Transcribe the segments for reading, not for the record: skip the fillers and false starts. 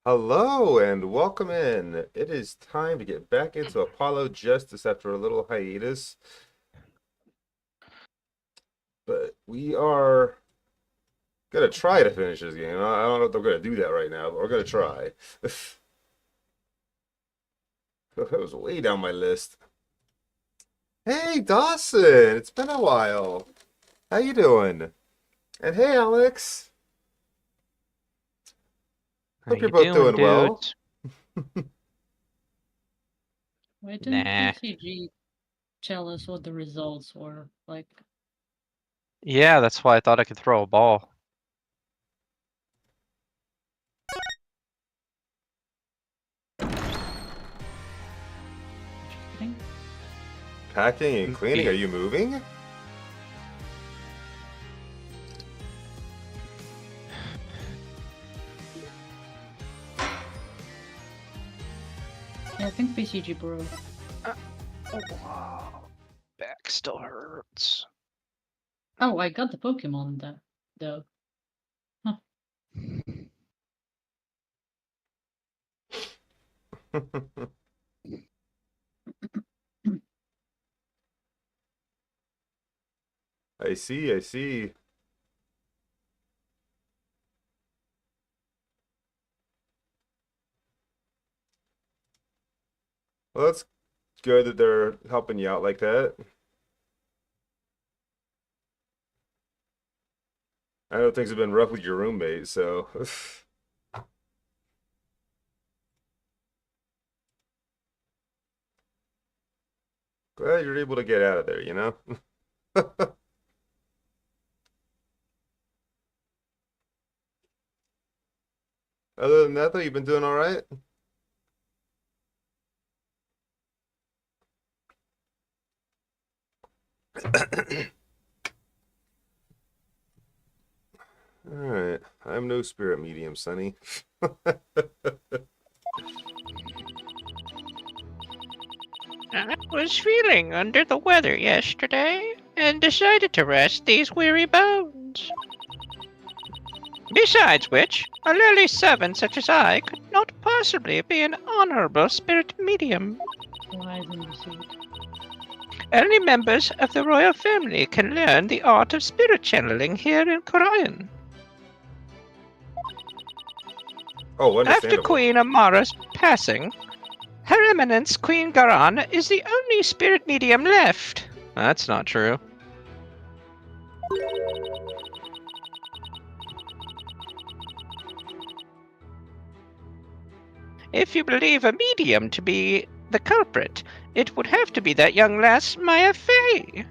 Hello and welcome in. It is time to get back into Apollo Justice after a little hiatus. But we are gonna try to finish this game. I don't know if we're gonna do that right now, but we're gonna try. That was way down my list. Hey Dawson, it's been a while. How you doing? And hey Alex. How Hope you're you both doing, doing well. dudes? Why didn't Nah. BCG tell us what the results were? Like, Yeah, that's why I thought I could throw a ball. kidding? Packing and cleaning, are you moving? Yeah, I think BCG broke. Oh, back still hurts. Oh, I got the Pokemon though. Huh. I see, I see. Well, that's good that they're helping you out like that. I know things have been rough with your roommate, so glad you're able to get out of there, you know? Other than that, though, you've been doing all right? All right. I'm no spirit medium, Sonny. I was feeling under the weather yesterday and decided to rest these weary bones. Besides which, a lowly servant such as I could not possibly be an honorable spirit medium. Why isn't BCG? Only members of the royal family can learn the art of spirit channeling here in Korean. Oh, After understandable. Queen Amara's passing, Her Eminence Queen Garan is the only spirit medium left. That's not true. If you believe a medium to be the culprit, it would have to be that young lass, Maya Fey.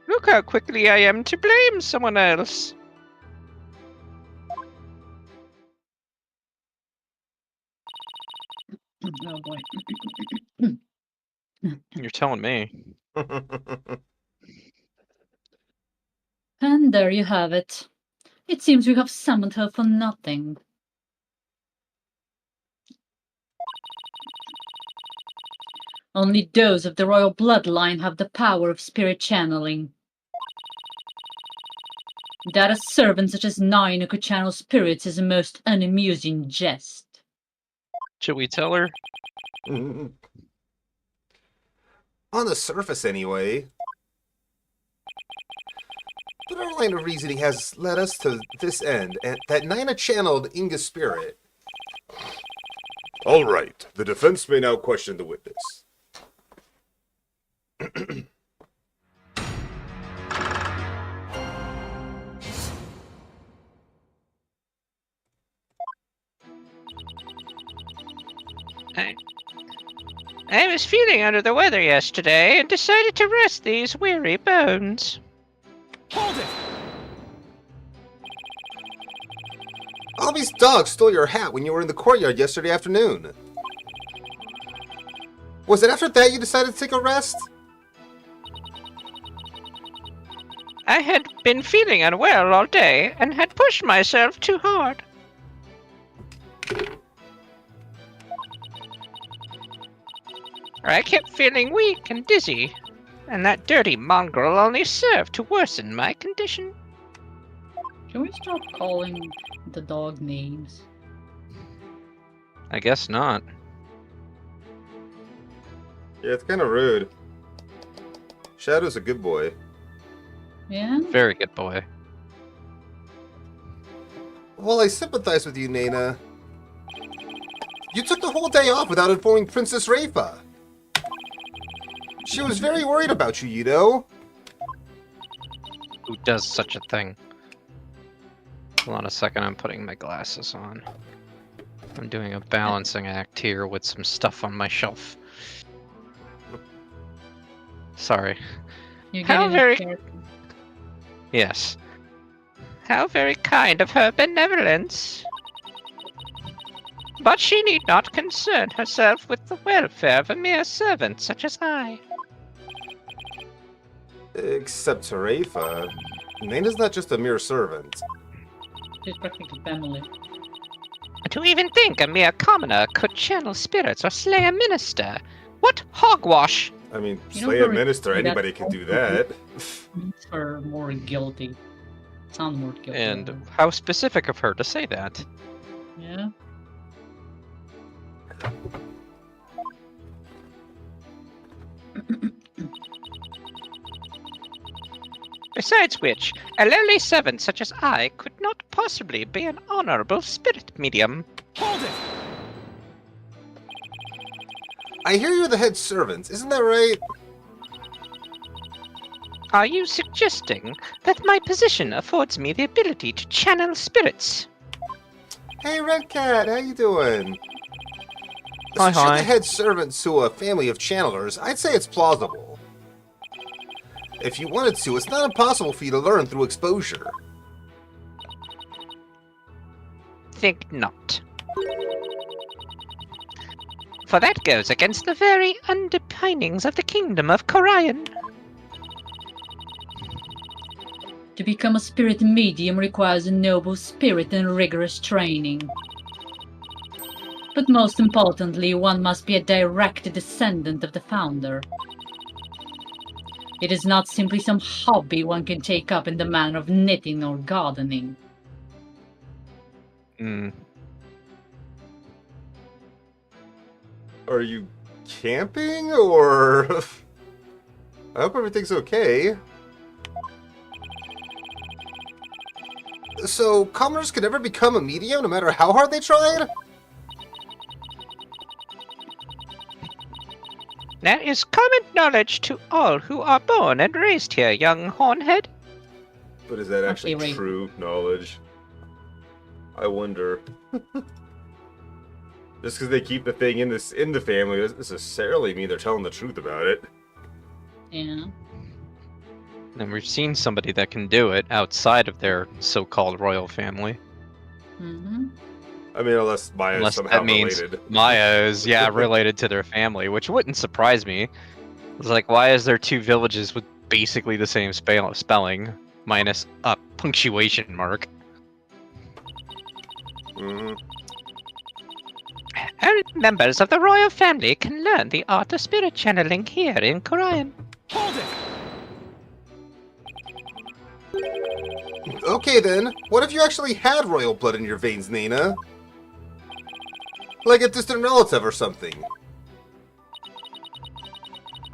Look how quickly I am to blame someone else. Oh boy. You're telling me. And there you have it. It seems we have summoned her for nothing. Only those of the royal bloodline have the power of spirit channeling. That a servant such as Nine who could channel spirits is a most unamusing jest. Should we tell her? On the surface, anyway. But our line of reasoning has led us to this end, and that Nina channeled Inga's spirit. All right, the defense may now question the witness. I was feeling under the weather yesterday and decided to rest these weary bones. Hold it! Albie's dog stole your hat when you were in the courtyard yesterday afternoon. Was it after that you decided to take a rest? I had been feeling unwell all day and had pushed myself too hard. I kept feeling weak and dizzy, and that dirty mongrel only served to worsen my condition. Can we stop calling the dog names? I guess not. Yeah, it's kind of rude. Shadow's a good boy. Yeah? Very good boy. Well, I sympathize with you, Nana. You took the whole day off without informing Princess Rafa. She was very worried about you, you know? Who does such a thing? Hold on a second, I'm putting my glasses on. I'm doing a balancing act here with some stuff on my shelf. Sorry. You're How getting very- scared. Yes. How very kind of her benevolence. But she need not concern herself with the welfare of a mere servant such as I. Except to Rafa. Nana's not just a mere servant. She's practically family. To even think a mere commoner could channel spirits or slay a minister. What hogwash! I mean, You know, slay a for- minister, that's anybody can do also that. Makes her more guilty. Sound more guilty. And how specific of her to say that. Yeah. Besides which, a lowly servant such as I could not possibly be an honorable spirit medium. I hear you're the head servant, isn't that right? Are you suggesting that my position affords me the ability to channel spirits? Hey, Red Cat, how you doing? Hi, Since you're hi. the head servant to a family of channelers, I'd say it's plausible. If you wanted to, it's not impossible for you to learn through exposure. Think not. For that goes against the very underpinnings of the kingdom of Corian. To become a spirit medium requires a noble spirit and rigorous training. But most importantly, one must be a direct descendant of the founder. It is not simply some hobby one can take up in the manner of knitting or gardening. Hmm. Are you camping, or... I hope everything's okay. So, commoners could never become a medium no matter how hard they tried? That is common knowledge to all who are born and raised here, young hornhead. But is that actually Okay, wait. true knowledge? I wonder. Just because they keep the thing in the family doesn't necessarily mean they're telling the truth about it. Yeah. And we've seen somebody that can do it outside of their so-called royal family. Mm-hmm. I mean, unless Maya's Unless somehow that means related. Maya is, yeah, related to their family, which wouldn't surprise me. It's like, why is there two villages with basically the same spelling, minus a punctuation mark? hmm All members of the royal family can learn the art of spirit channeling here in Corian. Okay then, what if you actually had royal blood in your veins, Nina? Like a distant relative or something.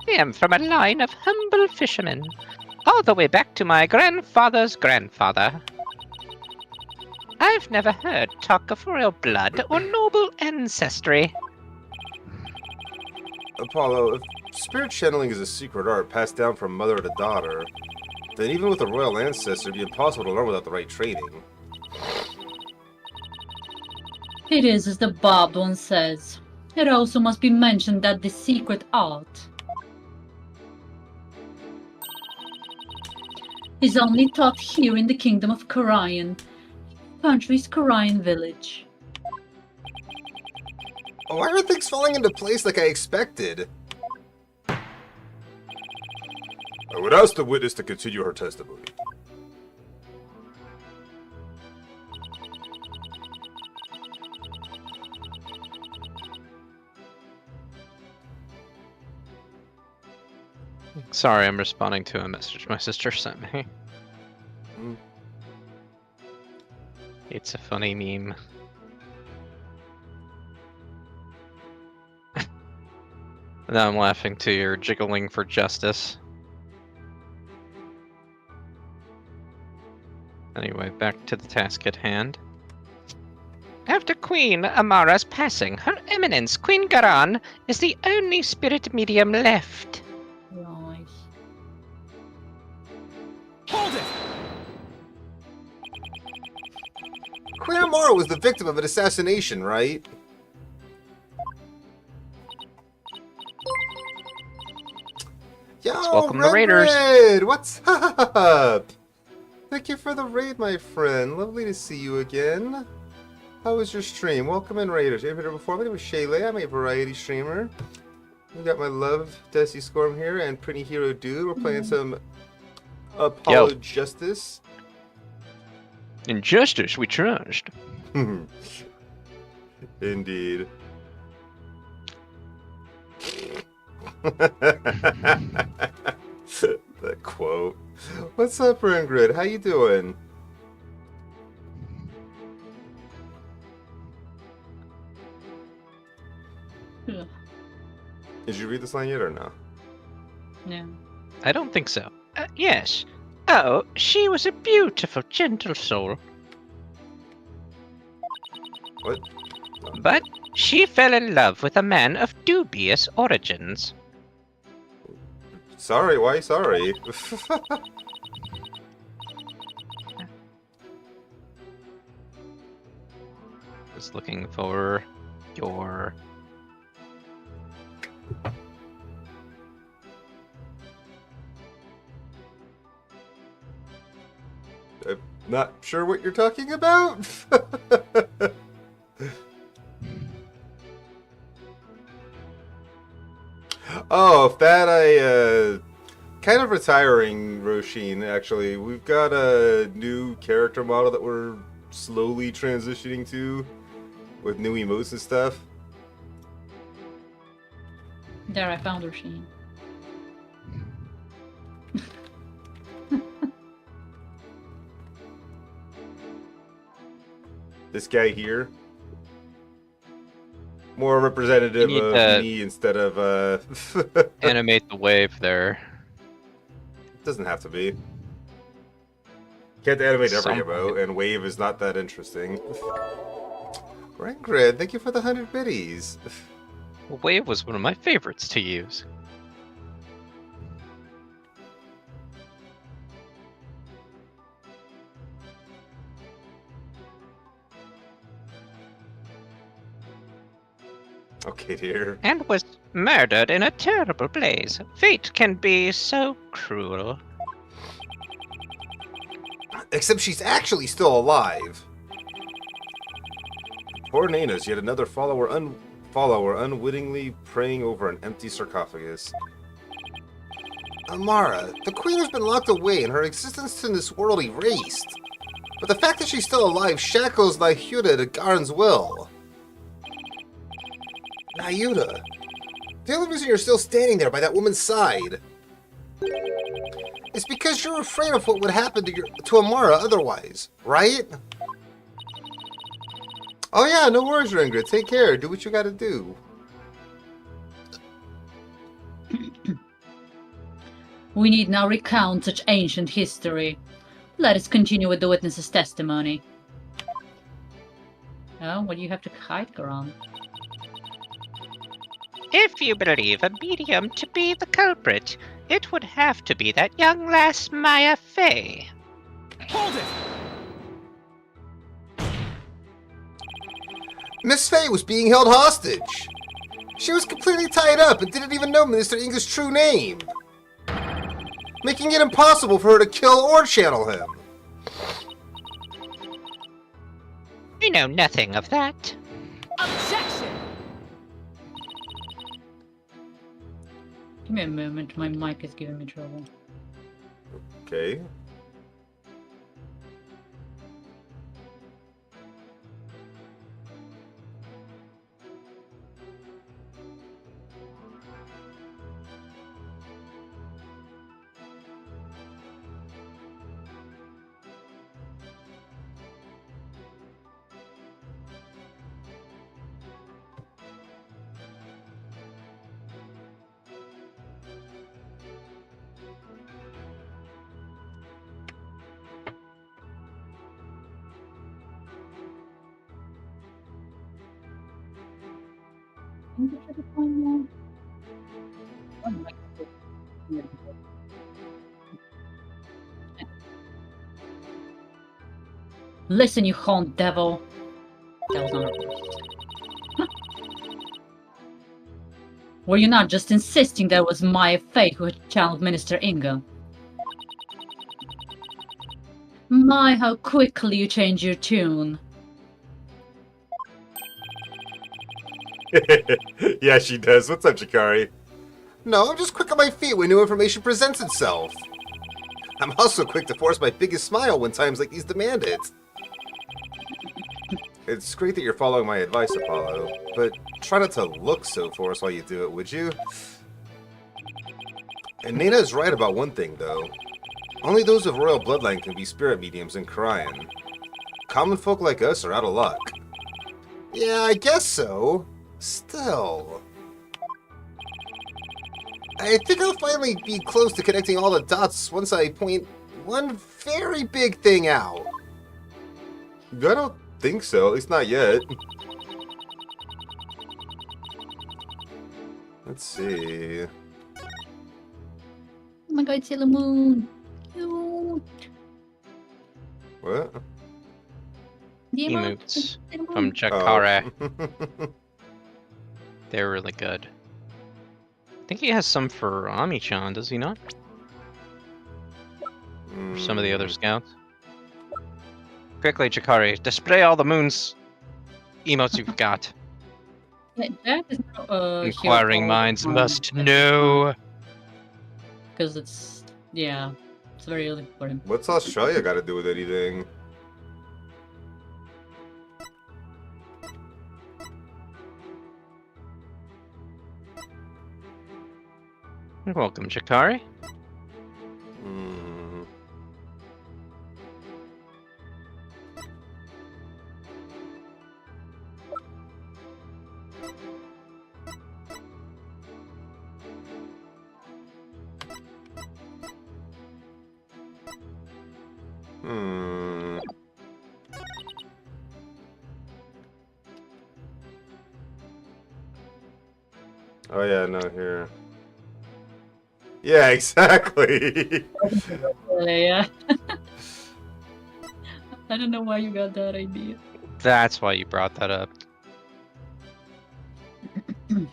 I am from a line of humble fishermen, all the way back to my grandfather's grandfather. I've never heard talk of royal blood or noble ancestry. Apollo, if spirit channeling is a secret art passed down from mother to daughter, then even with a royal ancestor, it'd be impossible to learn without the right training. It is as the barbed one says. It also must be mentioned that the secret art is only taught here in the kingdom of Corian, country's Corian village. Oh, everything's falling into place like I expected. I would ask the witness to continue her testimony. Sorry, I'm responding to a message my sister sent me. Hmm. It's a funny meme. Now I'm laughing to your jiggling for justice. Anyway, back to the task at hand. After Queen Amara's passing, Her Eminence Queen Garan is the only spirit medium left. Right. Hold it! Queen Amara was the victim of an assassination, right? Yo, welcome the raiders. Red! What's up? Thank you for the raid, my friend. Lovely to see you again. How was your stream? Welcome in, Raiders. You've been here before. My name is Shaylay. I'm a variety streamer. We got my love, Desi Scorm here, and Pretty Hero Dude. We're playing some Apollo Justice. In justice, we trust. Indeed. That quote. What's up, Ingrid? How you doing? Ugh. Did you read this line yet or no? No. I don't think so. Yes. Oh, she was a beautiful, gentle soul. What? But she fell in love with a man of dubious origins. Sorry, why sorry? Was looking for your... I'm not sure what you're talking about. Oh, if that kind of retiring, Roshin, actually. We've got a new character model that we're slowly transitioning to with new emotes and stuff. There, I found her sheen. This guy here. More representative You need of to- me instead of Animate the wave there. doesn't have to be. Can't animate every Some emote, and wave is not that interesting. Rangrid, thank you for the 100 biddies. Wave was one of my favorites to use. Okay, dear. And was murdered in a terrible blaze. Fate can be so cruel. Except she's actually still alive. Poor Nana's yet another follower unwittingly praying over an empty sarcophagus. Amara, the queen has been locked away and her existence in this world erased. But the fact that she's still alive shackles Nyuda to Garn's will. Nyuda, the only reason you're still standing there by that woman's side is because you're afraid of what would happen to Amara otherwise, right? Oh yeah, no worries, Ringrid. Take care. Do what you gotta do. We need now recount such ancient history. Let us continue with the witness's testimony. Oh, what do you have to hide, Garan? If you believe a medium to be the culprit, it would have to be that young lass Maya Fey. Hold it! Miss Fey was being held hostage. She was completely tied up and didn't even know Minister Inga's true name, making it impossible for her to kill or channel him. We know nothing of that. Objection! Give me a moment, my mic is giving me trouble. Okay. Listen, you horned devil. That was not a voice. Were you not just insisting that it was Maya Fey who had channeled Minister Inga? My, how quickly you change your tune. Yeah, she does. What's up, Chikari? No, I'm just quick on my feet when new information presents itself. I'm also quick to force my biggest smile when times like these demand it. It's great that you're following my advice, Apollo, but try not to look so forced while you do it, would you? And Nina is right about one thing, though. Only those of royal bloodline can be spirit mediums in Kharian. Common folk like us are out of luck. Yeah, I guess so. Still. I think I'll finally be close to connecting all the dots once I point one very big thing out. I don't think so, at least not yet. Let's see. Oh my god, Sailor Moon. Cute. What? The Emotes Sailor Moon. from Jakara. Oh. They're really good. I think he has some for Ami-chan, does he not? Or some of the other scouts? Quickly, Jakari, display all the moon's emotes you've got. Yeah, that is now, Inquiring minds must know. Because it's, yeah, it's very early for him. What's Australia got to do with anything? Welcome, Jakari. Hmm. Hmm. Oh yeah, no, here. Yeah, exactly. Yeah. I don't know why you got that idea. That's why you brought that up. Hmm.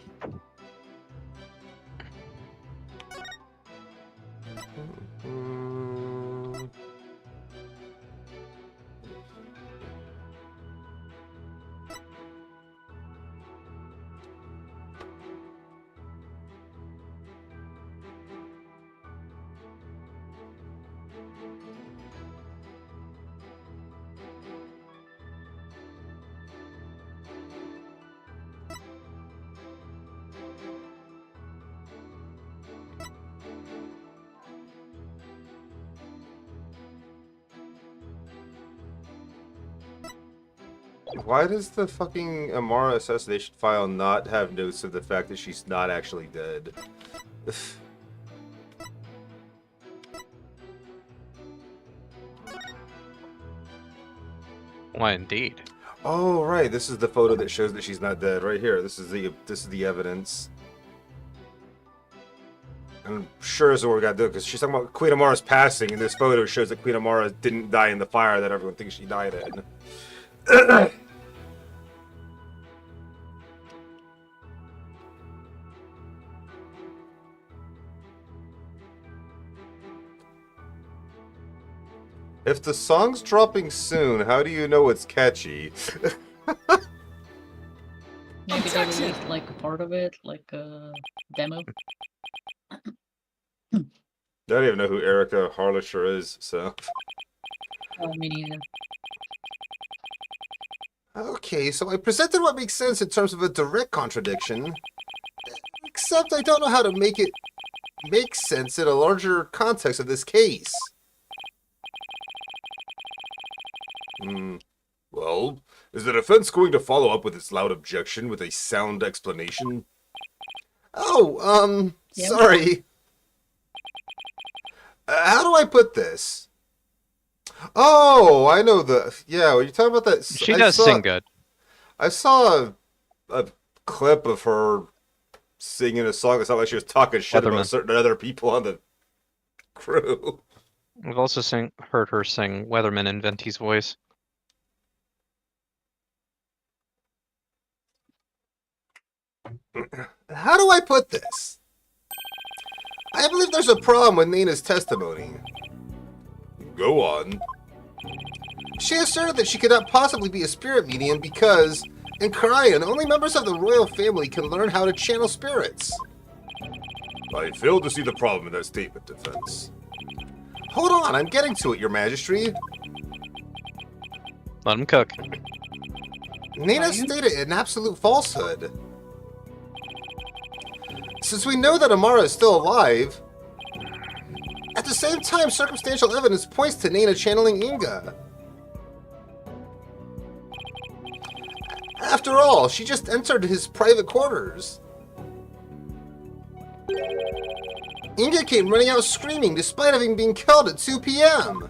Why does the fucking Amara assassination file not have notes of the fact that she's not actually dead? Why, indeed. Oh right, this is the photo that shows that she's not dead. Right here, this is the evidence. I'm sure is what we gotta do because she's talking about Queen Amara's passing, and this photo shows that Queen Amara didn't die in the fire that everyone thinks she died in. If the song's dropping soon, how do you know it's catchy? Maybe they released like a part of it, like a demo. I don't even know who Erica Harlisher is, so... Me neither. Okay, so I presented what makes sense in terms of a direct contradiction, except I don't know how to make it make sense in a larger context of this case. Well, is the defense going to follow up with its loud objection with a sound explanation? Oh, Yeah. sorry. How do I put this? Oh, I know the... Yeah, were you talking about that? She does sing good. I saw a clip of her singing a song. It's not like she was talking shit Weatherman. about certain other people on the crew. We've also heard her sing Weatherman in Venti's voice. How do I put this? I believe there's a problem with Nina's testimony. Go on. She asserted that she could not possibly be a spirit medium because, in Korean, only members of the royal family can learn how to channel spirits. I fail to see the problem in that statement, Defense. Hold on, I'm getting to it, Your Majesty. Let him cook. Are Nina you? stated an absolute falsehood. Since we know that Amara is still alive, at the same time, circumstantial evidence points to Nina channeling Inga. After all, she just entered his private quarters. Inga came running out screaming despite having been killed at 2 p.m.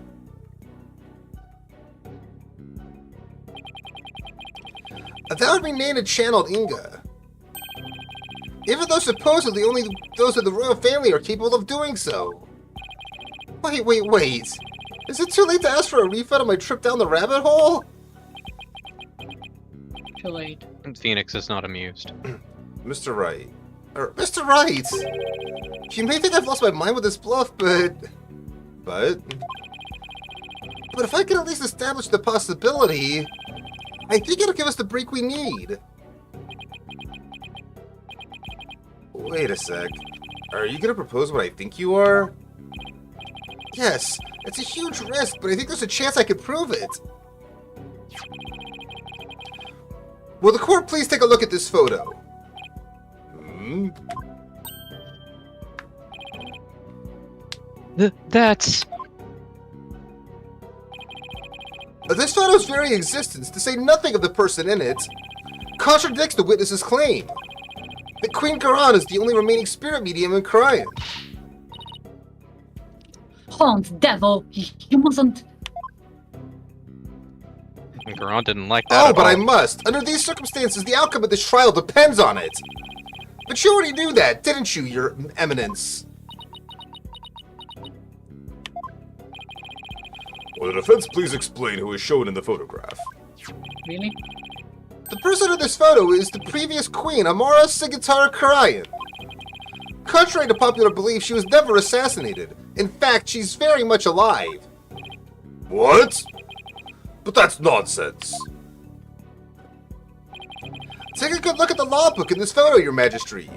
That would mean Nina channeled Inga. Even though supposedly only those of the royal family are capable of doing so. Wait. Is it too late to ask for a refund on my trip down the rabbit hole? Too late. Phoenix is not amused. Mr. Wright. Mr. Wright! You may think I've lost my mind with this bluff, but if I can at least establish the possibility, I think it'll give us the break we need. Wait a sec. Are you gonna propose what I think you are? Yes, it's a huge risk, but I think there's a chance I could prove it. Will the court please take a look at this photo? That's... This photo's very existence, to say nothing of the person in it, contradicts the witness's claim that Queen Garan is the only remaining spirit medium in Korea. Hans, devil! You mustn't... Garan didn't like that Oh, at but all. I must. Under these circumstances, the outcome of this trial depends on it. But you already knew that, didn't you, Your Eminence? Will the defense please explain who is shown in the photograph? Really? The person in this photo is the previous queen, Amara Sigitara Karayan. Contrary to popular belief, she was never assassinated. In fact, she's very much alive. What? But that's nonsense. Take a good look at the law book in this photo, Your Majesty.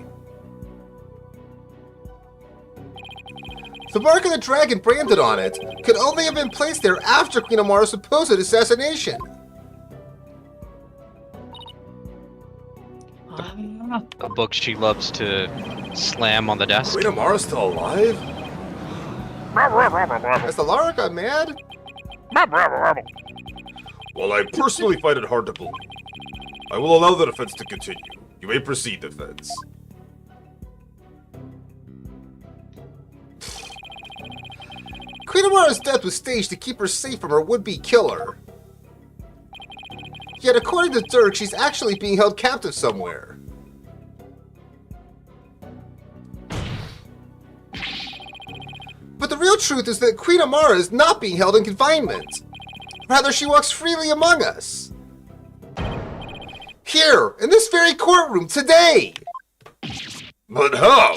The mark of the dragon branded on it could only have been placed there after Queen Amara's supposed assassination. A book she loves to slam on the desk. Queen Amara's still alive? Has the Lara got mad? Well, I personally find it hard to believe. I will allow the defense to continue. You may proceed, defense. Queen Amara's death was staged to keep her safe from her would-be killer. Yet, according to Dirk, she's actually being held captive somewhere. But the real truth is that Queen Amara is not being held in confinement. Rather, she walks freely among us. Here, in this very courtroom, today! But how?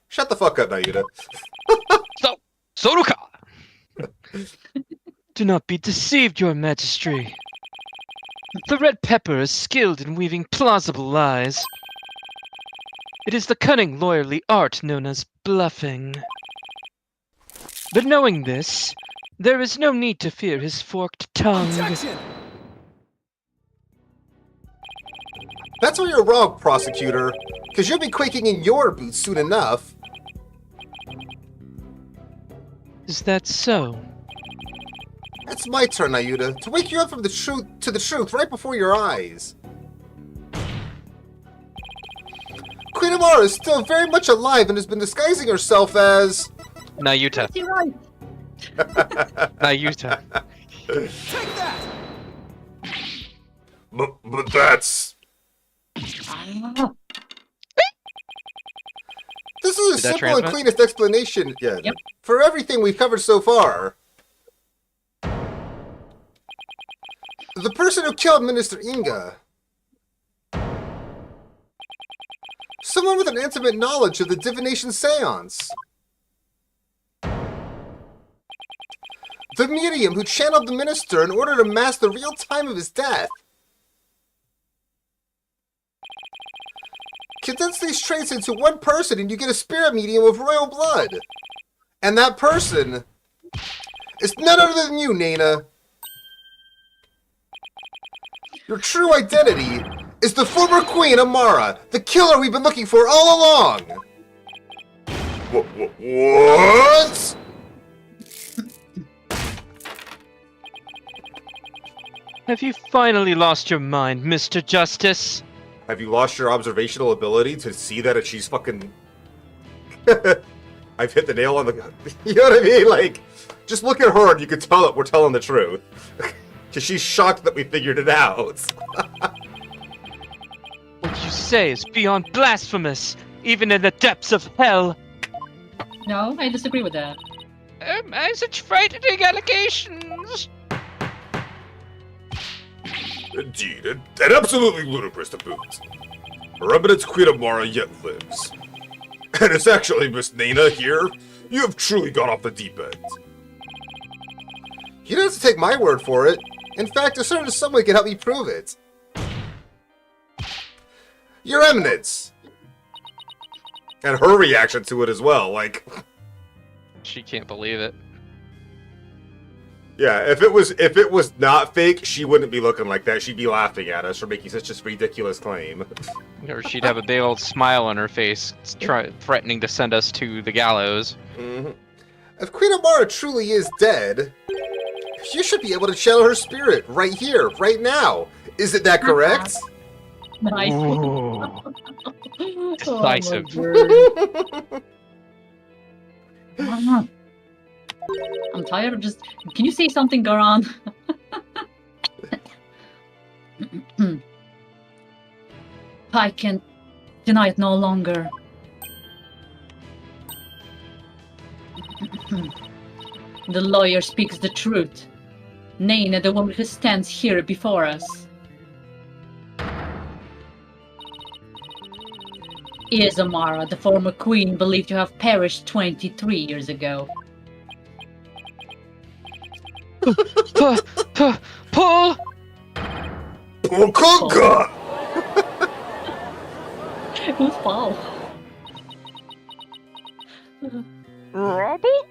Shut the fuck up, Nayuda. Soruka! Do not be deceived, Your Majesty. The red pepper is skilled in weaving plausible lies. It is the cunning lawyerly art known as bluffing. But knowing this, there is no need to fear his forked tongue. Objection! That's where you're wrong, prosecutor. Because you'll be quaking in your boots soon enough. Is that so? It's my turn, Nayuda, to wake you up from the truth to the truth right before your eyes. Queen Amara is still very much alive and has been disguising herself as... Nayuta. You're right. Nayuta. Take that! But that's... Ah, This is a Did that simple and transmit? cleanest explanation yet Yep. for everything we've covered so far. The person who killed Minister Inga. Someone with an intimate knowledge of the divination seance. The medium who channeled the minister in order to mask the real time of his death. Condense these traits into one person and you get a spirit medium of royal blood. And that person is none other than you, Nana. Your true identity is the former Queen Amara, the killer we've been looking for all along. What? Have you finally lost your mind, Mr. Justice? Have you lost your observational ability to see that she's fucking... I've hit the nail on the... You know what I mean? Like, just look at her and you can tell that we're telling the truth. Because she's shocked that we figured it out. What you say is beyond blasphemous, even in the depths of hell. no, I disagree with that. Such frightening allegations! Indeed, and absolutely ludicrous to boot. Her Eminence Queen Amara yet lives. And it's actually Miss Nana here. You have truly gone off the deep end. You don't have to take my word for it. In fact, there's certainly someone who can help me prove it. Your Eminence! And her reaction to it as well, like... She can't believe it. Yeah, if it was not fake, she wouldn't be looking like that. She'd be laughing at us for making such a ridiculous claim. Or she'd have a big old smile on her face, threatening to send us to the gallows. Mm-hmm. If Queen Amara truly is dead, you should be able to channel her spirit right here, right now. Isn't that correct? Nice. Ooh. Oh my Decisive. word. I'm tired of just... Can you say something, Garan? I can deny it no longer. The lawyer speaks the truth. Nana, the woman who stands here before us, is Amara, the former queen believed to have perished 23 years ago. Pull! Okonga! Who's Paul? Robble?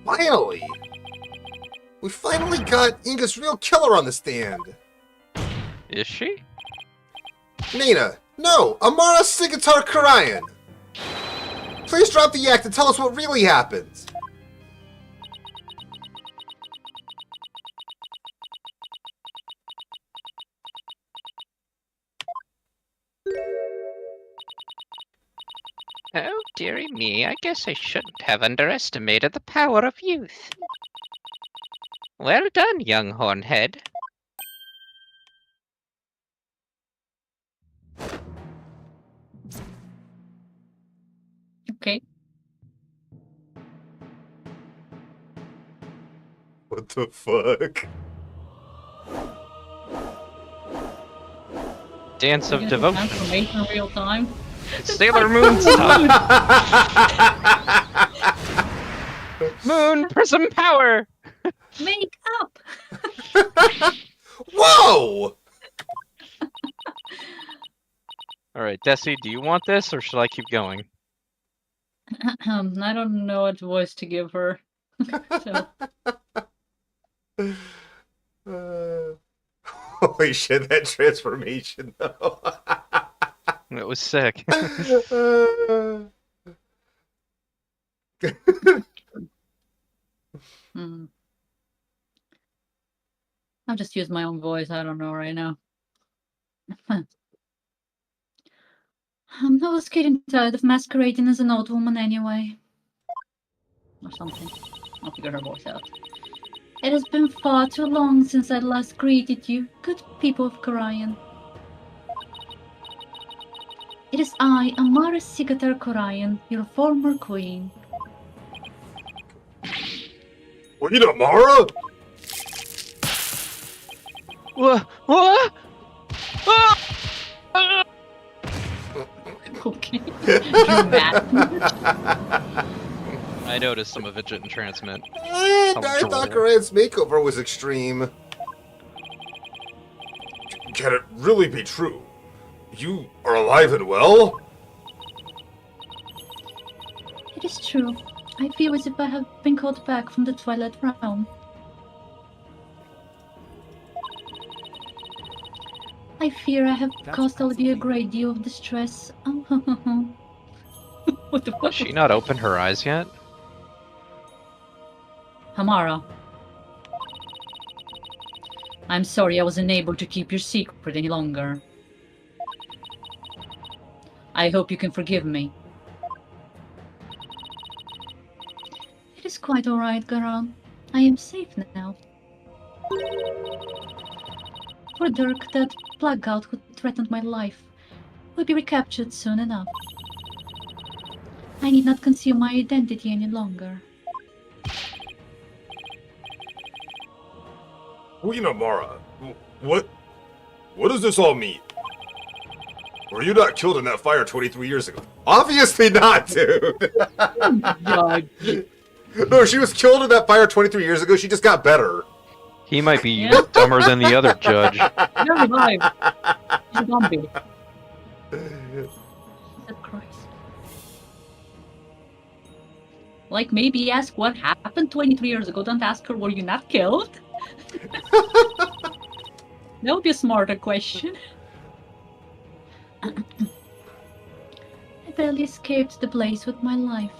Finally! We finally got Inga's real killer on the stand. Is she? Nana, no! Amara Sigatar Karayan! Please drop the act and tell us what really happened. Oh, dearie me, I guess I shouldn't have underestimated the power of youth. Well done, young hornhead. Okay. What the fuck? Dance of You're gonna do devotion. transformation in real time. Sailor Moon style. Moon prism power. Make up! Whoa! Alright, Desi, do you want this or should I keep going? I don't know what voice to give her. So, Holy shit, that transformation though. It was sick. hmm. I'll just use my own voice. I don't know right now. I was getting tired of masquerading as an old woman anyway. Or something. I'll figure her voice out. It has been far too long since I last greeted you, good people of Karayan. It is I, Amara Sigatar Karayan, your former queen. What, Amara? What? What? Okay. Dramatic. I noticed some of it didn't transmit. And I thought Karayan's makeover was extreme. Can it really be true? You are alive and well? It is true. I feel as if I have been called back from the Twilight Realm. I fear I have caused all of you a great deal of distress. What the fuck? Has she not opened her eyes yet? Hamara. I'm sorry I wasn't able to keep your secret any longer. I hope you can forgive me. It is quite alright, Garan. I am safe now. Poor Dirk, that blackout who threatened my life, will be recaptured soon enough. I need not conceal my identity any longer. Queen Amara, what does this all mean? Were you not killed in that fire 23 years ago? Obviously not, dude! No, she was killed in that fire 23 years ago, she just got better. He might be dumber than the other judge. You're revived. He's a zombie. Jesus Christ. Like, maybe ask what happened 23 years ago, don't ask her, were you not killed? That would be a smarter question. I barely escaped the blaze with my life.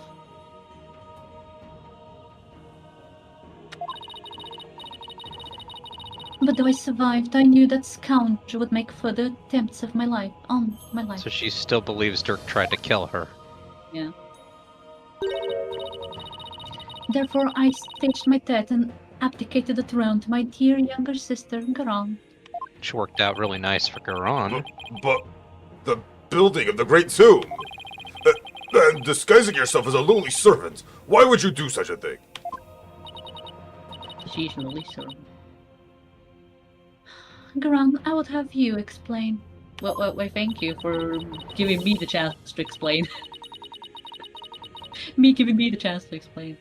But though I survived, I knew that scoundrel would make further attempts of my life, on my life. So she still believes Dirk tried to kill her. Yeah. Therefore, I staged my death and abdicated the throne to my dear younger sister, Garan. Which worked out really nice for Garan. But the building of the Great Tomb! And disguising yourself as a lowly servant! Why would you do such a thing? She's really sorry. Garan, I would have you explain. Well, thank you for giving me the chance to explain. Giving me the chance to explain.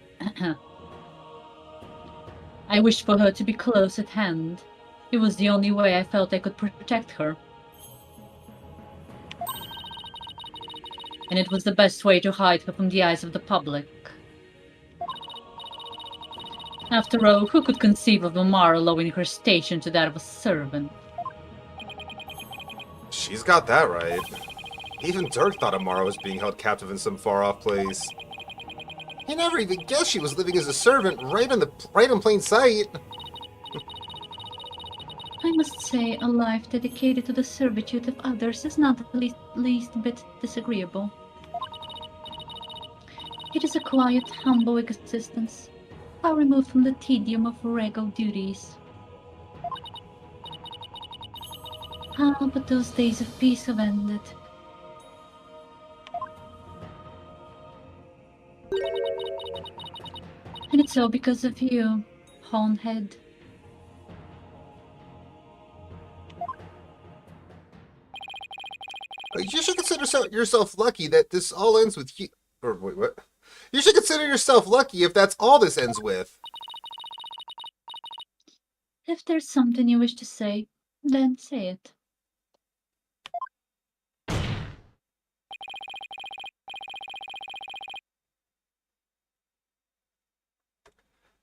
I wished for her to be close at hand. It was the only way I felt I could protect her. And it was the best way to hide her from the eyes of the public. After all, who could conceive of Amara lowering her station to that of a servant? She's got that right. Even Dirk thought Amara was being held captive in some far-off place. He never even guessed she was living as a servant right in plain sight. I must say, a life dedicated to the servitude of others is not the least bit disagreeable. It is a quiet, humble existence, far removed from the tedium of regal duties. Ah, but those days of peace have ended. And it's all because of you, Houndhead. You should consider yourself lucky that this all ends with you. Or wait, what? You should consider yourself lucky if that's all this ends with. If there's something you wish to say, then say it.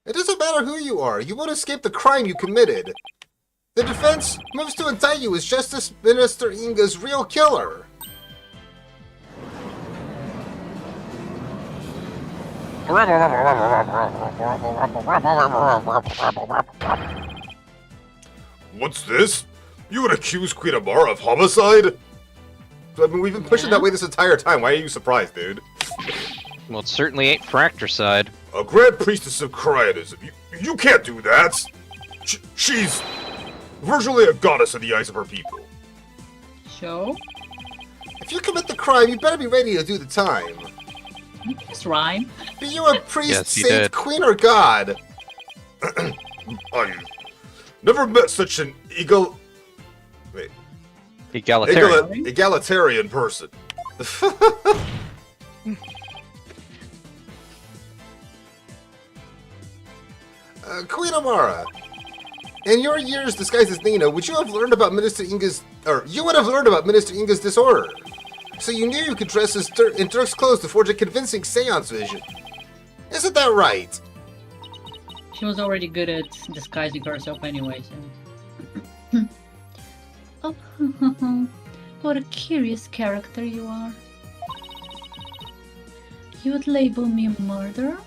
It doesn't matter who you are. You won't escape the crime you committed. The defense moves to indict you as Justice Minister Inga's real killer. What's this? You would accuse Queen Amara of homicide? I mean, we've been pushing that way this entire time. Why are you surprised, dude? Well, it certainly ain't Fracticide. A Grand Priestess of Cryonism. You can't do that! She's virtually a goddess in the eyes of her people. So? If you commit the crime, you better be ready to do the time. This rhyme. Be you a priest, Yes, he saint, did. queen, or god? I've never met such an Egalitarian. egalitarian person. Queen Amara, in your years disguised as Nina, would you have learned about Minister Inga's, you would have learned about Minister Inga's disorder. So you knew you could dress as in Dirk's clothes to forge a convincing seance vision. Isn't that right? She was already good at disguising herself anyway, so... Oh, what a curious character you are. You would label me a murderer?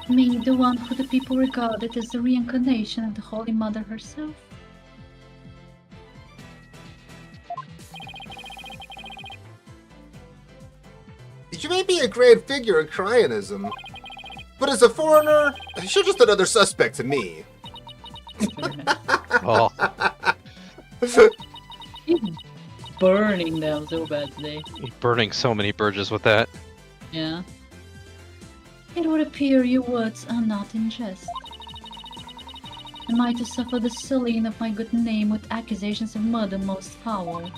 Me, the one who the people regarded as the reincarnation of the Holy Mother herself? You may be a great figure in cryonism, but as a foreigner, you're just another suspect to me. Oh, He's burning them so bad today. you're burning so many bridges with that. Yeah. It would appear your words are not in jest. Am I to suffer the sullying of my good name with accusations of murder most foul?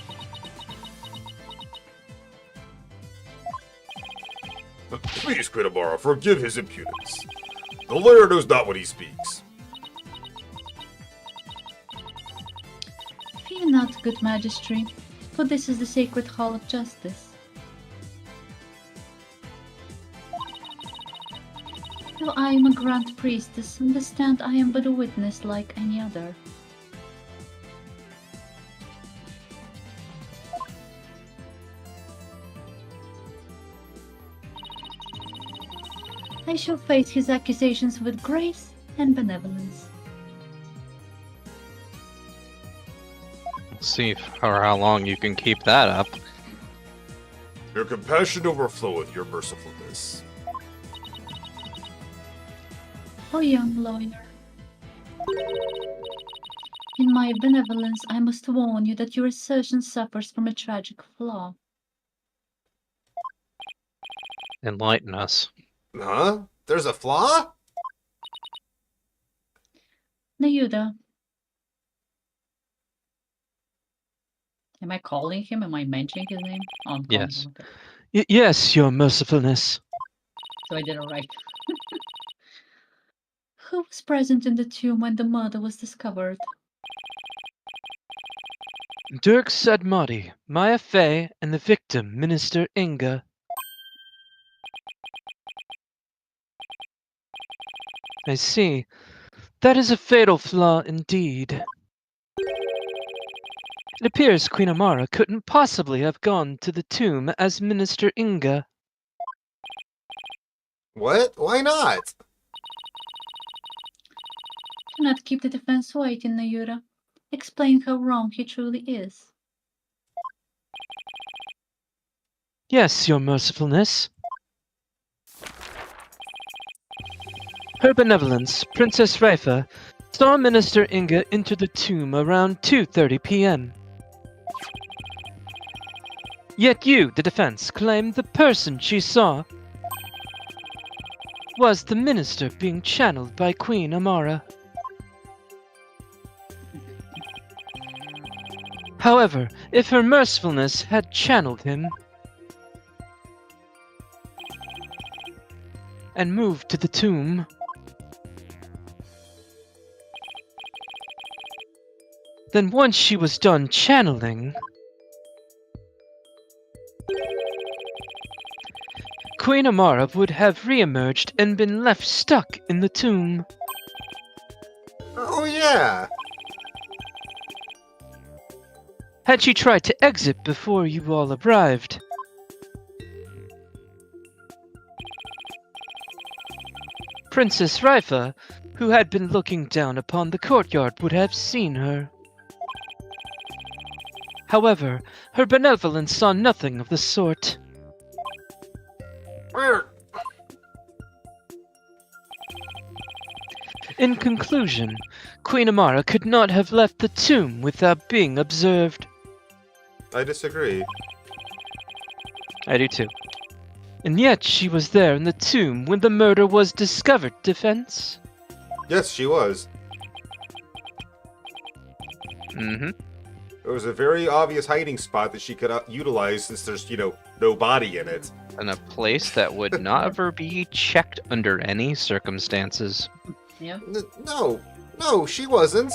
Please, Queen Amara, forgive his impudence. The lawyer knows not what he speaks. Fear not, good Magistry, for this is the sacred hall of justice. Though I am a Grand Priestess, understand I am but a witness like any other. I shall face his accusations with grace and benevolence. We'll see how long you can keep that up. Your compassion overfloweth your mercifulness. O young lawyer, in my benevolence I must warn you that your assertion suffers from a tragic flaw. Enlighten us. Huh? There's a flaw? Nayuda. Am I calling him? Am I mentioning his name? Oh, I'm calling Yes. him, okay. Yes, your mercifulness. So I did it right. Who was present in the tomb when the murder was discovered? Dirk Sadmati, Maya Fey, and the victim, Minister Inga. I see. That is a fatal flaw indeed. It appears Queen Amara couldn't possibly have gone to the tomb as Minister Inga. What? Why not? Do not keep the defense waiting, Nayuda. Explain how wrong he truly is. Yes, your mercifulness. Her benevolence, Princess Raifa, saw Minister Inga enter the tomb around 2:30 p.m. Yet you, the defense, claim the person she saw was the minister being channeled by Queen Amara. However, if her mercifulness had channeled him and moved to the tomb, then once she was done channeling, Queen Amara would have re-emerged and been left stuck in the tomb. Oh yeah. Had she tried to exit before you all arrived, Princess Raifa, who had been looking down upon the courtyard would have seen her. However, her benevolence saw nothing of the sort. In conclusion, Queen Amara could not have left the tomb without being observed. I disagree. I do too. And yet she was there in the tomb when the murder was discovered, Defense? Yes, she was. Mm-hmm. It was a very obvious hiding spot that she could utilize since there's, no body in it. In a place that would not ever be checked under any circumstances. Yep. No, she wasn't.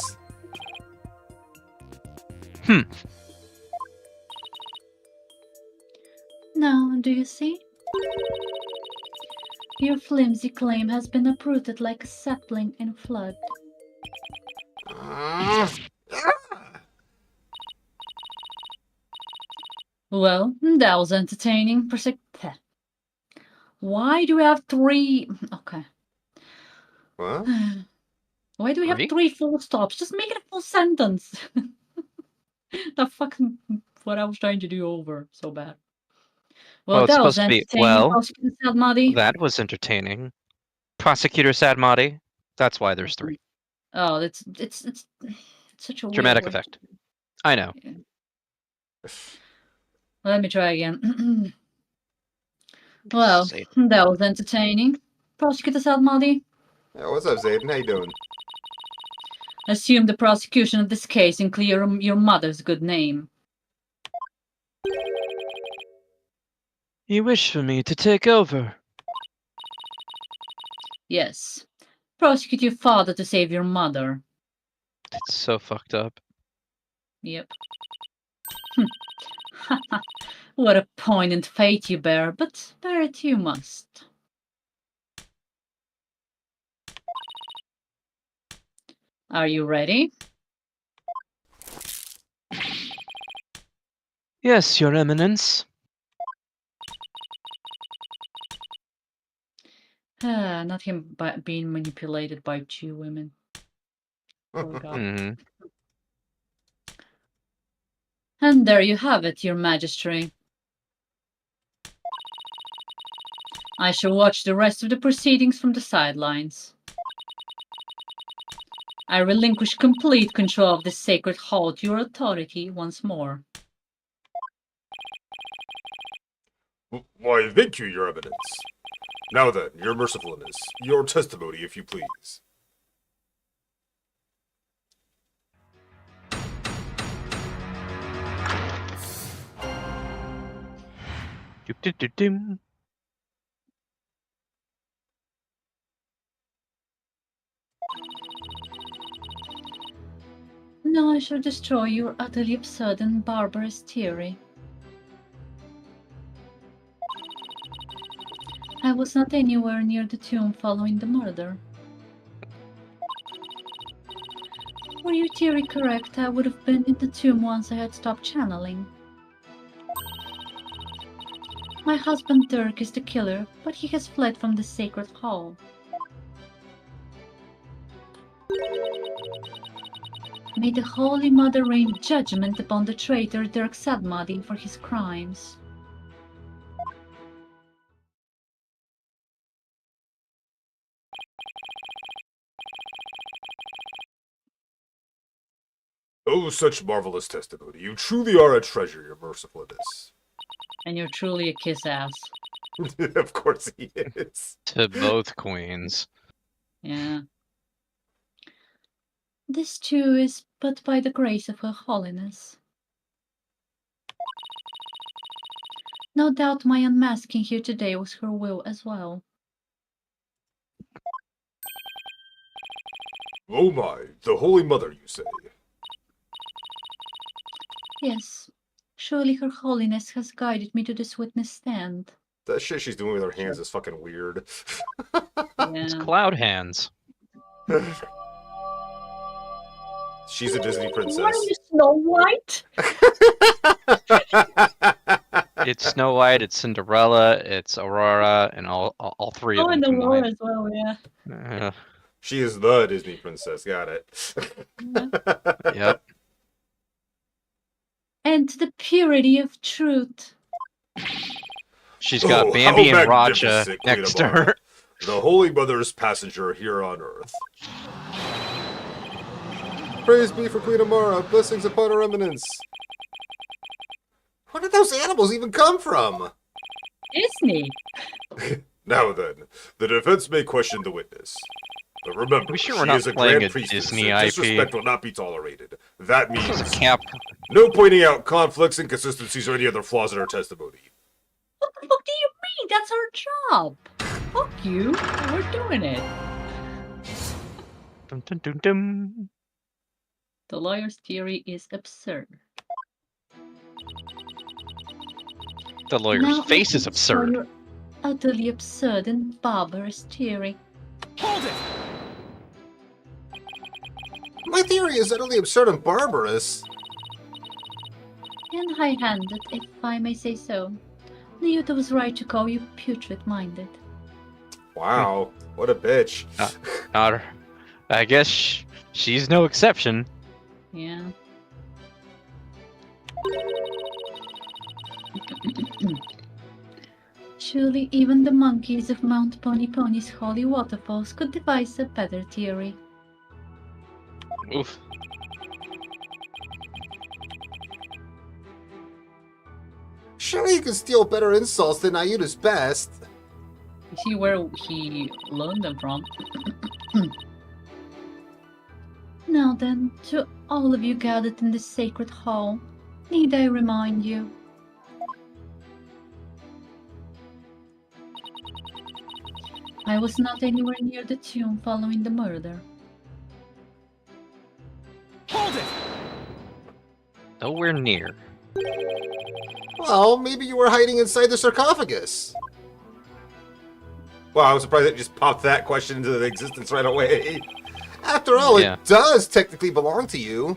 Now, do you see? Your flimsy claim has been uprooted like a sapling in flood. Well, that was entertaining. Why do we have three... Okay. What? Why do we have Three? 3 full stops? Just make it a full sentence. The fucking... What I was trying to do over so bad. Well, Well, it's that was supposed to be, entertaining. well, Prosecutor Sadmadi. That was entertaining. Prosecutor Sadmadi. That's why there's 3. Oh, it's such a Dramatic weird way effect. I know. Let me try again. Well, Say- that was entertaining. Prosecutor Sadmadi, Yeah, what's up, Zayden? How you doing? assume the prosecution of this case and clear your mother's good name. You wish for me to take over? Yes. Prosecute your father to save your mother. It's so fucked up. Yep. What a poignant fate you bear, but bear it you must. Are you ready? Yes, Your Eminence. Not him being manipulated by 2 women. Poor guy. Mhm. And there you have it, Your Majesty. I shall watch the rest of the proceedings from the sidelines. I relinquish complete control of this sacred hall to your authority once more. Why, thank you, Your Eminence. Now then, your mercifulness, your testimony, if you please. Doop-doop-doop-doom. Now I shall destroy your utterly absurd and barbarous theory. I was not anywhere near the tomb following the murder. Were your theory correct, I would have been in the tomb once I had stopped channeling. My husband Dirk is the killer, but he has fled from the sacred hall. May the Holy Mother rain judgment upon the traitor Dirk Sadmadi for his crimes. Oh, such marvelous testimony. You truly are a treasure, your mercifulness. And you're truly a kiss ass. Of course he is. To both queens. Yeah. This too is but by the grace of Her Holiness. No doubt my unmasking here today was her will as well. Oh my, the Holy Mother, you say? Yes, surely Her Holiness has guided me to this witness stand. That shit she's doing with her hands is fucking weird. It's Yeah. cloud hands. She's a Disney Why are princess. you Snow White? It's Snow White, it's Cinderella, it's Aurora, and all 3 of Oh, them and Aurora combined. as well, yeah. She is the Disney princess. Got it. Yep. And the purity of truth. She's got Bambi and Raja next to her. The Holy Mother's passenger here on Earth. Praise be for Queen Amara. Blessings upon her eminence. Where did those animals even come from? Disney. Now then, the defense may question the witness. But remember, We sure she we're not is a playing grand a priestess, Disney and IP. disrespect will not be tolerated. That This means is a Cap. no pointing out conflicts, inconsistencies, or any other flaws in her testimony. What the fuck do you mean? That's our job. Fuck you. We're doing it. Dum, dum, dum, dum. The lawyer's theory is absurd. The lawyer's Now I face is can show absurd. your utterly absurd and barbarous theory. Hold it! My theory is utterly absurd and barbarous. And high-handed, if I may say so. Nyuta was right to call you putrid-minded. Wow, what a bitch. Not her. I guess she's no exception. Yeah. Surely even the monkeys of Mount Pony's holy waterfalls could devise a better theory. Oof. Surely you can steal better insults than Ayuda's best. You see where he learned them from? Now then, to all of you gathered in this sacred hall, need I remind you? I was not anywhere near the tomb following the murder. Hold it! Nowhere near. Well, maybe you were hiding inside the sarcophagus. Wow, I was surprised it just popped that question into existence right away. After all, Yeah. it does technically belong to you.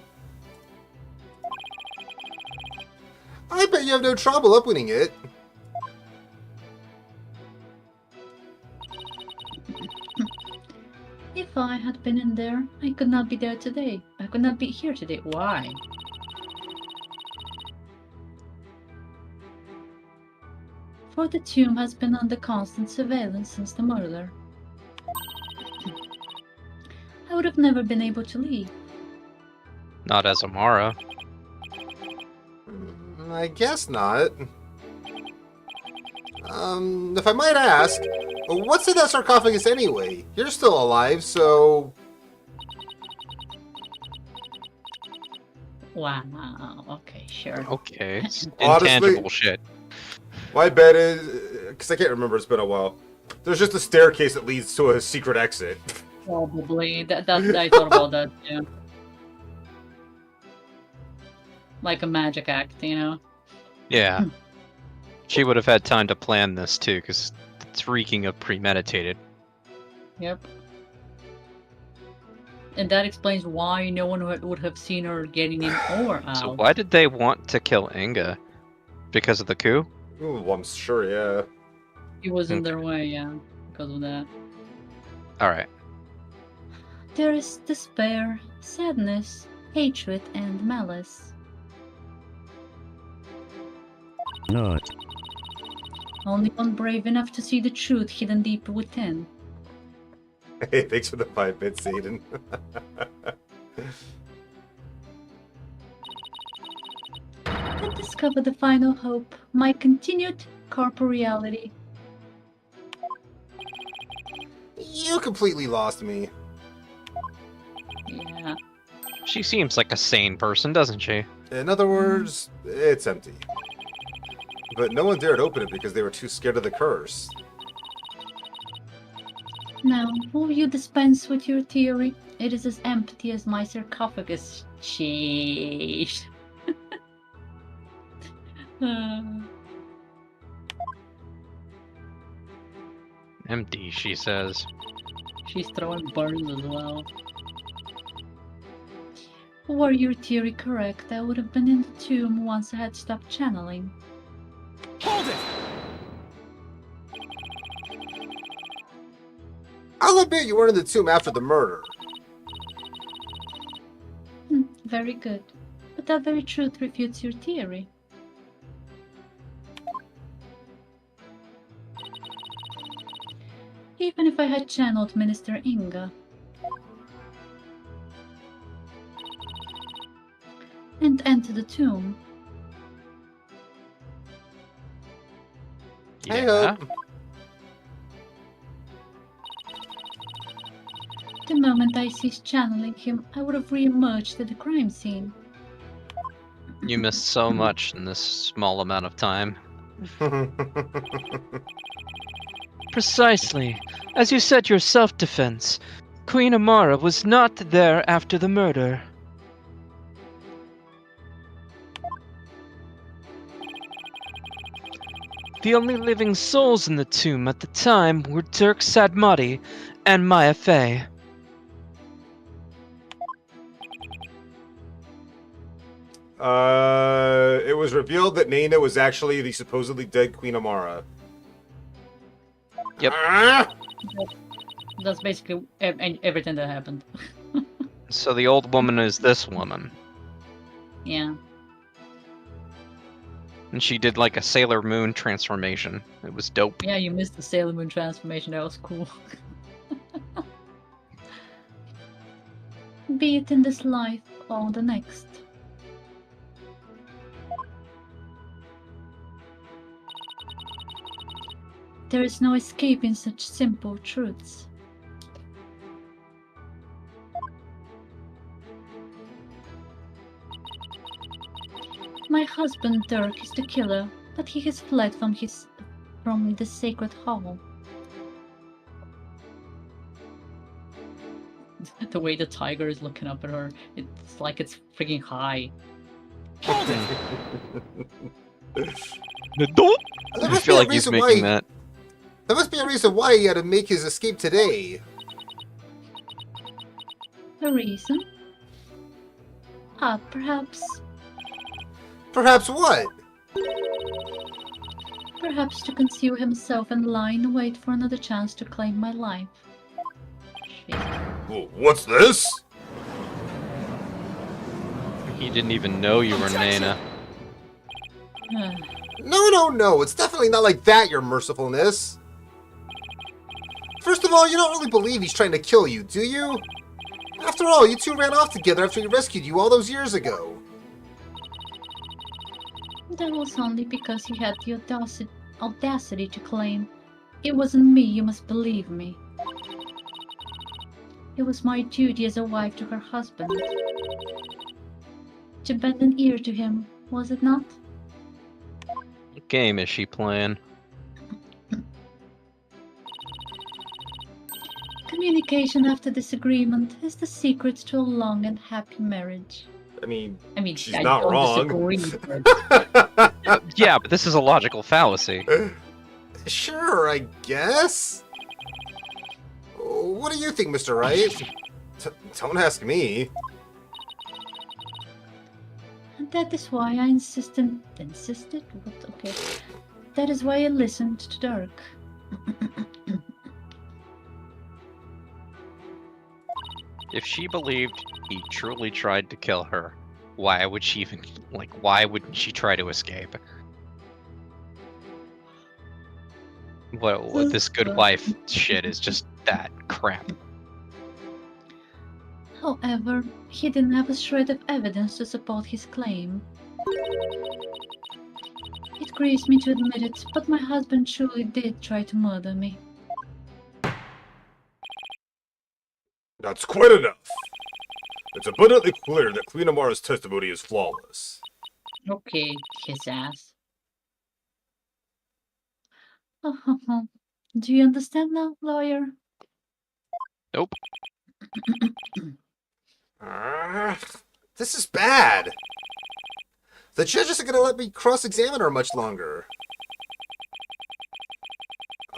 I bet you have no trouble opening it. If I had been in there, I could not be there today. I could not be here today. Why? For the tomb has been under constant surveillance since the murder. I would have never been able to leave. Not as Amara. I guess not. If I might ask, what's in that sarcophagus anyway? You're still alive, so... Wow, okay, sure. Okay. It's Honestly- intangible shit. My bet is... Because I can't remember, it's been a while. There's just a staircase that leads to a secret exit. Probably. That I thought about that too. Like a magic act, you know? Yeah. She would have had time to plan this too, because it's reeking of premeditated. Yep. And that explains why no one would have seen her getting in or out. So why did they want to kill Inga? Because of the coup? Ooh, I'm sure, yeah. He was in their way, yeah, because of that. Alright. There is despair, sadness, hatred, and malice. Not. Only one brave enough to see the truth hidden deep within. Hey, thanks for the 5 bits, Aiden. And discover the final hope, my continued corporeality. You completely lost me. Yeah. She seems like a sane person, doesn't she? In other words, it's empty. But no one dared open it because they were too scared of the curse. Now, will you dispense with your theory? It is as empty as my sarcophagus. Sheesh. Empty, she says. She's throwing burns as well. Were your theory correct, I would have been in the tomb once I had stopped channeling. Hold it! I'll I'll admit you weren't in the tomb after the murder. Very good. But that very truth refutes your theory. Even if I had channeled Minister Inga and entered the tomb, Hey, Yeah. Hope. the moment I ceased channeling him, I would have re-emerged at the crime scene. You missed so much in this small amount of time. Precisely. As you said, your self-defense. Queen Amara was not there after the murder. The only living souls in the tomb at the time were Dirk Sadmati and Maya Fey. It was revealed that Nana was actually the supposedly dead Queen Amara. Yep. Ah! That's basically everything that happened. So the old woman is this woman. Yeah. And she did like a Sailor Moon transformation. It was dope. Yeah, you missed the Sailor Moon transformation. That was cool. Be it in this life or the next. There is no escaping such simple truths. My husband Dirk is the killer, but he has fled from the sacred hall. The way the tiger is looking up at her, it's like it's freaking high. Hold it! There I must feel be a like he's reason making why. that. There must be a reason why he had to make his escape today. A reason? Perhaps. Perhaps what? Perhaps to conceal himself and lie in wait for another chance to claim my life. Shit. What's this? He didn't even know you were Nana. No. It's definitely not like that, your mercifulness. First of all, you don't really believe he's trying to kill you, do you? After all, you two ran off together after he rescued you all those years ago. That was only because he had the audacity to claim, "It wasn't me, you must believe me." It was my duty as a wife to her husband. To bend an ear to him, was it not? What game is she playing? Communication after disagreement is the secret to a long and happy marriage. I mean, she's I not don't wrong. disagree, but Yeah, but this is a logical fallacy. Sure, I guess. What do you think, Mr. Wright? Don't ask me. that is why I insisted? What? Okay. That is why I listened to Dirk. If she believed he truly tried to kill her, why would she even, why wouldn't she try to escape? What this good wife shit is just that crap. However, he didn't have a shred of evidence to support his claim. It grieves me to admit it, but my husband truly did try to murder me. That's quite enough. It's abundantly clear that Queen Amara's testimony is flawless. Okay, his ass. Do you understand now, lawyer? Nope. This is bad. The judge isn't going to let me cross-examine her much longer.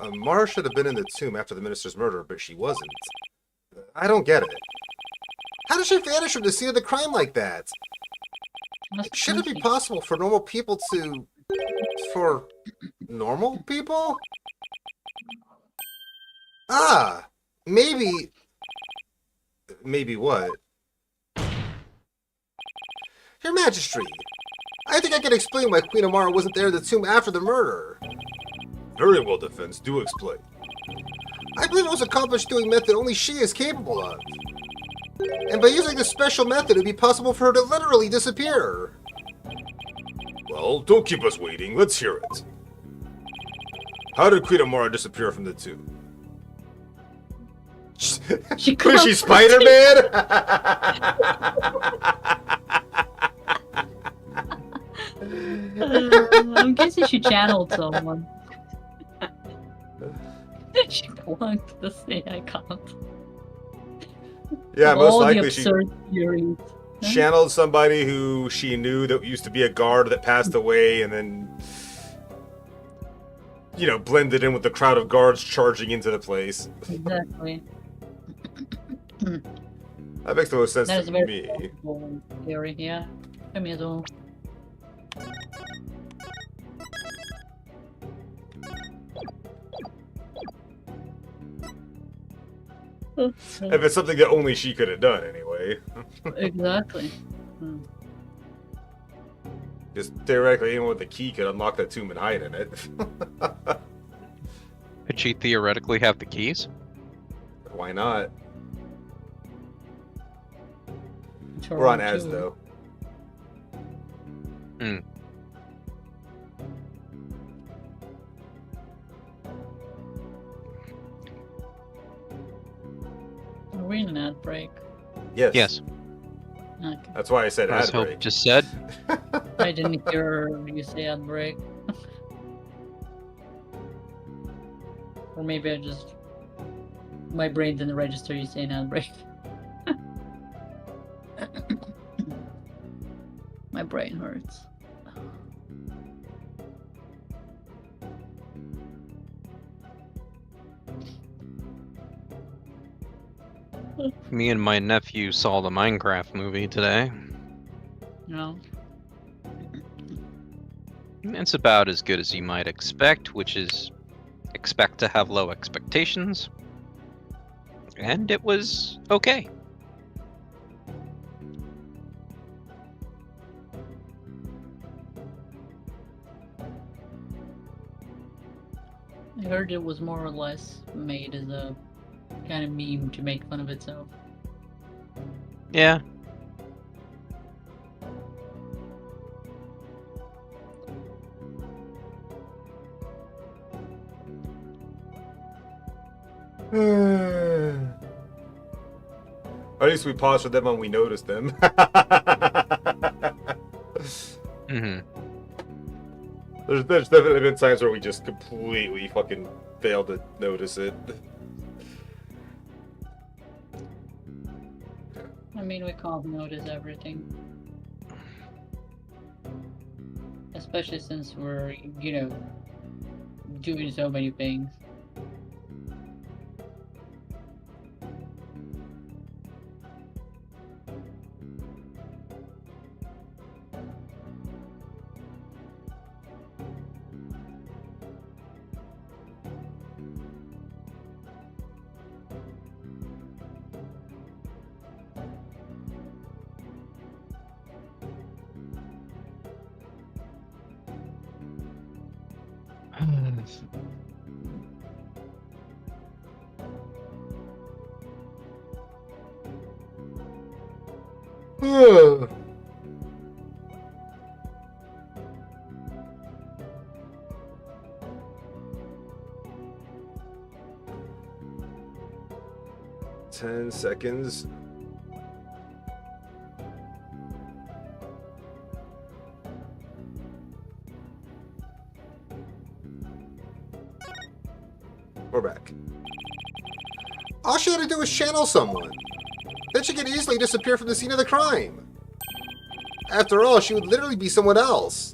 Amara should have been in the tomb after the minister's murder, but she wasn't. I don't get it. How did she vanish from the scene of the crime like that? Should it be possible for normal people to... For... normal people? Ah! Maybe... Maybe what? Your Majesty, I think I can explain why Queen Amara wasn't there in the tomb after the murder. Very well, Defense. Do explain. I believe it was accomplished through a method only she is capable of. And by using this special method, it would be possible for her to literally disappear. Well, don't keep us waiting. Let's hear it. How did Queen Amara disappear from the tomb? She What is she, Spider-Man? I'm guessing she channeled someone. She plunked the say I can't. Yeah, most All the likely she absurd theories. channeled somebody who she knew that used to be a guard that passed away and then, you know, blended in with the crowd of guards charging into the place. Exactly. That makes the most sense That is to a very me. plausible theory, yeah. I mean, as well. If it's something that only she could have done, anyway. Exactly. Just theoretically, anyone with the key could unlock that tomb and hide in it. Could she theoretically have the keys? Why not? Sure, We're on Az, too. though. Hmm. Are we in an ad break? Yes. Yes. Okay. That's why I said As ad Hope break. just said. I didn't hear you say ad break. Or maybe I just... My brain didn't register you saying ad break. My brain hurts. Me and my nephew saw the Minecraft movie today. No. It's about as good as you might expect, which is expect to have low expectations. And it was okay. I heard it was more or less made as a kind of meme to make fun of itself. Yeah. At least we paused for them when we noticed them. Mm-hmm. There's definitely been times where we just completely fucking failed to notice it. I mean, we can't notice everything. Especially since we're, you know, doing so many things. Ugh. Ten seconds. We're back. All she had to do was channel someone. Then she could easily disappear from the scene of the crime. After all, she would literally be someone else.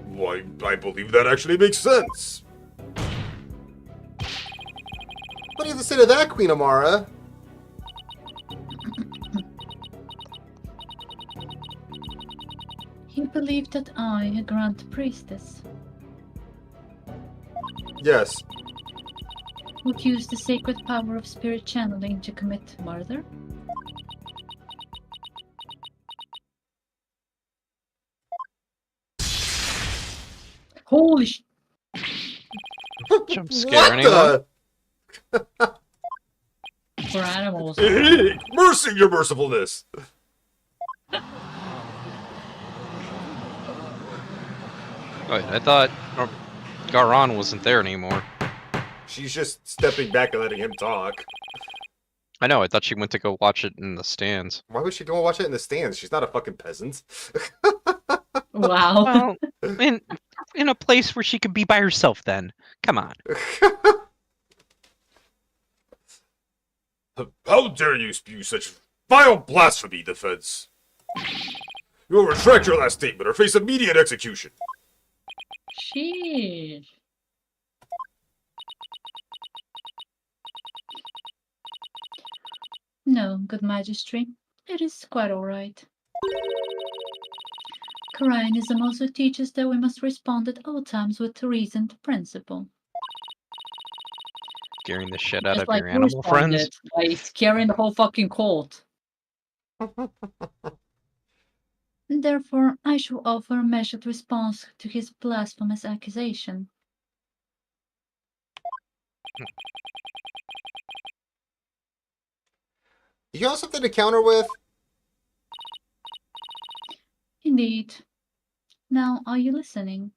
Why, I believe that actually makes sense. What do you have to say to that, Queen Amara? He believed that I, a Grand Priestess. Yes. would use the sacred power of spirit channeling to commit murder? Holy sh... Jump scare What anyone? the? For animals. Mercy, your mercifulness. Wait, I thought Garan wasn't there anymore. She's just stepping back and letting him talk. I know, I thought she went to go watch it in the stands. Why would she go and watch it in the stands? She's not a fucking peasant. Wow. Well, in a place where she could be by herself then. Come on. How dare you spew such vile blasphemy, defense? You will retract your last statement or face immediate execution. Sheesh. No, good Magistry. It is quite alright. Karayanism also teaches that we must respond at all times with reason and principle. Scaring the shit out Just of like your you animal friends. responded by scaring the whole fucking court. Therefore, I shall offer a measured response to his blasphemous accusation. You have something to counter with? Indeed. Now, are you listening?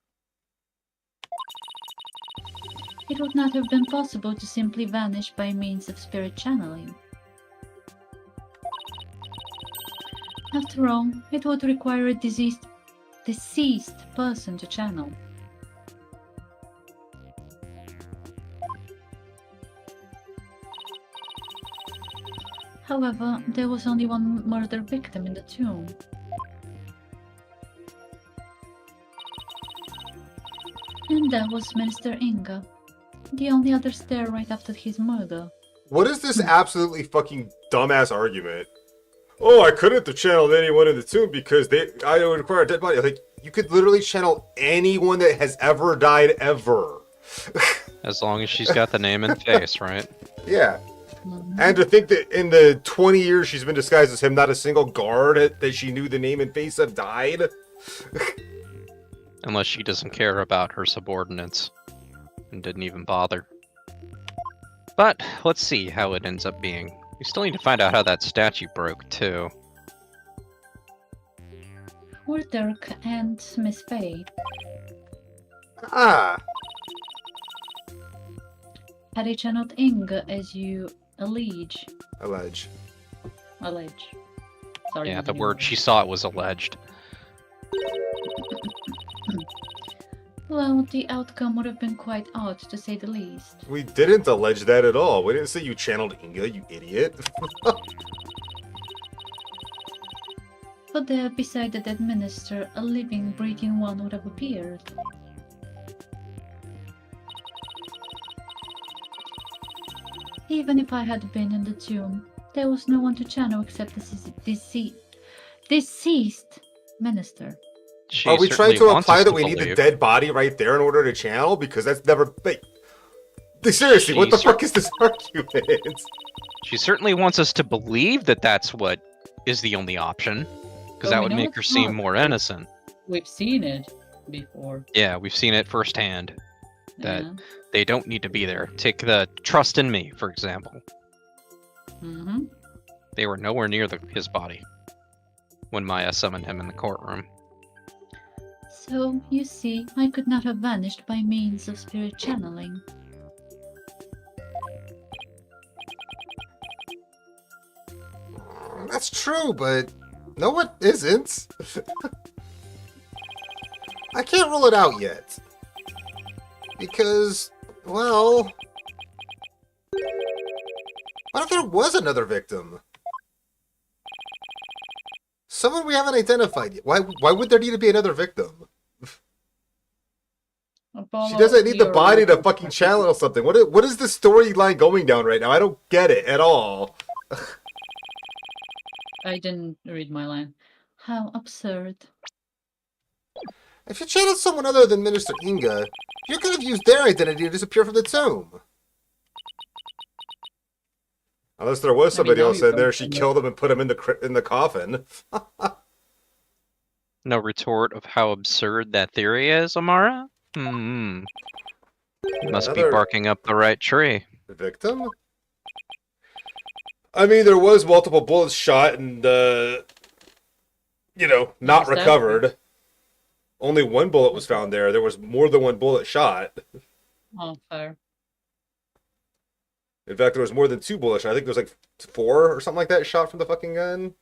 It would not have been possible to simply vanish by means of spirit channeling. After all, it would require a deceased person to channel. However, there was only one murder victim in the tomb. And that was Minister Inga, the only other there right after his murder. What is this absolutely fucking dumbass argument? Oh, I couldn't have channeled anyone in the tomb because I would require a dead body. Like, you could literally channel anyone that has ever died ever. As long as she's got the name and face, right? Yeah. Mhm. And to think that in the 20 years she's been disguised as him, not a single guard that she knew the name and face of died. Unless she doesn't care about her subordinates and didn't even bother. But let's see how it ends up being. We still need to find out how that statue broke, too. Were Dirk and Miss Faye. Ah. Had they channeled Inga as you allege? Allege. Allege. Sorry. Yeah, the not word anymore. she saw it was alleged. Well, the outcome would have been quite odd, to say the least. We didn't allege that at all. We didn't say you channeled Inga, you idiot. But there, beside the dead minister, a living, breathing one would have appeared. Even if I had been in the tomb, there was no one to channel except the deceased minister. She Are we trying certainly to wants imply us that to we need the believe. dead body right there in order to channel? Because that's never... Like, seriously, what She the fuck is this argument? She certainly wants us to believe that that's what is the only option, because But that we would know make her it's seem not. more innocent. We've seen it before. Yeah, we've seen it firsthand. That Yeah. they don't need to be there. Take the trust in me, for example. Mm-hmm. They were nowhere near his body when Maya summoned him in the courtroom. So, you see, I could not have vanished by means of spirit channeling. That's true, but... No, it isn't. I can't rule it out yet. Because, well... What if there was another victim? Someone we haven't identified yet. Why would there need to be another victim? She doesn't need the body to fucking channel something. What is the storyline going down right now? I don't get it at all. I didn't read my line. How absurd. If you channeled someone other than Minister Inga, you could have used their identity to disappear from the tomb. Unless there was I mean, somebody now else you in there, don't she know. killed him and put him in the coffin. No retort of how absurd that theory is, Amara? Hmm. You must be Another barking up the right tree. victim? I mean, there was multiple bullets shot and, not What's that? recovered. Only one bullet was found there. There was more than one bullet shot. Oh, fair. In fact, there was more than two bullets shot. I think there was like 4 or something like that shot from the fucking gun.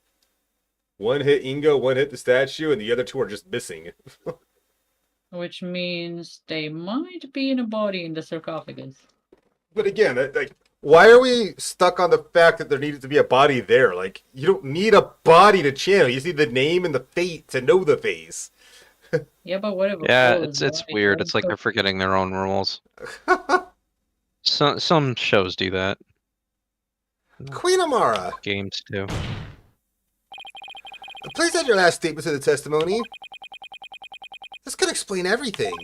One hit Ingo, one hit the statue, and the other 2 are just missing. Which means they might be in a body in the sarcophagus. But again, why are we stuck on the fact that there needed to be a body there? Like, you don't need a body to channel. You just need the name and the face to know the face. Yeah, but whatever. Yeah, flows, it's right? weird. It's like they're forgetting their own rules. Some shows do that. Queen Amara, Games too. please add your last statement to the testimony. This could explain everything.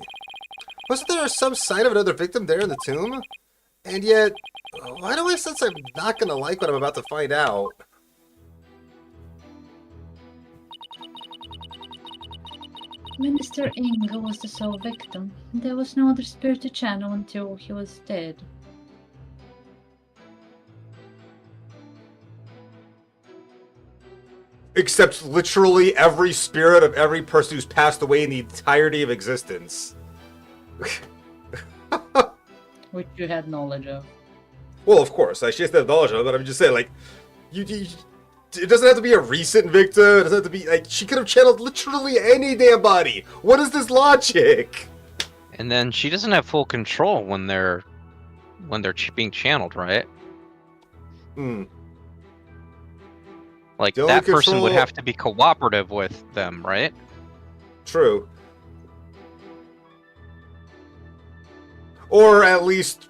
Wasn't there some sign of another victim there in the tomb? And yet, why do I sense I'm not gonna like what I'm about to find out? Minister Ingo was the sole victim. There was no other spirit to channel until he was dead. Except literally every spirit of every person who's passed away in the entirety of existence. Which you had knowledge of. Well, of course, she has to have knowledge of it, but I'm just saying, like, it doesn't have to be a recent victim, it doesn't have to be, like, she could have channeled literally any damn body! What is this logic? And then she doesn't have full control when they're being channeled, right? Hmm. Like, The only that person would control- have to be cooperative with them, right? True. Or at least...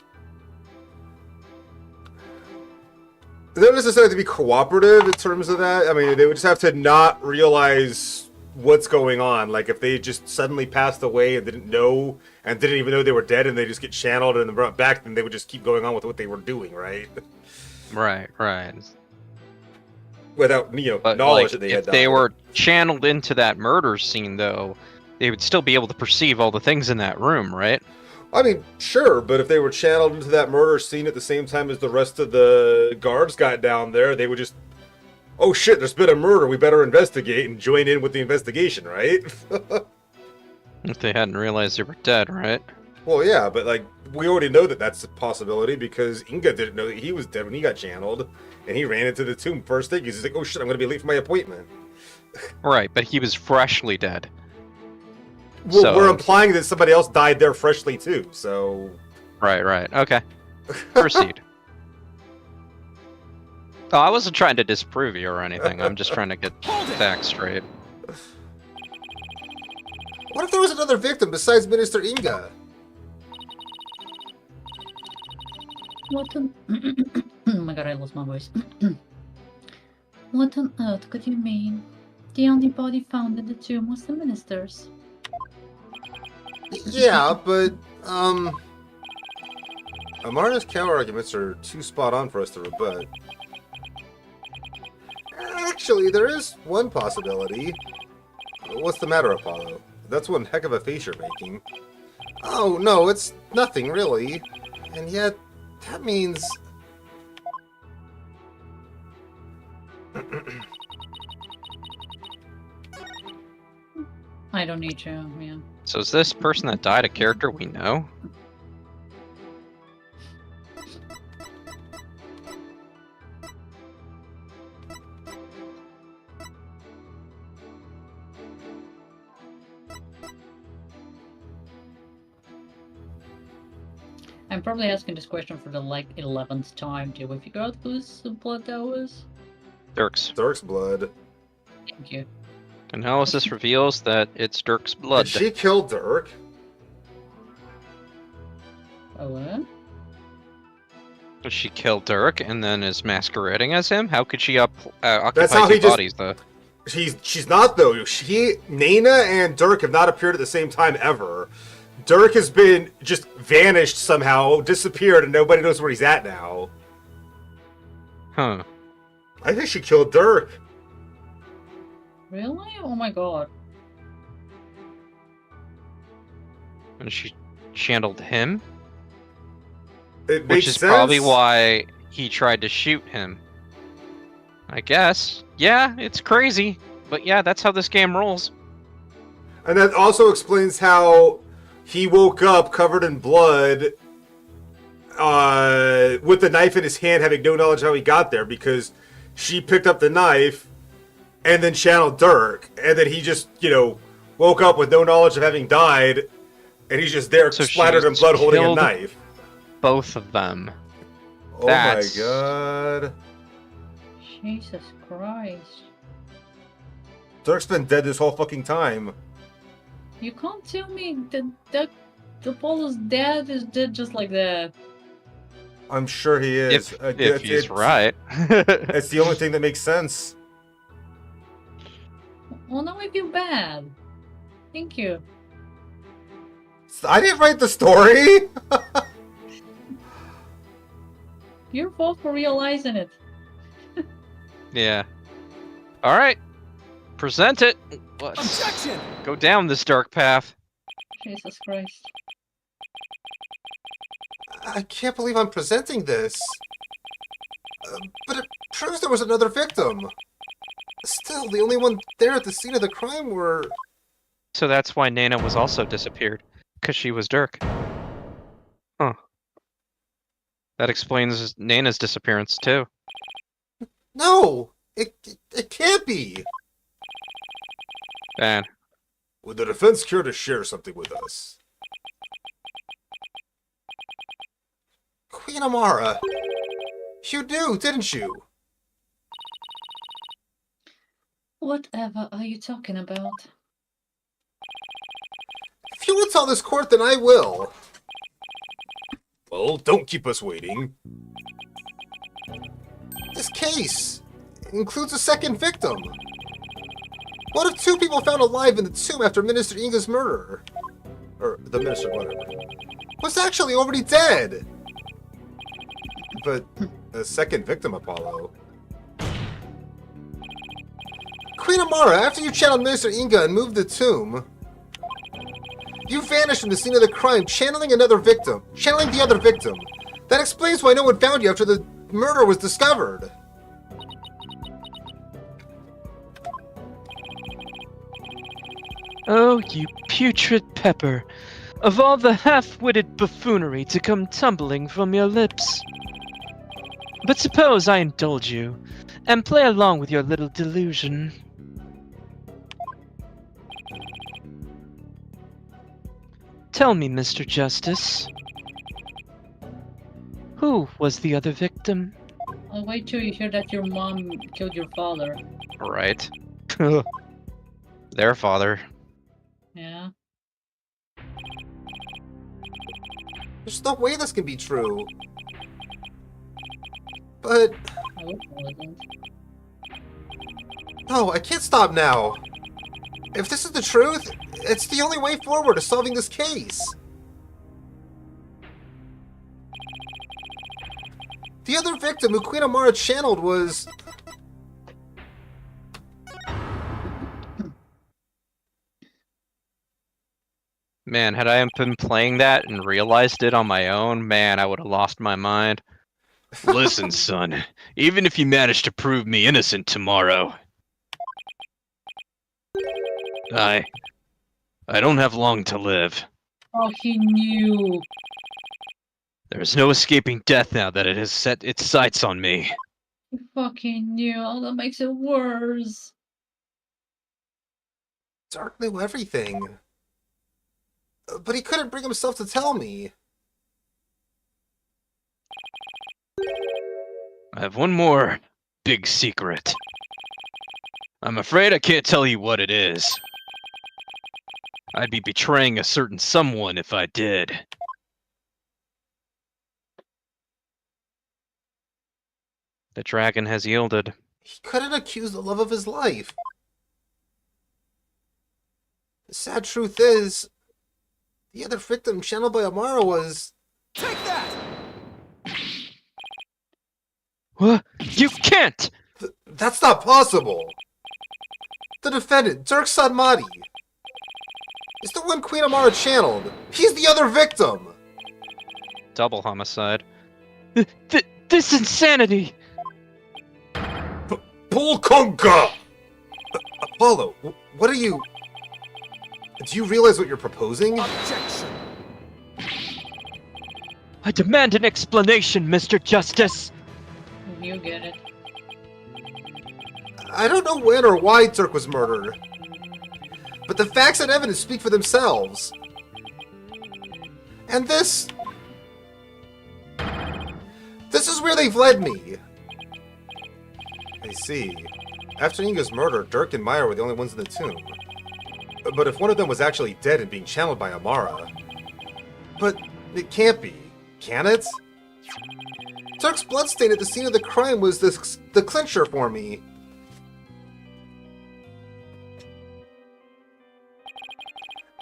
They don't necessarily have to be cooperative in terms of that. I mean, they would just have to not realize what's going on. Like, if they just suddenly passed away and didn't know, and didn't even know they were dead, and they just get channeled and brought back, then they would just keep going on with what they were doing, right? Right. Without, But knowledge like, that they if had they died. were channeled into that murder scene, though, they would still be able to perceive all the things in that room, right? I mean, sure, but if they were channeled into that murder scene at the same time as the rest of the guards got down there, they would just, oh shit, there's been a murder, we better investigate and join in with the investigation, right? If they hadn't realized they were dead, right? Well, yeah, but like, we already know that that's a possibility because Inga didn't know that he was dead when he got channeled, and he ran into the tomb first thing. He's like, oh shit, I'm gonna be late for my appointment. Right, but he was freshly dead. Well, So- we're implying that somebody else died there freshly too, so... Right. Okay. Proceed. Oh, I wasn't trying to disprove you or anything. I'm just trying to get facts straight. What if there was another victim besides Minister Inga? What on... oh my god, I lost my voice. What on earth could you mean? The only body found in the tomb was the minister's. Yeah, but, Amara's counter arguments are too spot on for us to rebut. Actually, there is one possibility. What's the matter, Apollo? That's one heck of a face you're making. Oh, no, it's nothing, really. And yet, that means... I don't need to, yeah. So is this person that died a character we know? I'm probably asking this question for the, 11th time. Do we figure out whose blood that was? Dirk's. Dirk's blood. Thank you. Analysis reveals that it's Dirk's blood. Did she kill Dirk? Oh, what? She killed Dirk and then is masquerading as him? How could she occupy That's how two he just- bodies, though? She's not, though. Nana and Dirk have not appeared at the same time ever. Dirk has been just vanished somehow, disappeared, and nobody knows where he's at now. Huh. I think she killed Dirk. Really? Oh my god. And she channeled him? It Which makes is sense. probably why he tried to shoot him. I guess. Yeah, it's crazy. But yeah, that's how this game rolls. And that also explains how he woke up covered in blood, with the knife in his hand, having no knowledge how he got there, because she picked up the knife and then channeled Dirk, and then he just, woke up with no knowledge of having died, and he's just there So splattered in she's blood holding a killed knife. Both of them. Oh That's- my god. Jesus Christ. Dirk's been dead this whole fucking time. You can't tell me that Apollo's dad is dead just like that. I'm sure he is. If he's right. It's the only thing that makes sense. Well, now I feel bad. Thank you. I didn't write the story! Your fault for realizing it. Yeah. Alright. Present it. Let's Objection! go down this dark path. Jesus Christ. I can't believe I'm presenting this. But it proves there was another victim. Still, the only one there at the scene of the crime were... So that's why Nana was also disappeared. Because she was Dirk. Huh. That explains Nana's disappearance, too. No! It can't be! Man. Would the defense care to share something with us? Queen Amara, you knew, didn't you? Whatever are you talking about? If you will tell this court, then I will. Well, don't keep us waiting. This case includes a second victim. What if two people found alive in the tomb after Minister Inga's murder? Or the minister, whatever. Was actually already dead. But a second victim, Apollo. Queen Amara, after you channeled Minister Inga and moved the tomb, you vanished from the scene of the crime, channeling the other victim. That explains why no one found you after the murder was discovered. Oh, you putrid pepper. Of all the half-witted buffoonery to come tumbling from your lips. But suppose I indulge you, and play along with your little delusion. Tell me, Mr. Justice. Who was the other victim? I'll wait till you hear that your mom killed your father. Right. Their father. Yeah. There's no way this can be true. But... I hope it wasn't. no, I can't stop now. If this is the truth, it's the only way forward to solving this case. The other victim who Queen Amara channeled was... Man, had I been playing that and realized it on my own, man, I would have lost my mind. Listen, son, even if you manage to prove me innocent tomorrow, I don't have long to live. Oh, he knew. There's no escaping death now that it has set its sights on me. He fucking knew. Oh, that makes it worse. Dark knew everything. But he couldn't bring himself to tell me. I have one more big secret. I'm afraid I can't tell you what it is. I'd be betraying a certain someone if I did. The dragon has yielded. He couldn't accuse the love of his life. The sad truth is, the other victim channeled by Amara was... Take that! What? You can't! That's not possible! The defendant, Dirk Sadmati, is the one Queen Amara channeled. He's the other victim! Double homicide. This insanity! Pulkunka! Apollo, what are you... Do you realize what you're proposing? Objection! I demand an explanation, Mr. Justice! You get it. I don't know when or why Dirk was murdered. But the facts and evidence speak for themselves. And this... This is where they've led me. I see. After Inga's murder, Dirk and Maya were the only ones in the tomb. But if one of them was actually dead and being channeled by Amara... But it can't be, can it? Dirk's bloodstain at the scene of the crime was the clincher for me.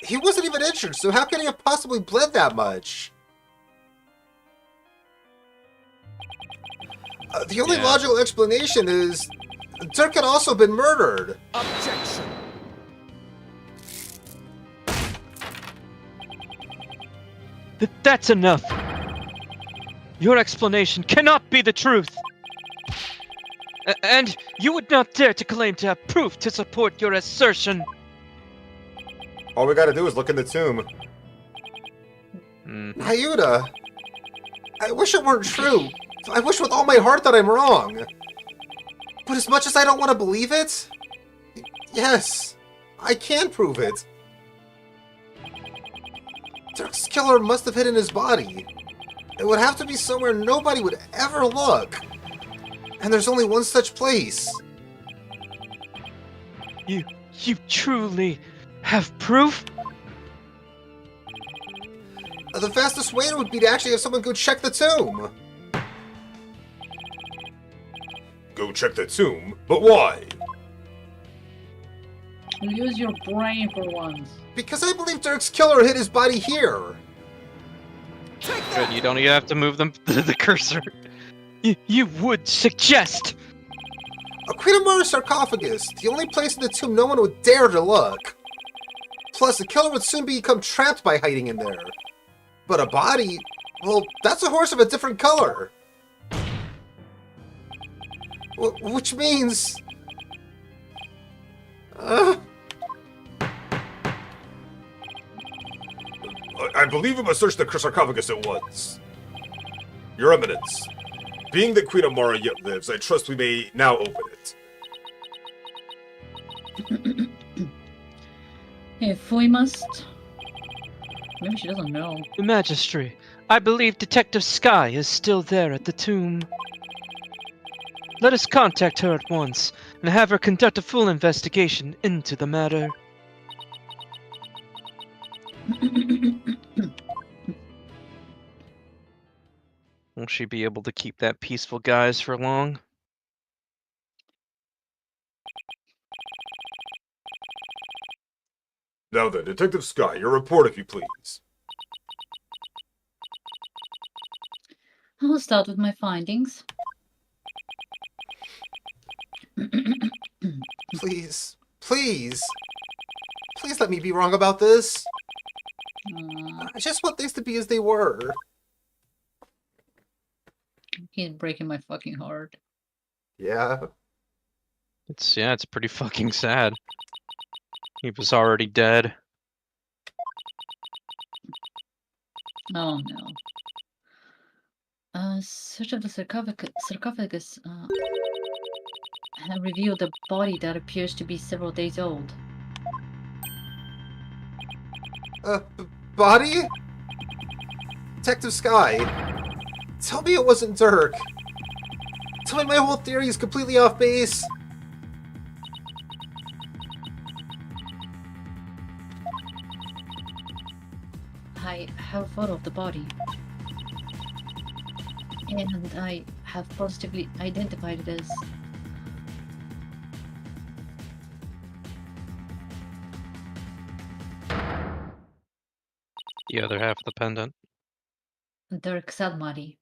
He wasn't even injured, so how can he have possibly bled that much? The only logical explanation is... Dirk had also been murdered. Objection! That's enough! Your explanation cannot be the truth! And you would not dare to claim to have proof to support your assertion! All we gotta do is look in the tomb. Hyuta! I wish it weren't true. I wish with all my heart that I'm wrong. But as much as I don't want to believe it... Yes, I can prove it. Dirk's killer must have hidden his body. It would have to be somewhere nobody would ever look. And there's only one such place. You truly have proof? The fastest way would be to actually have someone go check the tomb. Go check the tomb? But why? Use your brain for once. Because I believe Dirk's killer hid his body here. Take Good, that! you don't even have to move them the cursor. You would suggest... A Queen Amara sarcophagus, the only place in the tomb no one would dare to look. Plus, the killer would soon become trapped by hiding in there. But a body? Well, that's a horse of a different color. Which means... I believe we must search the sarcophagus at once. Your Eminence, being that Queen Amara yet lives, I trust we may now open it. If we must... Maybe she doesn't know. Magistrate, I believe Detective Sky is still there at the tomb. Let us contact her at once, and have her conduct a full investigation into the matter. Won't she be able to keep that peaceful guise for long? Now then, Detective Sky, your report if you please. I'll start with my findings. Please, please. Please let me be wrong about this. I just want things to be as they were. He's breaking my fucking heart. Yeah. It's pretty fucking sad. He was already dead. Oh no. Search of the sarcophagus have revealed a body that appears to be several days old. Body? Detective Sky, tell me it wasn't Dirk. Tell me my whole theory is completely off base. I have a photo of the body. And I have positively identified it as The other half of the pendant. Dirk Sadmati.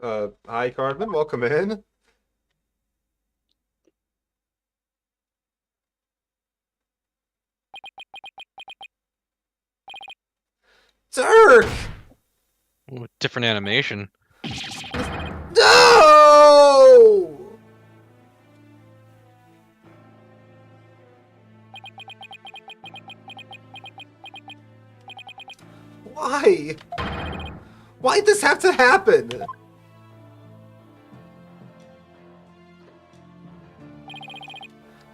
Hi, Cardman. Welcome in. Dirk! Ooh, different animation. No! Why? Why'd this have to happen?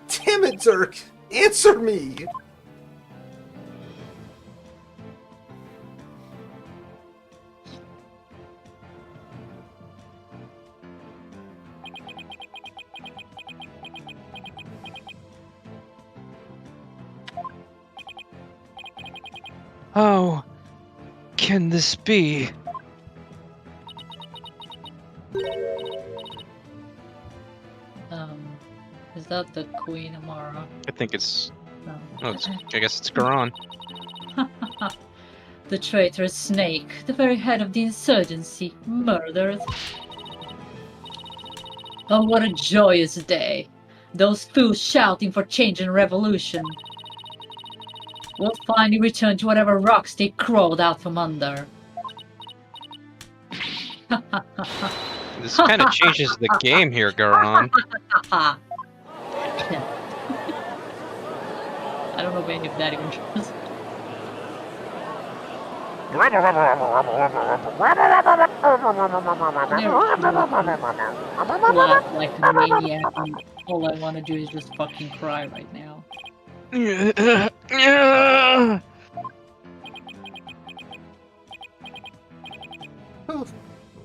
Damn it, Dirk! Answer me! How can this be? Is that the Queen Amara? I think it's. No. Oh, I guess it's Garan. The traitorous snake, the very head of the insurgency, murdered. Oh, what a joyous day. Those fools shouting for change and revolution. We'll finally return to whatever rocks they crawled out from under. This kind of changes the game here, Garan. I don't know if that even true. Laugh like a maniac, and all I want to do is just fucking cry right now.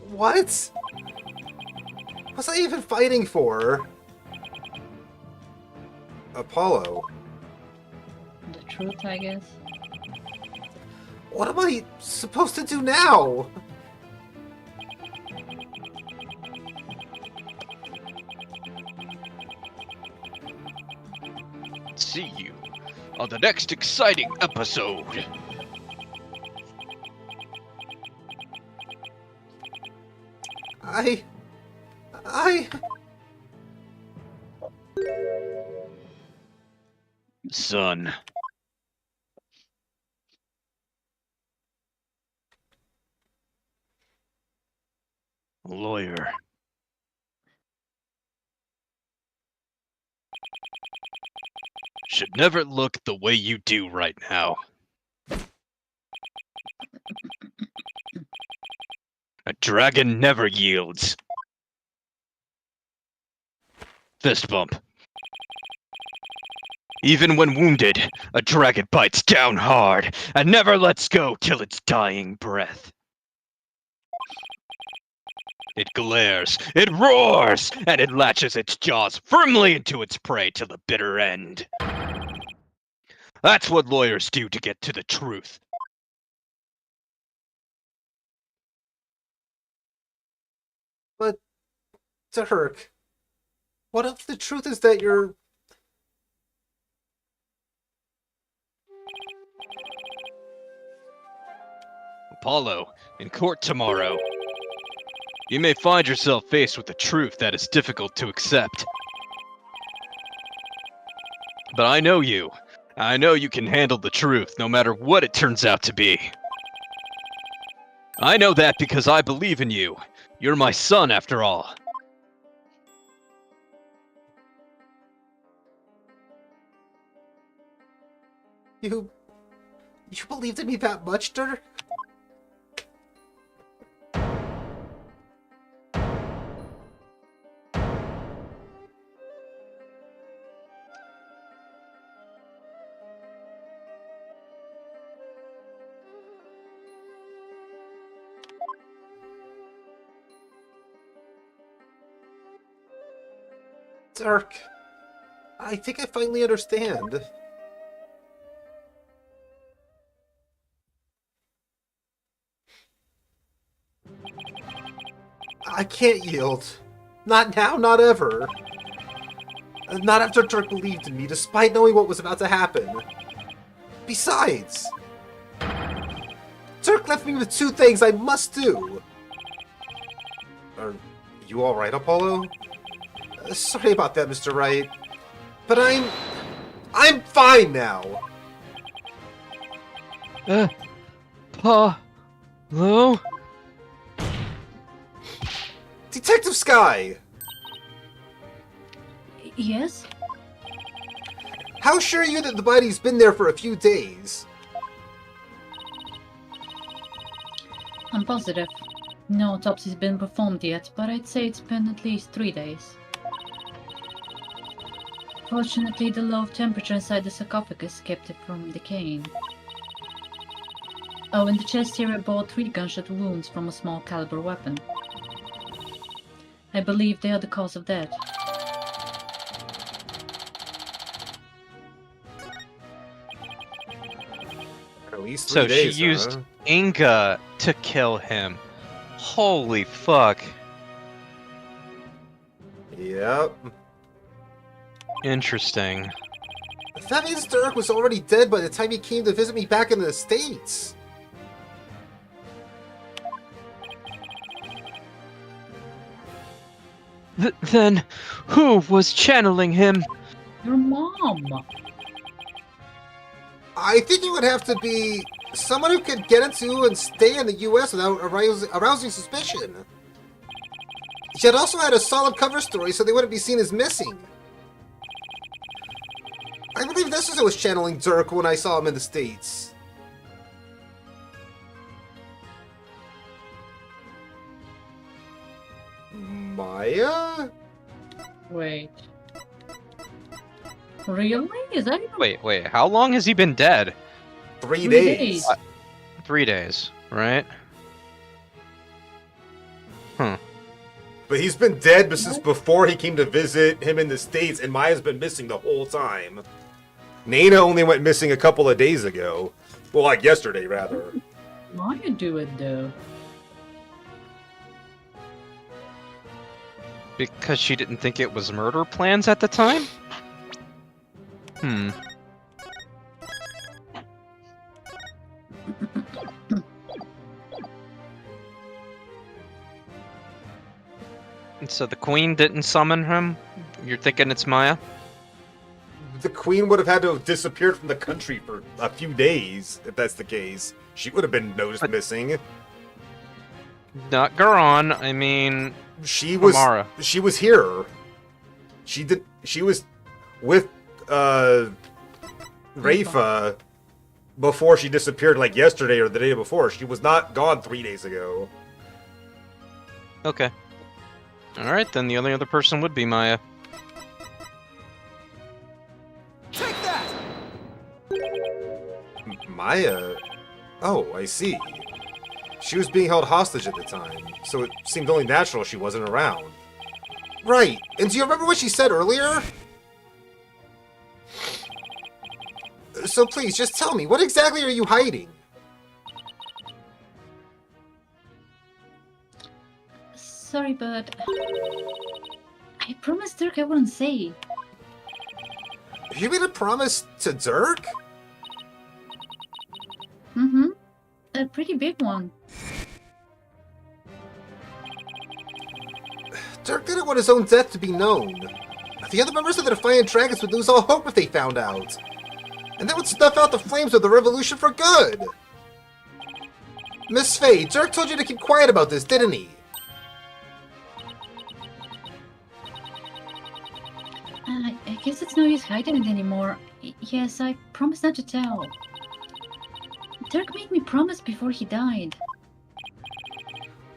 What? What's I even fighting for? Apollo. The truth, I guess. What am I supposed to do now? See you on the next exciting episode. I... Son. Lawyer. Should never look the way you do right now. A dragon never yields. Fist bump. Even when wounded, a dragon bites down hard and never lets go till its dying breath. It glares, it roars, and it latches its jaws firmly into its prey to the bitter end. That's what lawyers do to get to the truth. But, Dirk, what if the truth is that you're... Apollo, in court tomorrow. You may find yourself faced with a truth that is difficult to accept. But I know you. I know you can handle the truth, no matter what it turns out to be. I know that because I believe in you. You're my son, after all. You believed in me that much, Dirk? Dirk, I think I finally understand. I can't yield. Not now, not ever. Not after Dirk believed in me, despite knowing what was about to happen. Besides, Dirk left me with two things I must do. Are you alright, Apollo? Sorry about that, Mr. Wright. But I'm fine now! Hello? Detective Sky! Yes? How sure are you that the body's been there for a few days? I'm positive. No autopsy's been performed yet, but I'd say it's been at least 3 days. Fortunately, the low temperature inside the sarcophagus kept it from decaying. Oh, in the chest area bore 3 gunshot wounds from a small caliber weapon. I believe they are the cause of death. At least 3 So she days, used huh? Inga to kill him. Holy fuck. Yep. Interesting. That means Dirk was already dead by the time he came to visit me back in the States. Then, who was channeling him? Your mom! I think it would have to be someone who could get into and stay in the U.S. without arousing suspicion. Yet also had a solid cover story so they wouldn't be seen as missing. I believe this is who was channeling Dirk when I saw him in the States. Maya? Wait. Really? Is that even... Wait, how long has he been dead? 3 3 days. days. 3 days, right? But he's been dead since before he came to visit him in the States, and Maya's been missing the whole time. Nana only went missing a couple of days ago. Well, like yesterday, rather. Maya do it though? Because she didn't think it was murder plans at the time? And so the queen didn't summon him? You're thinking it's Maya? The queen would have had to have disappeared from the country for a few days, if that's the case. She would have been noticed missing. Not Garon, I mean... She was Amara. She was here. She was with Rafa before she disappeared, like yesterday or the day before. She was not gone 3 days ago. Okay. Alright, then the only other person would be Maya. Take that! Maya? Oh, I see. She was being held hostage at the time, so it seemed only natural she wasn't around. Right, and do you remember what she said earlier? So please, just tell me, what exactly are you hiding? Sorry, but... I promised Dirk I wouldn't say. You made a promise to Dirk? Mm-hmm. A pretty big one. Dirk didn't want his own death to be known. The other members of the Defiant Dragons would lose all hope if they found out. And that would snuff out the flames of the revolution for good! Miss Faye, Dirk told you to keep quiet about this, didn't he? I guess it's no use hiding it anymore. Yes, I promised not to tell. Dirk made me promise before he died.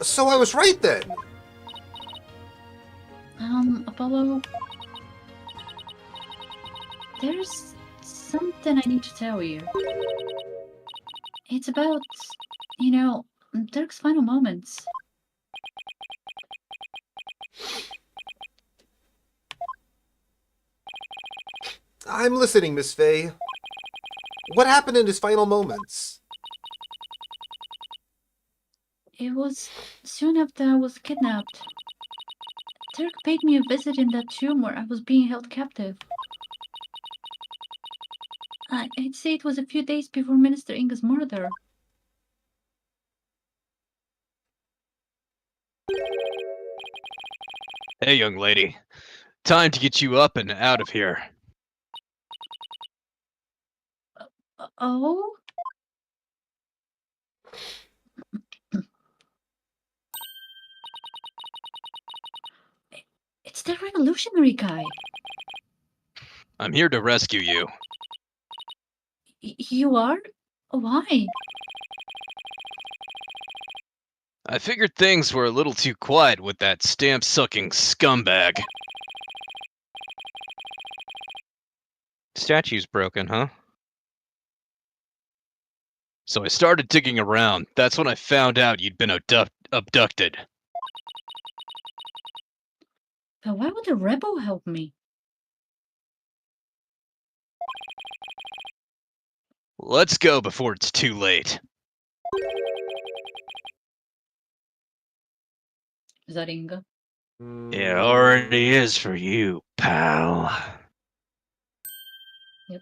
So I was right then! Apollo... There's something I need to tell you. It's about, you know, Dirk's final moments. I'm listening, Miss Faye. What happened in his final moments? It was soon after I was kidnapped. Dirk paid me a visit in that tomb where I was being held captive. I'd say it was a few days before Minister Inga's murder. Hey, young lady. Time to get you up and out of here. Oh? It's the revolutionary guy. I'm here to rescue you. You are? Why? I figured things were a little too quiet with that stamp-sucking scumbag. Statue's broken, huh? So I started digging around. That's when I found out you'd been abducted. But why would a rebel help me? Let's go before it's too late. Zaringa. It already is for you, pal. Yep.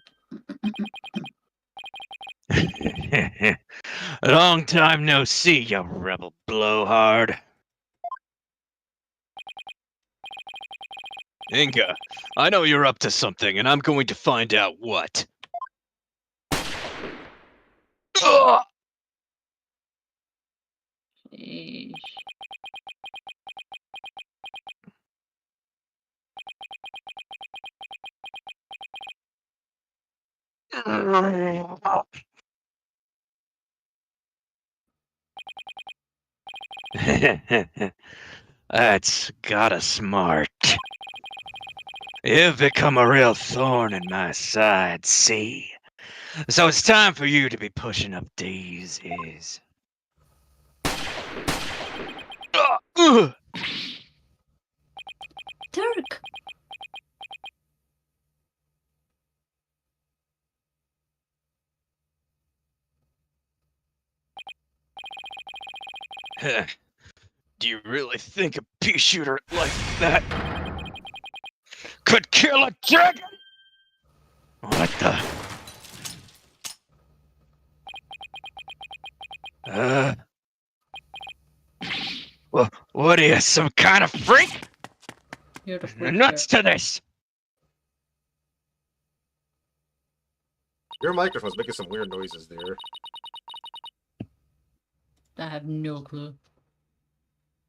Long time no see, you rebel blowhard. Inga, I know you're up to something, and I'm going to find out what. Ugh! Sheesh. That's gotta smart. You've become a real thorn in my side, see? So it's time for you to be pushing up daisies. Ugh! Turk! Do you really think a pea shooter like that could kill a dragon? What the? What are you, some kind of freak? You're the freak, Nuts Turk. to this! Your microphone's making some weird noises there. I have no clue.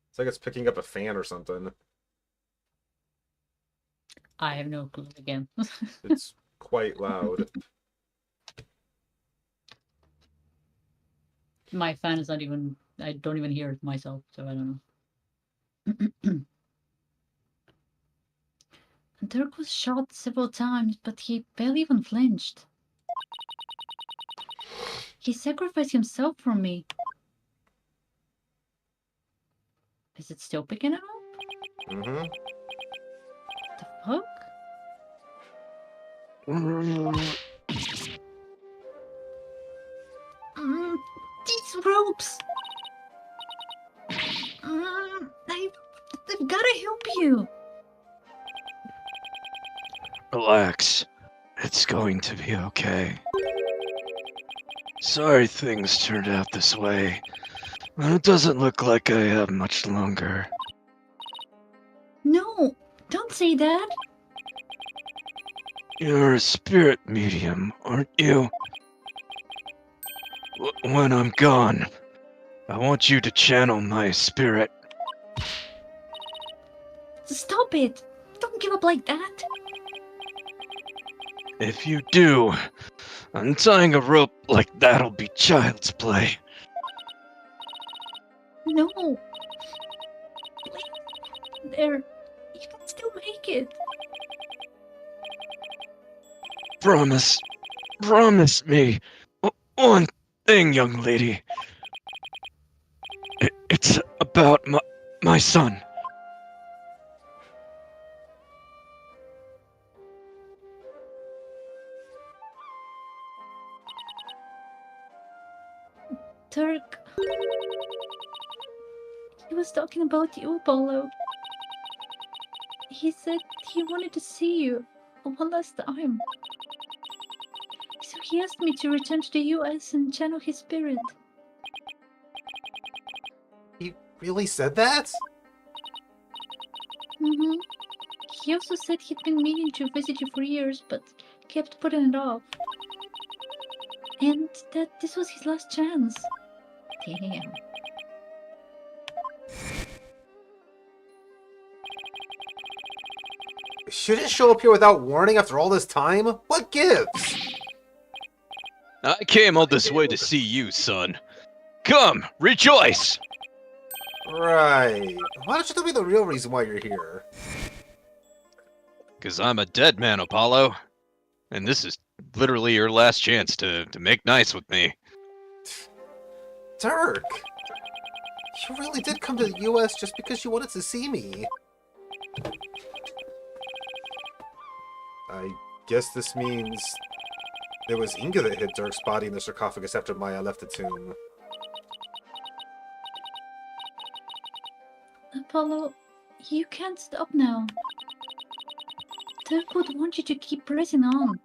It's like it's picking up a fan or something. I have no clue again. It's quite loud. My fan is not even... I don't even hear it myself, so I don't know. Dirk was shot several times, but he barely even flinched. He sacrificed himself for me. Is it still picking it up? Mm-hmm. The fuck? These ropes! They've gotta help you! Relax. It's going to be okay. Sorry things turned out this way. But it doesn't look like I have much longer. No! Don't say that! You're a spirit medium, aren't you? When I'm gone, I want you to channel my spirit. Stop it! Don't give up like that! If you do, untying a rope like that'll be child's play. No! Please. There. You can still make it. Promise. Promise me. One thing, young lady. It's about my son. Turk. He was talking about you, Apollo. He said he wanted to see you one last time. So he asked me to return to the US and channel his spirit. He really said that? Mm-hmm. He also said he'd been meaning to visit you for years, but kept putting it off. And that this was his last chance. Damn. Should it show up here without warning after all this time? What gives? I came all this way to see you, son. Come, rejoice! Right. Why don't you tell me the real reason why you're here? 'Cause I'm a dead man, Apollo. And this is literally your last chance to make nice with me. Dirk! You really did come to the US just because you wanted to see me. I guess this means it was Inga that hid Dirk's body in the sarcophagus after Maya left the tomb. Apollo, you can't stop now. Dirk would want you to keep pressing on.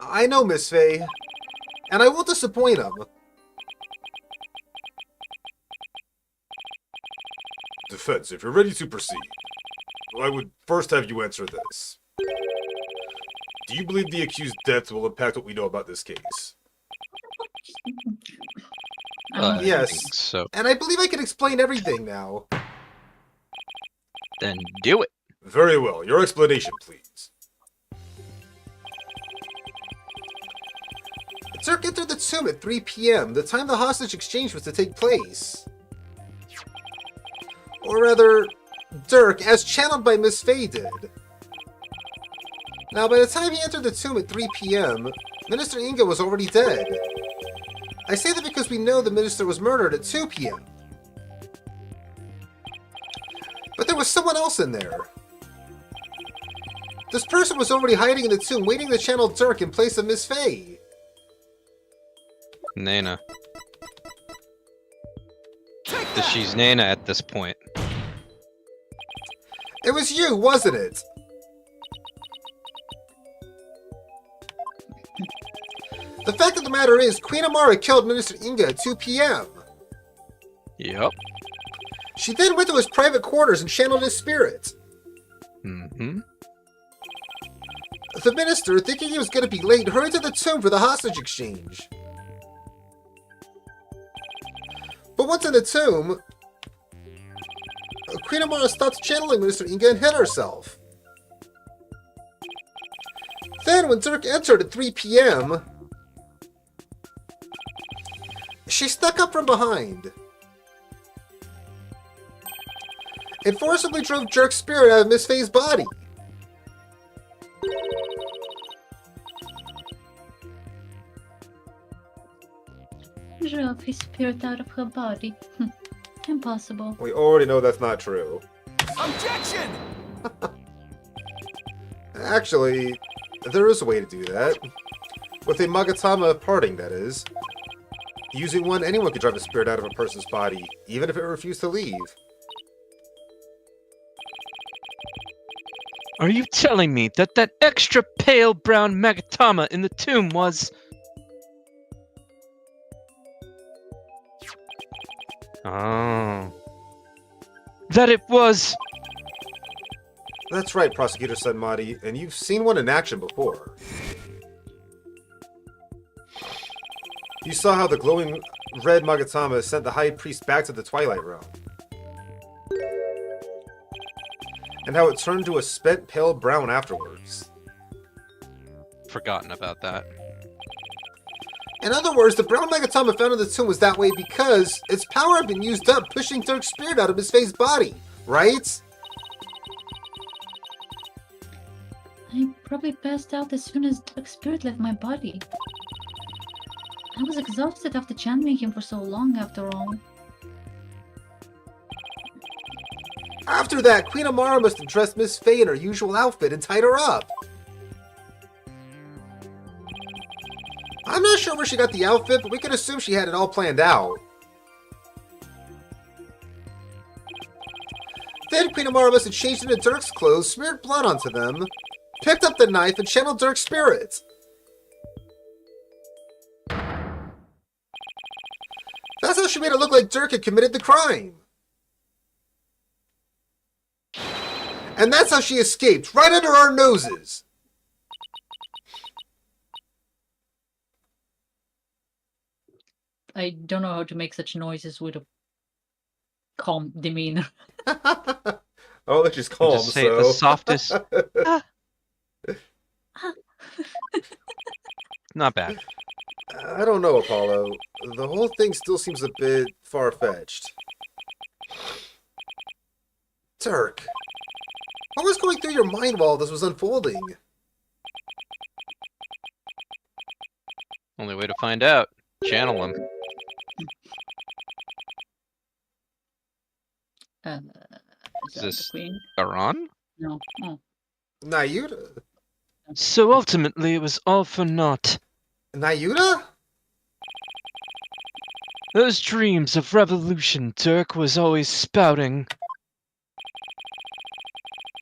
I know, Miss Faye. And I won't disappoint him. Defense, if you're ready to proceed, I would first have you answer this. Do you believe the accused's death will impact what we know about this case? Yes. I think so. And I believe I can explain everything now. Then do it. Very well. Your explanation, please. Dirk entered the tomb at 3 p.m., the time the hostage exchange was to take place. Or rather, Dirk, as channeled by Miss Faye, did. Now, by the time he entered the tomb at 3 p.m., Minister Inga was already dead. I say that because we know the minister was murdered at 2 p.m. But there was someone else in there. This person was already hiding in the tomb, waiting to channel Dirk in place of Miss Faye. Nana. She's Nana at this point. It was you, wasn't it? The fact of the matter is, Queen Amara killed Minister Inga at 2 p.m. Yep. She then went to his private quarters and channeled his spirit. Mm-hmm. The minister, thinking he was going to be late, hurried to the tomb for the hostage exchange. But once in the tomb, Queen Amara stopped channeling Minister Inga and hid herself. Then, when Dirk entered at 3 p.m., she snuck up from behind and forcibly drove Dirk's spirit out of Miss Faye's body. Drove his spirit out of her body. Impossible. We already know that's not true. Objection! Actually, there is a way to do that. With a Magatama parting, that is. Using one, anyone can drive a spirit out of a person's body, even if it refused to leave. Are you telling me that that extra pale brown Magatama in the tomb was... Oh. That it was... That's right, Prosecutor Senmati, and you've seen one in action before. You saw how the glowing red Magatama sent the High Priest back to the Twilight Realm. And how it turned to a spent pale brown afterwards. Forgotten about that. In other words, the brown Magatama found in the tomb was that way because its power had been used up pushing Dirk's spirit out of Miss Faye's body, right? I probably passed out as soon as Dirk's spirit left my body. I was exhausted after channeling him for so long, after all. After that, Queen Amara must have dressed Miss Faye in her usual outfit and tied her up. I'm not sure where she got the outfit, but we can assume she had it all planned out. Then Queen Amara must have changed into Dirk's clothes, smeared blood onto them, picked up the knife, and channeled Dirk's spirit. That's That's how she made it look like Dirk had committed the crime. And that's how she escaped, right under our noses. I don't know how to make such noises with a calm demeanor. Oh, let's just calm, Just say it the softest. Not bad. I don't know, Apollo. The whole thing still seems a bit far-fetched. Dirk, what was going through your mind while this was unfolding? Only way to find out. Channel him. Is that this- the queen? Garan? No. Oh. Nayuta? So ultimately, it was all for naught. Nayuta? Those dreams of revolution Dirk was always spouting.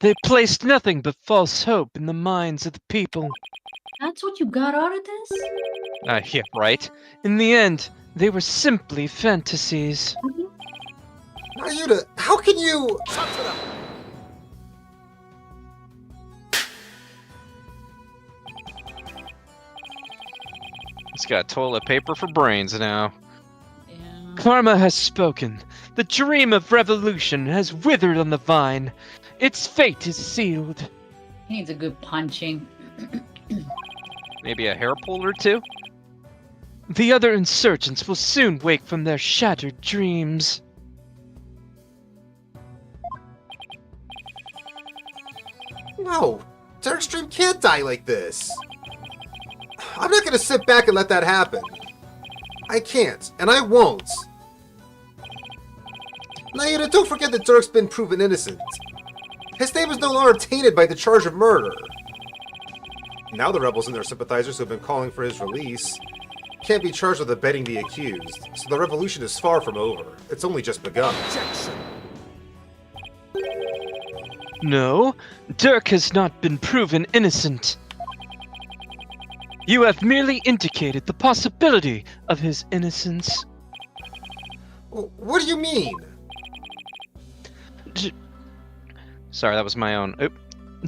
They placed nothing but false hope in the minds of the people. That's what you got out of this? Yeah, right. In the end, they were simply fantasies. Nayuta, how can you... Shut it up! He's got toilet paper for brains now. Yeah. Karma has spoken. The dream of revolution has withered on the vine. Its fate is sealed. He needs a good punching. Maybe a hair pull or two? The other insurgents will soon wake from their shattered dreams. No, Dirk's dream can't die like this. I'm not gonna sit back and let that happen. I can't, and I won't. Nayuta, don't forget that Dirk's been proven innocent. His name is no longer tainted by the charge of murder. Now the rebels and their sympathizers who have been calling for his release can't be charged with abetting the accused, so the revolution is far from over. It's only just begun. Objection! No, Dirk has not been proven innocent. You have merely indicated the possibility of his innocence. What do you mean? Sorry, that was my own. Oop.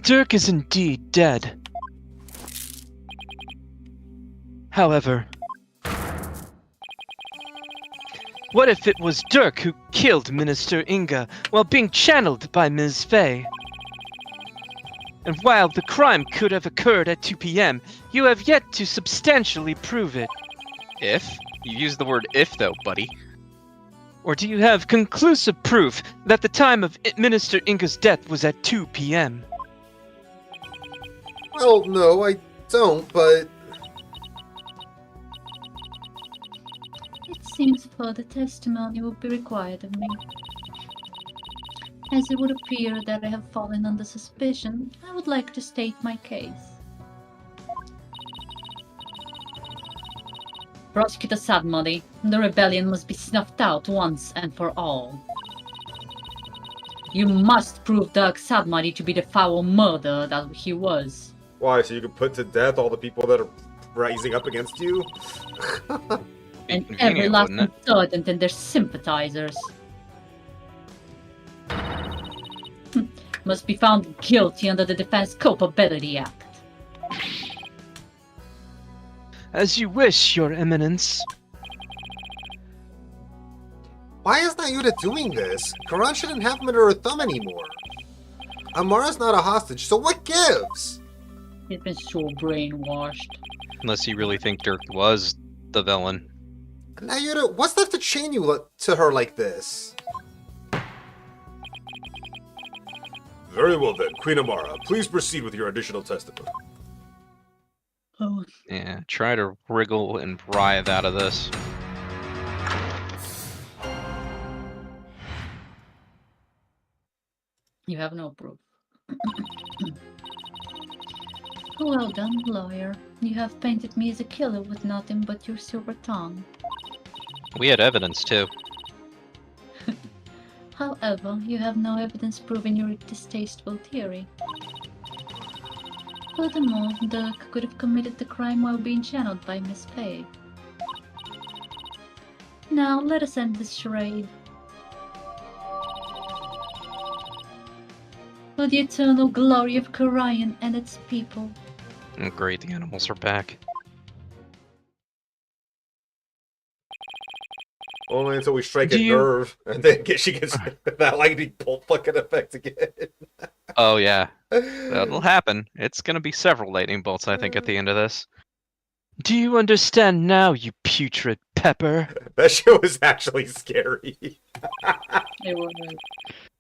Dirk is indeed dead. However, what if it was Dirk who killed Minister Inga while being channeled by Ms. Fey? And while the crime could have occurred at 2 p.m., you have yet to substantially prove it. If? You use the word if, though, buddy. Or do you have conclusive proof that the time of Minister Inga's death was at 2 p.m.? Well, no, I don't, but... It seems further testimony will be required of me. As it would appear that I have fallen under suspicion, I would like to state my case. Prosecutor Sadmody, the rebellion must be snuffed out once and for all. You must prove Dirk Sadmody to be the foul murderer that he was. Why, so you can put to death all the people that are rising up against you? And every Convenient, last wouldn't it? insurgent and their sympathizers must be found guilty under the Defense Culpability Act. As you wish, Your Eminence. Why is Nayuta doing this? Karan shouldn't have him under her thumb anymore. Amara's not a hostage, so what gives? He's been so brainwashed. Unless you really think Dirk was the villain. Nayuta, what's left to chain you to her like this? Very well then, Queen Amara, please proceed with your additional testimony. Oh, Yeah, try to wriggle and writhe out of this. you have no proof. Well done, lawyer. You have painted me as a killer with nothing but your silver tongue. We had evidence, too. However, you have no evidence proving your distasteful theory. Furthermore, Dirk could have committed the crime while being channeled by Miss Fey. Now let us end this charade. For the eternal glory of Korian and its people. Oh, great, the animals are back. Only until we strike Do a you- nerve, and then she gets that lightning bolt fucking effect again. Oh yeah, that'll happen. It's gonna be several lightning bolts, I think, at the end of this. Do you understand now, you putrid pepper? That shit was actually scary. It was.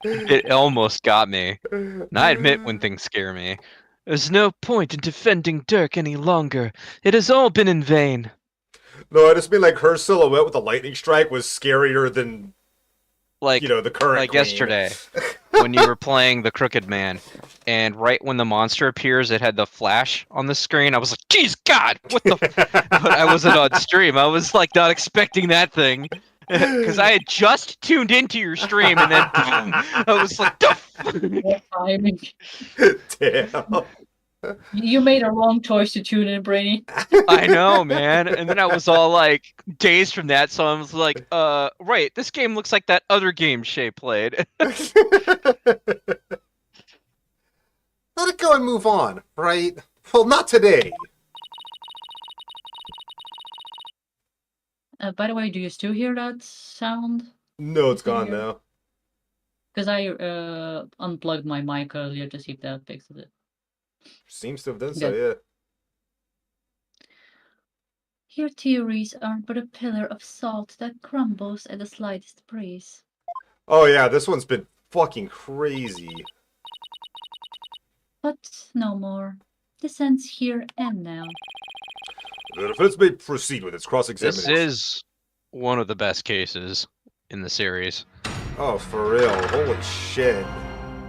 It almost got me. And I admit when things scare me. There's no point in defending Dirk any longer. It has all been in vain. No, I just mean like her silhouette with the lightning strike was scarier than Like, the current like queen. yesterday, when you were playing the Crooked Man, and right when the monster appears, it had the flash on the screen. I was like, "Jeez, God, what the?" But I wasn't on stream. I was like not expecting that thing, because I had just tuned into your stream, and then boom, I was like, "The What timing? Damn. You made a wrong choice to tune in, Brainy. I know, man." And then I was all like dazed from that, so I was like, right, this game looks like that other game Shay played." Let it go and move on, right? Well, not today. By the way, do you still hear that sound? No, it's gone Here. now. Because I unplugged my mic earlier to see if that fixes it. Seems to have done so, yeah. Your theories aren't but a pillar of salt that crumbles at the slightest breeze. Oh, yeah, this one's been fucking crazy. But no more. This ends here and now. The defense may proceed with its This cross-examination. is one of the best cases in the series. Oh, for real. Holy shit.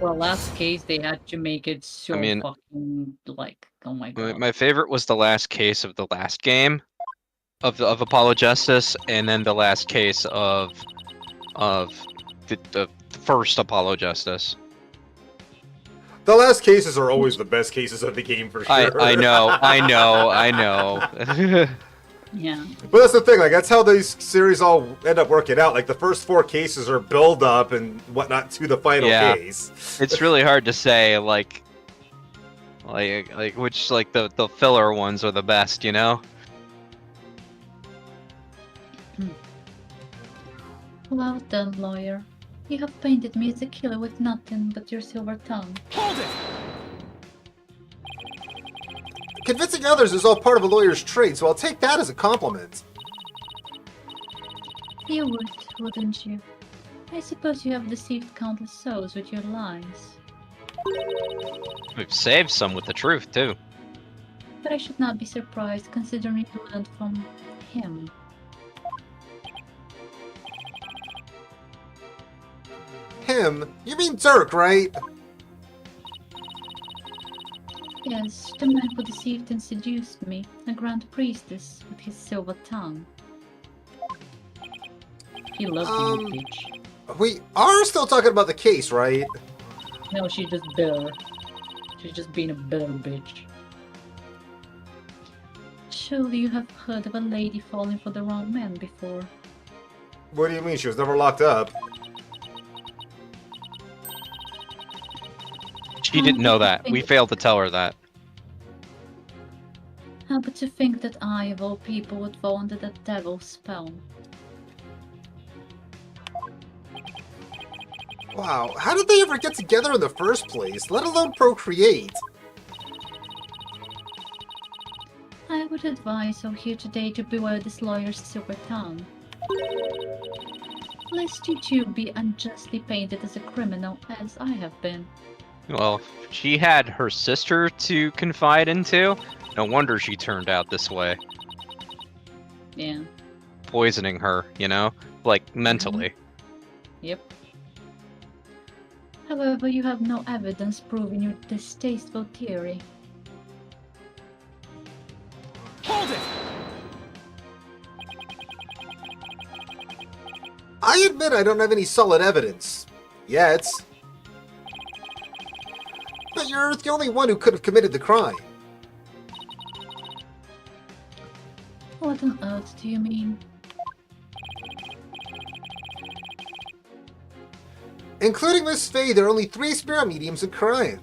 For last case, they had to make it so I mean- fucking like, oh my My, god. my favorite was the last case of the last game of Apollo Justice, and then the last case of the first Apollo Justice. The last cases are always the best cases of the game, for sure. I know. Yeah. But that's the thing, like, that's how these series all end up working out. Like, the first 4 cases are build-up and whatnot to the final Yeah. case. It's really hard to say, like which, like, the filler ones are the best, you know? Well done, lawyer. You have painted me as a killer with nothing but your silver tongue. Hold it! Convincing others is all part of a lawyer's trade, so I'll take that as a compliment. You would, wouldn't you? I suppose you have deceived countless souls with your lies. We've saved some with the truth, too. But I should not be surprised considering you learned from him. Him? You mean Dirk, right? Yes, the man who deceived and seduced me, a grand priestess with his silver tongue. He loved you, bitch. We are still talking about the case, right? No, she's just bitter. She's just being a bitter bitch. Surely you have heard of a lady falling for the wrong man before. What do you mean? She was never locked up. She didn't know that. We failed to tell her that. How but to think that I, of all people, would fall under that devil's spell. Wow, how did they ever get together in the first place, let alone procreate? I would advise all here today to beware this lawyer's silver tongue. Lest you too be unjustly painted as a criminal, as I have been. Well, she had her sister to confide into. No wonder she turned out this way. Yeah. Poisoning her, you know? Like, mentally. Yep. However, you have no evidence proving your distasteful theory. Hold it! I admit I don't have any solid evidence. Yet. But you're the only one who could have committed the crime. What on earth do you mean? Including Miss Faye, there are only 3 spirit mediums in Korean.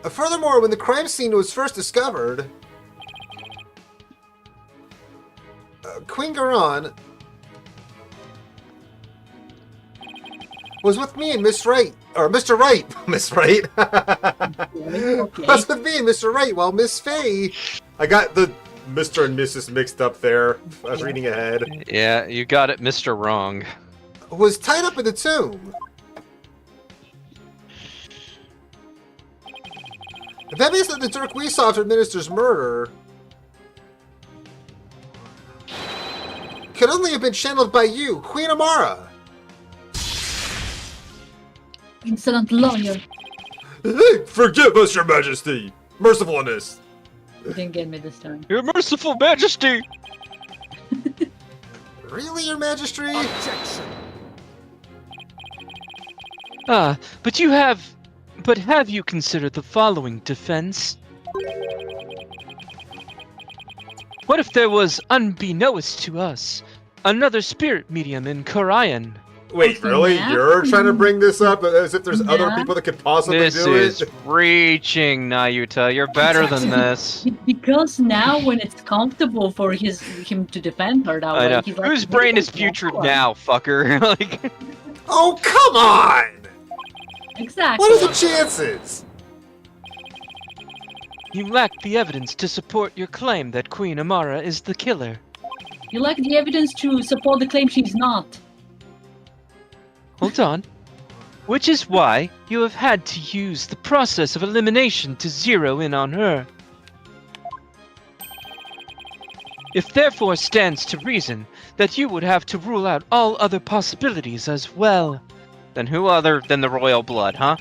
Furthermore, when the crime scene was first discovered, Queen Garon was with me and Miss Wright, or Mr. Wright, Miss Wright. Okay. Was with me and Mr. Wright, while Miss Faye, I got the Mr. and Mrs. mixed up there. I was reading ahead. Yeah, you got it, Mr. Wrong. Was tied up in the tomb. That means that the Dirk we saw after Minister's murder could only have been channeled by you, Queen Amara. Insolent lawyer. Hey, forgive us, Your Majesty. Mercifulness. You didn't get me this time. Your merciful majesty! Really, Your Majesty? Objection. Ah, but have you considered the following defense? What if there was, unbeknownst to us, another spirit medium in Korean? Wait, Okay, really? yeah. You're trying to bring this up as if there's other Yeah. people that could possibly This do is it? reaching, Nayuta. You're better than this. Because now, when it's comfortable for him to defend her that I way, know. he's like, Whose brain is "Yeah, putrid sure." now, fucker? Like, Oh, come on! Exactly. What are the chances? you lack the evidence to support your claim that Queen Amara is the killer. You lack the evidence to support the claim she's not. Hold on. Which is why you have had to use the process of elimination to zero in on her. It therefore stands to reason that you would have to rule out all other possibilities as well. Then who other than the royal blood, huh?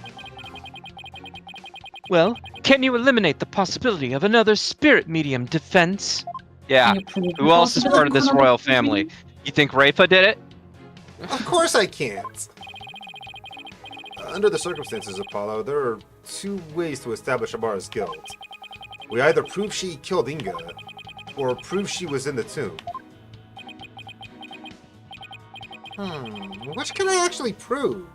Well, can you eliminate the possibility of another spirit medium defense? Yeah. Can you prove the Who else is part of this possibility? royal family? You think Rafa did it? Of course I can't. Under the circumstances, Apollo, there are 2 ways to establish Amara's guilt. We either prove she killed Inga, or prove she was in the tomb. Which can I actually prove?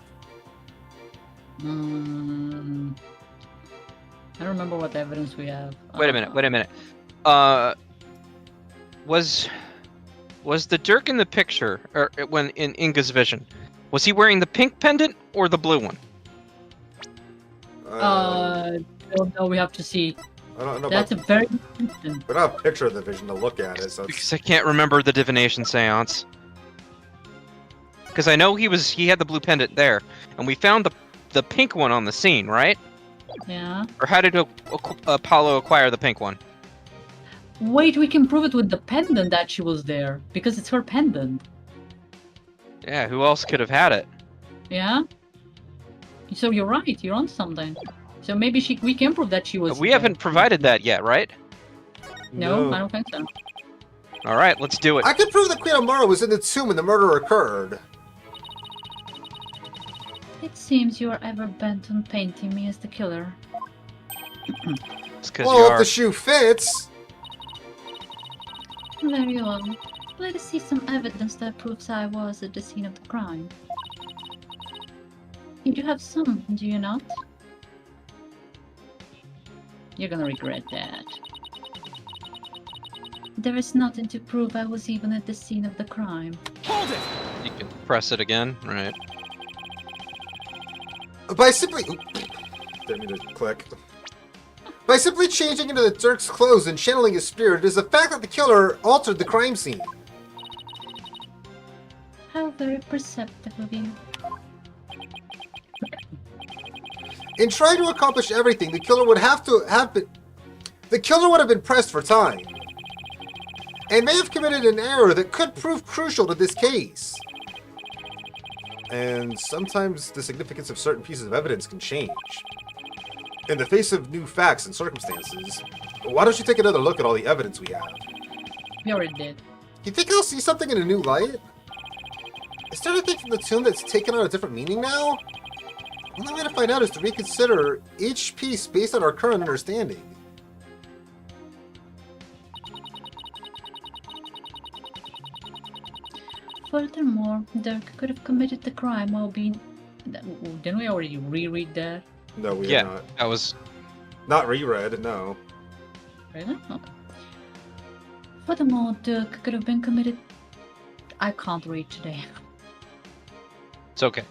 I don't remember what evidence we have. Wait a minute. Was the Dirk in the picture, or when in Inga's vision, was he wearing the pink pendant or the blue one? Don't know. We have to see. I don't know That's a about, very good question. but I have a picture of the vision to look at it, so it's, Because I can't remember the divination seance. Because I know he had the blue pendant there, and we found the pink one on the scene, right? Yeah. Or how did Apollo acquire the pink one? Wait, we can prove it with the pendant that she was there because it's her pendant. Yeah, who else could have had it? Yeah. So you're right. You're on something. So maybe we can prove that she was. We there. haven't provided that yet, right? No, I don't think so. All right, let's do it. I can prove that Queen Amara was in the tomb when the murder occurred. It seems you are ever bent on painting me as the killer. It's because you Well, if are. the shoe fits. Very well. Let us see some evidence that proves I was at the scene of the crime. You do have some, do you not? You're gonna regret that. There is nothing to prove I was even at the scene of the crime. Hold it! You can press it again, right? By simply... Didn't mean to click. By simply changing into the Dirk's clothes and channeling his spirit, it is the fact that the killer altered the crime scene. How very perceptive of you. In trying to accomplish everything, the killer would have been... The killer would have been pressed for time. And may have committed an error that could prove crucial to this case. And sometimes the significance of certain pieces of evidence can change. In the face of new facts and circumstances, why don't you take another look at all the evidence we have? We already did. You think I'll see something in a new light? Is there anything from the tomb that's taken on a different meaning now? The only way to find out is to reconsider each piece based on our current understanding. Furthermore, Dirk could have committed the crime while being... Didn't we already reread that? No, we Yeah, are not. that was. Not reread, no. Really? Okay. Furthermore, Dirk could have been committed... I can't read today. It's okay.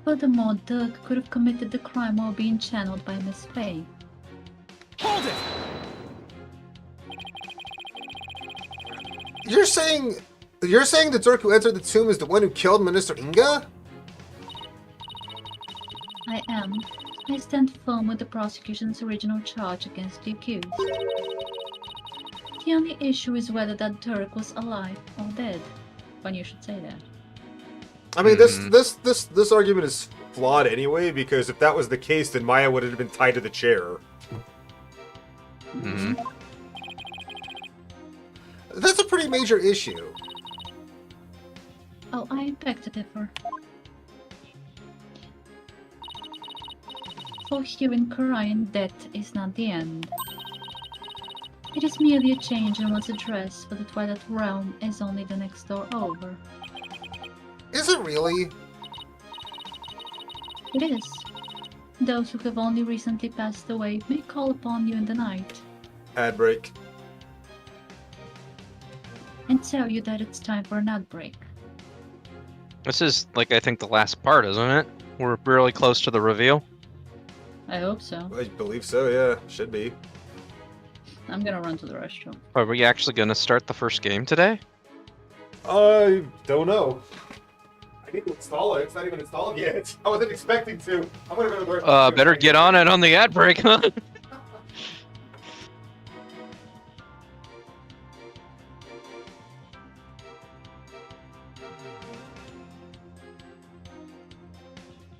Furthermore, Dirk could have committed the crime while being channeled by Miss Faye. Hold it! You're saying the Dirk who entered the tomb is the one who killed Minister Inga? I am. I stand firm with the prosecution's original charge against the accused. The only issue is whether that Dirk was alive or dead. Funny you should say that. I mean, this argument is flawed anyway, because if that was the case, then Maya would have been tied to the chair. Mm-hmm. That's a pretty major issue. Oh, I beg to differ. For Hugh Korean, death is not the end. It is merely a change in one's address, for the Twilight Realm is only the next door over. Is it really? It is. Those who have only recently passed away may call upon you in the night Ad break. and tell you that it's time for an outbreak. This is, like, I think the last part, isn't it? We're really close to the reveal. I hope so. I believe so, yeah. Should be. I'm gonna run to the restroom. Are we actually going to start the first game today? I don't know. I need to install it. It's not even installed yet. I wasn't expecting to. I'm gonna go to Better get on it on the ad break, huh?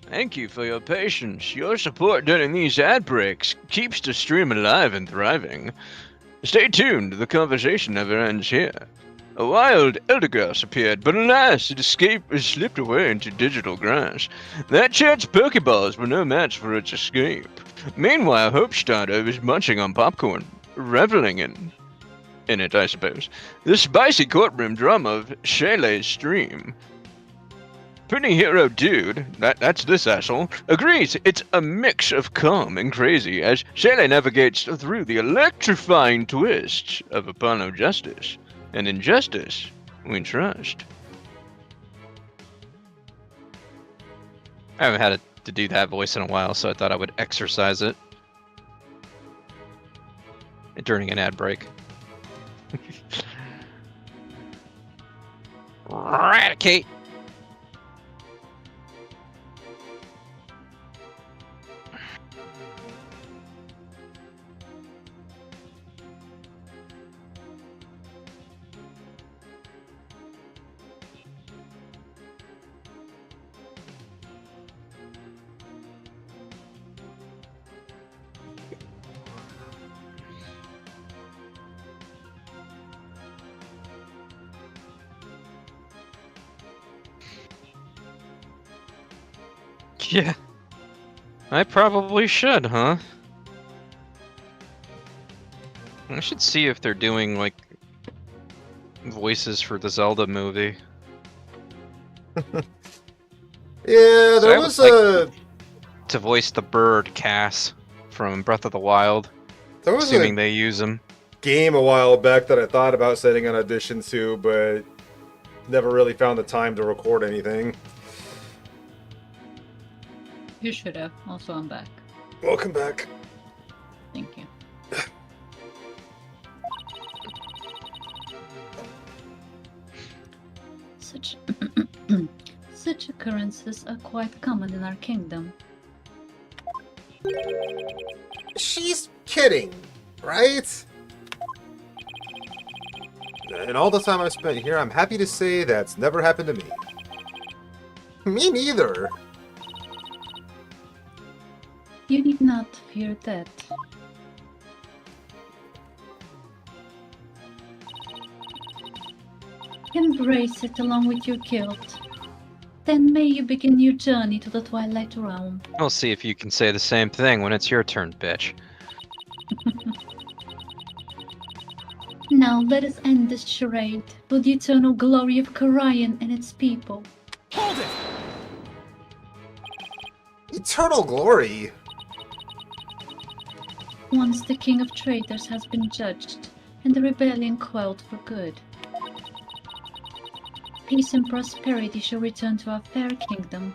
Thank you for your patience. Your support during these ad breaks keeps the stream alive and thriving. Stay tuned, the conversation never ends here. A wild Eldergrass appeared, but alas, it slipped away into digital grass. That chance Pokeballs were no match for its escape. Meanwhile, Hopestarter is munching on popcorn, reveling in it, I suppose. The spicy courtroom drama of Shaylay's stream. Pretty Hero Dude, that's this asshole, agrees it's a mix of calm and crazy as Shaylay navigates through the electrifying twists of Apollo Justice. And in justice, we trust. I haven't had to do that voice in a while, so I thought I would exercise it during an ad break. Eradicate! Yeah. I probably should, huh? I should see if they're doing, like, voices for the Zelda movie. Yeah, there I was would a... To voice the bird Cass from Breath of the Wild, There was assuming a they use him. game a while back that I thought about setting an audition to, but never really found the time to record anything. You should have. Also, I'm back. Welcome back. Thank you. Such occurrences are quite common in our kingdom. She's kidding, right? And all the time I've spent here, I'm happy to say that's never happened to me. Me neither. You need not fear that. Embrace it along with your guilt. Then may you begin your journey to the Twilight Realm. We'll see if you can say the same thing when it's your turn, bitch. Now let us end this charade for the eternal glory of Karayan and its people. Hold it! Eternal glory! Once the king of traitors has been judged, and the rebellion quelled for good, peace and prosperity shall return to our fair kingdom.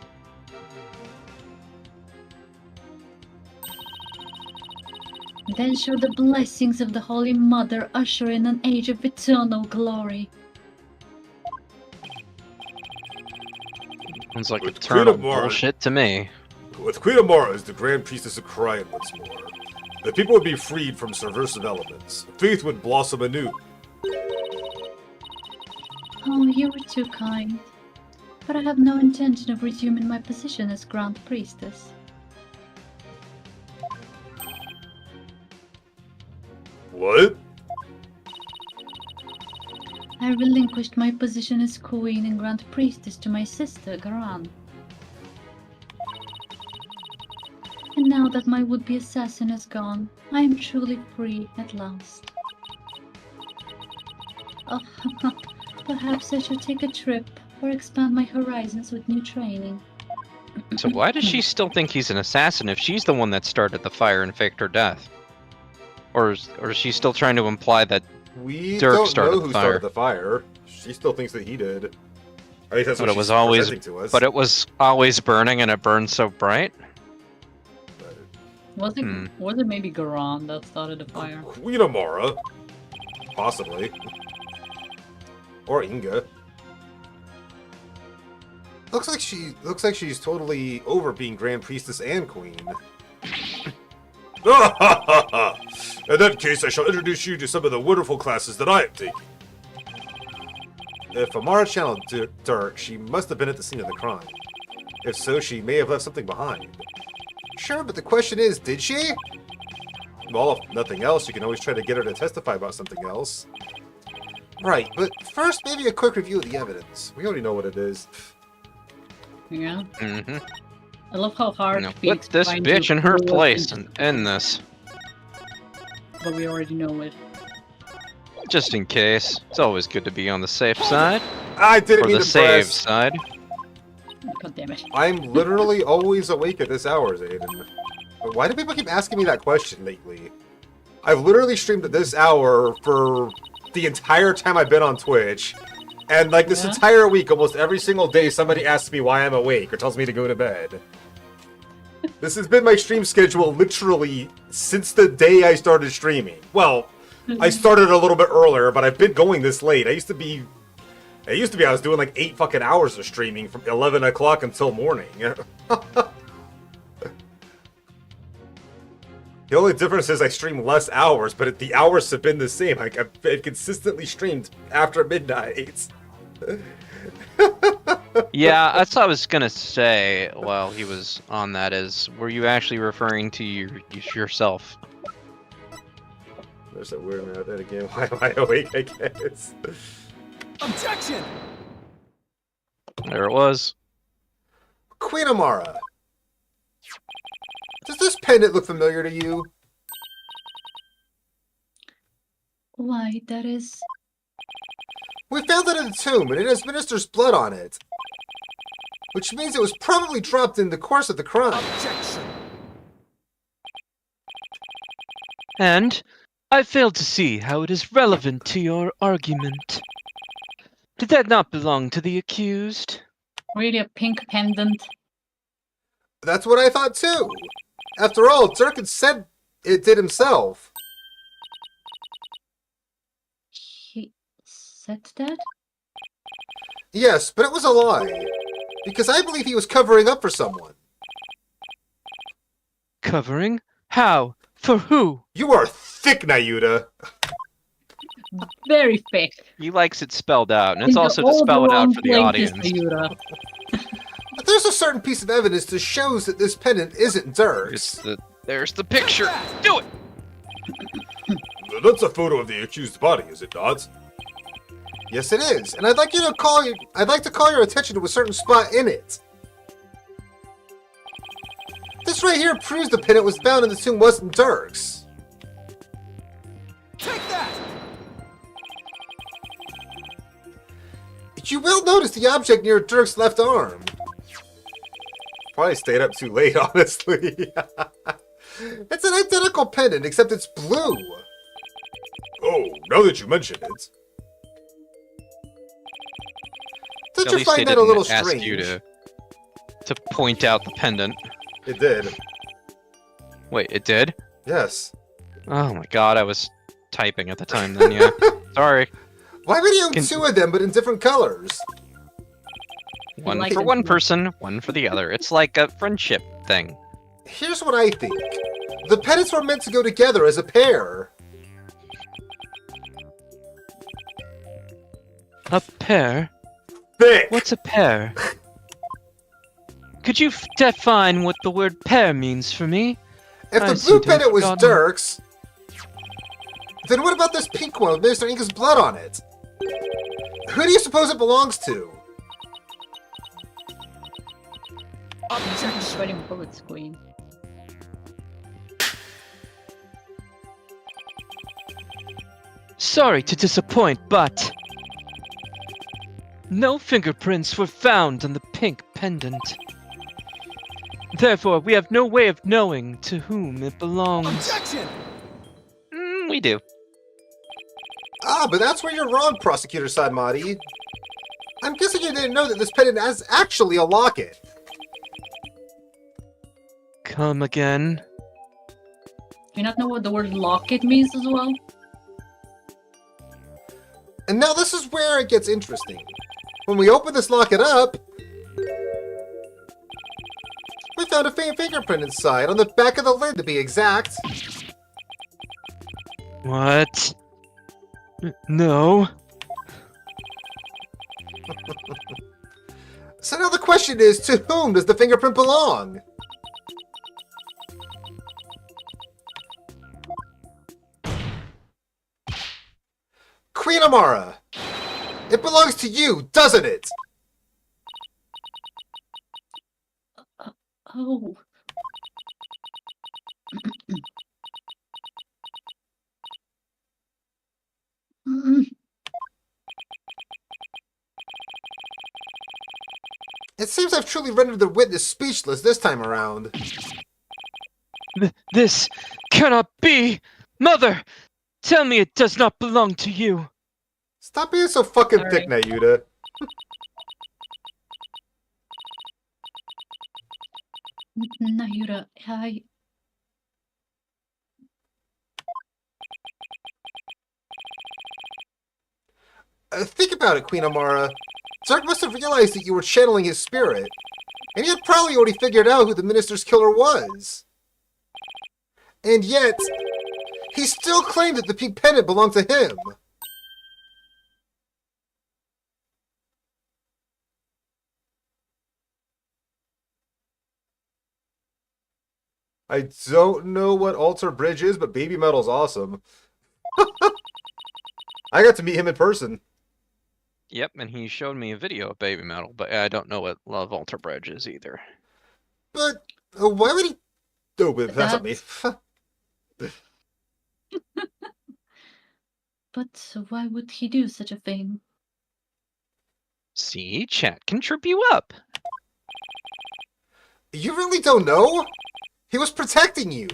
Then shall the blessings of the Holy Mother usher in an age of eternal glory. Sounds like With eternal Queen of Mars. bullshit to me. With Queen Amara as the Grand Priestess of Krion once more, the people would be freed from subversive elements. Faith would blossom anew. Oh, you were too kind. But I have no intention of resuming my position as Grand Priestess. What? I relinquished my position as Queen and Grand Priestess to my sister, Garan. And now that my would-be assassin is gone, I am truly free at last. Oh, perhaps I should take a trip or expand my horizons with new training. So why does she still think he's an assassin if she's the one that started the fire and faked her death? Or is she still trying to imply that We Dirk don't started know the who fire. started the fire. She still thinks that he did. At least that's But what it was she's always- presenting to us. but it was always burning and it burned so bright? Was it maybe Garan that started the fire? Queen Amara. Possibly. Or Inga. Looks like she's totally over being Grand Priestess and Queen. In that case, I shall introduce you to some of the wonderful classes that I am taking. If Amara channeled Dirk, she must have been at the scene of the crime. If so, she may have left something behind. Sure, but the question is, did she? Well, if nothing else, you can always try to get her to testify about something else. Right, but first, maybe a quick review of the evidence. We already know what it is. Yeah. Mm-hmm. I love how hard Now Phoenix put this trying bitch to in her pull us place into- and end this. But we already know it. Just in case. It's always good to be on the safe side. I didn't Or mean the to save press. side. God damn it. I'm literally always awake at this hour, Zayden. But why do people keep asking me that question lately? I've literally streamed at this hour for the entire time I've been on Twitch. And like this Yeah? entire week, almost every single day, somebody asks me why I'm awake or tells me to go to bed. This has been my stream schedule literally since the day I started streaming. Well, I started a little bit earlier, but I've been going this late. I used to be I was doing like 8 fucking hours of streaming from 11 o'clock until morning. The only difference is I stream less hours, but the hours have been the same. Like I've consistently streamed after midnight. Yeah, that's what I was gonna say while he was on that is, were you actually referring to yourself? There's that weird amount of that again. Why am I awake, I guess? Objection! There it was. Queen Amara. Does this pendant look familiar to you? Why, that is... We found it in the tomb, and it has Minister's blood on it. Which means it was probably dropped in the course of the crime. Objection! And I fail to see how it is relevant to your argument. Did that not belong to the accused? Really a pink pendant? That's what I thought too. After all, Dirk had said it did himself. He said that? Yes, but it was a lie. Because I believe he was covering up for someone. Covering? How? For who? You are thick, Nayuta. Very thick. He likes it spelled out, and it's Into also to all the spell it out wrong for the places, audience. Ayura. But there's a certain piece of evidence that shows that this pendant isn't Dirk's. There's the picture. Do it. That's a photo of the accused body, is it not? Yes, it is, and I'd like to call your attention to a certain spot in it. This right here proves the pendant was found in the tomb wasn't Dirk's. Take that! You will notice the object near Dirk's left arm. Probably stayed up too late, honestly. It's an identical pendant, except it's blue. Oh, now that you mention it. Don't At you least they find that a little didn't ask strange? you to point out the pendant. It did. Wait, it did? Yes. Oh my god, I was typing at the time then, yeah. Sorry. Why would you Can- own two of them, but in different colors? One like for them one too. person, one for the other. It's like a friendship thing. Here's what I think. The pendants were meant to go together as a pair. A pair? Thick! What's a pair? Could you define what the word pair means for me? If I the seem blue to have pendant was forgotten. Dirk's, then what about this pink one with Mr. Inca's blood on it? Who do you suppose it belongs to? Objection. Sweating bullets, Queen. Sorry to disappoint, but... no fingerprints were found on the pink pendant. Therefore, we have no way of knowing to whom it belongs. Objection. We do. Ah, but that's where you're wrong, Prosecutor Sadmati. I'm guessing you didn't know that this pendant is actually a locket. Come again. Do you not know what the word locket means as well? And now this is where it gets interesting. When we open this locket up, we found a faint fingerprint inside, on the back of the lid to be exact. What? No. So now the question is, to whom does the fingerprint belong? Queen Amara! It belongs to you, doesn't it? Oh. Mm, It seems I've truly rendered the witness speechless this time around. This cannot be! Mother! Tell me it does not belong to you! Stop being so fucking Sorry. thick, Nayuta. Nayura, I... Think about it, Queen Amara. Zark must have realized that you were channeling his spirit, and he had probably already figured out who the minister's killer was. And yet, he still claimed that the pink pendant belonged to him. I don't know what Alter Bridge is, but Baby Metal's awesome. I got to meet him in person. Yep, and he showed me a video of Baby Metal, but I don't know what Love Alter Bridge is either. But why would he? Oh, but that's not me. But why would he do such a thing? See, chat can trip you up. You really don't know? He was protecting you.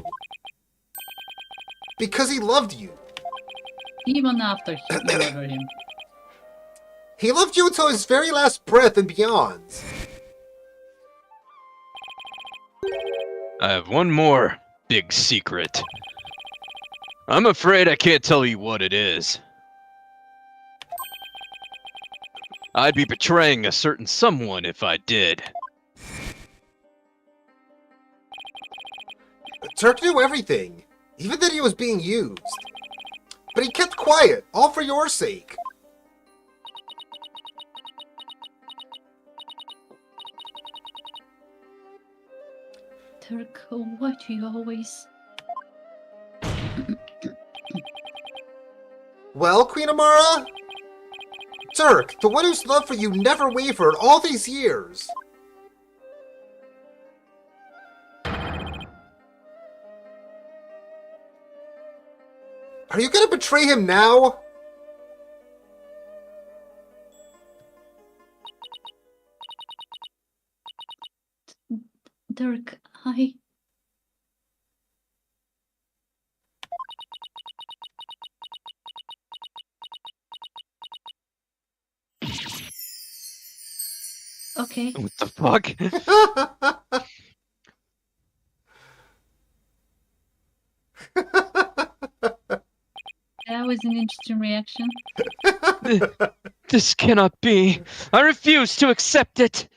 Because he loved you. Even after he murdered him. He loved you until his very last breath and beyond. I have one more big secret. I'm afraid I can't tell you what it is. I'd be betraying a certain someone if I did. Turk knew everything, even that he was being used. But he kept quiet, all for your sake. Turk, why do you always... Well, Queen Amara? Turk, the one whose love for you never wavered all these years. Are you gonna betray him now? Dirk, I... Okay, What the fuck? that was an interesting reaction. This cannot be. I refuse to accept it.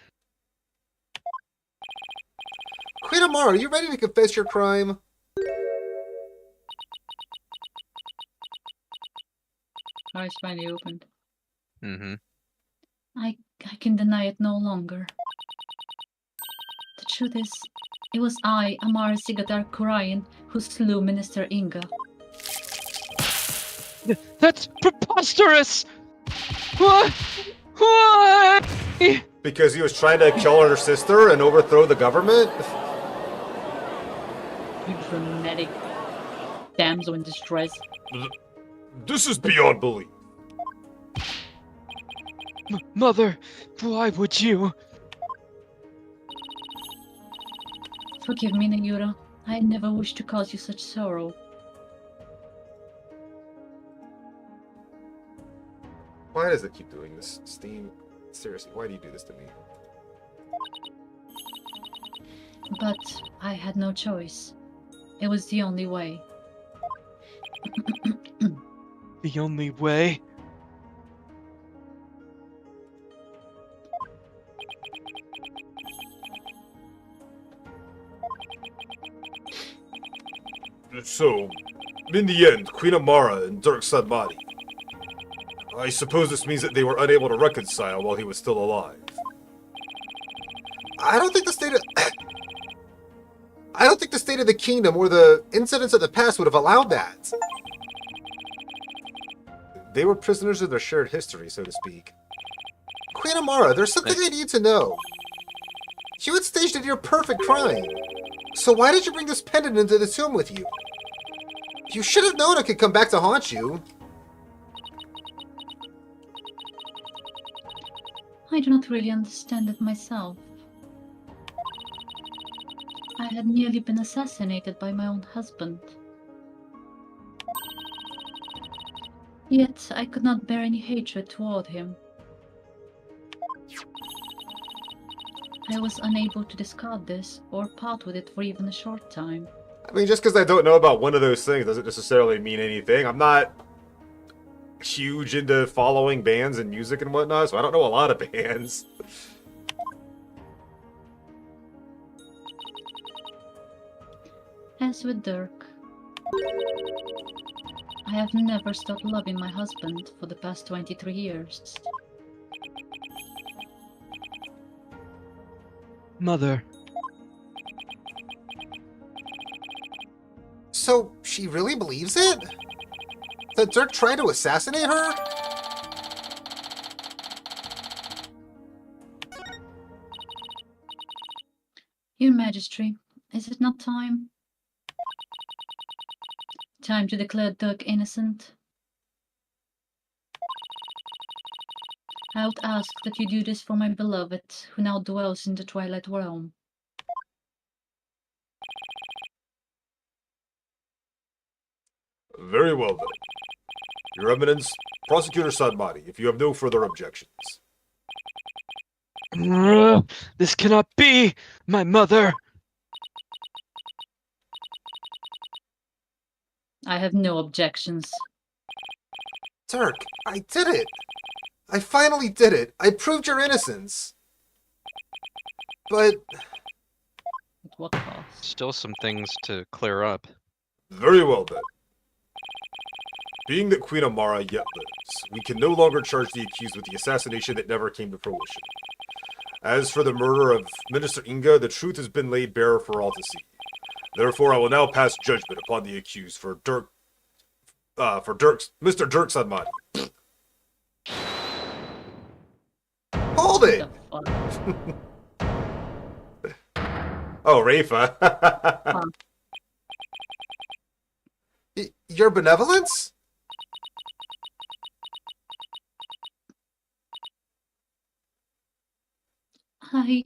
Queen Amara, are you ready to confess your crime? Eyes finally opened. Mm-hmm. I can deny it no longer. The truth is, it was I, Amara Sigadar Kurayan, who slew Minister Inga. That's preposterous! What? Why? Because he was trying to kill her sister and overthrow the government? You dramatic damsel in distress. This is beyond belief. Mother, why would you? Forgive me, Nayura. I never wished to cause you such sorrow. Why does it keep doing this, Steam? Seriously, why do you do this to me? But I had no choice. It was the only way. The only way? So, in the end, Queen Amara and Dirk Sadmati. I suppose this means that they were unable to reconcile while he was still alive. I don't think the state of... I don't think the state of the kingdom or the incidents of the past would have allowed that. They were prisoners of their shared history, so to speak. Queen Amara, there's something I need to know. You had staged a near-perfect crime. So why did you bring this pendant into the tomb with you? You should have known it could come back to haunt you. I do not really understand it myself. I had nearly been assassinated by my own husband. Yet I could not bear any hatred toward him. I was unable to discard this or part with it for even a short time. I mean, just because I don't know about one of those things doesn't necessarily mean anything. I'm not huge into following bands and music and whatnot, so I don't know a lot of bands. As with Dirk, I have never stopped loving my husband for the past 23 years. Mother. So, she really believes it? That Dirk tried to assassinate her? Your Majesty, is it not time? Time to declare Dirk innocent? I would ask that you do this for my beloved, who now dwells in the Twilight Realm. Very well then. Your Eminence, Prosecutor Sadmati, if you have no further objections. This cannot be! My mother! I have no objections. Dirk, I did it! I finally did it! I proved your innocence! But... At what cost? Still some things to clear up. Very well then. Being that Queen Amara yet lives, we can no longer charge the accused with the assassination that never came to fruition. As for the murder of Minister Inga, the truth has been laid bare for all to see. Therefore, I will now pass judgment upon the accused for Mr. Dirk Sadmati. Hold it! What the fuck? Oh, Rafa. Your benevolence? I...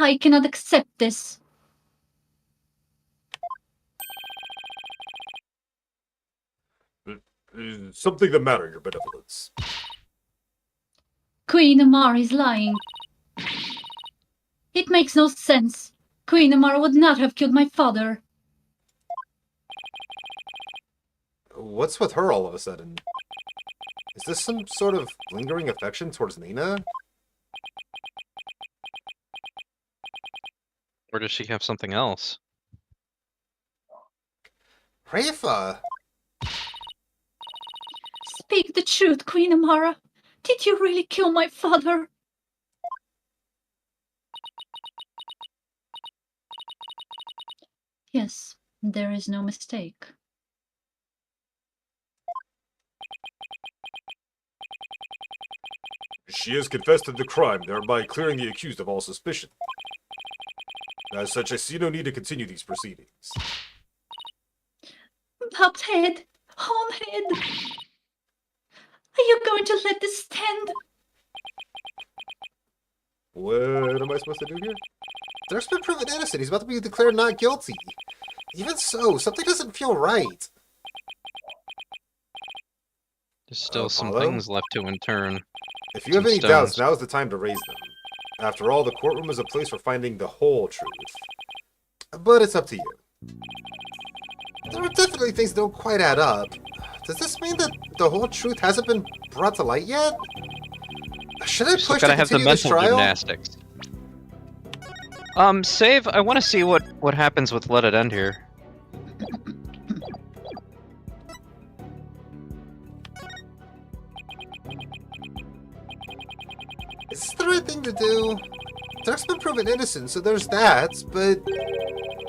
I cannot accept this. Is something the matter, your benevolence? Queen Amara is lying. It makes no sense. Queen Amara would not have killed my father. What's with her all of a sudden? Is this some sort of lingering affection towards Nina? Or does she have something else? Rafa! Speak the truth, Queen Amara. Did you really kill my father? Yes, there is no mistake. She has confessed to the crime, thereby clearing the accused of all suspicion. As such, I see no need to continue these proceedings. Bobhead! Homehead! Are you going to let this stand? What am I supposed to do here? Dirk's been proven innocent. He's about to be declared not guilty. Even so, something doesn't feel right. There's still some Apollo? things left to intern. If you have Some any doubts, stones. now's the time to raise them. After all, the courtroom is a place for finding the whole truth. But it's up to you. There are definitely things that don't quite add up. Does this mean that the whole truth hasn't been brought to light yet? Should I Still push to gotta have the continue this mental trial? gymnastics. Save. I want to see what happens with Let It End here. Is this the right thing to do? Dirk's been proven innocent, so there's that, but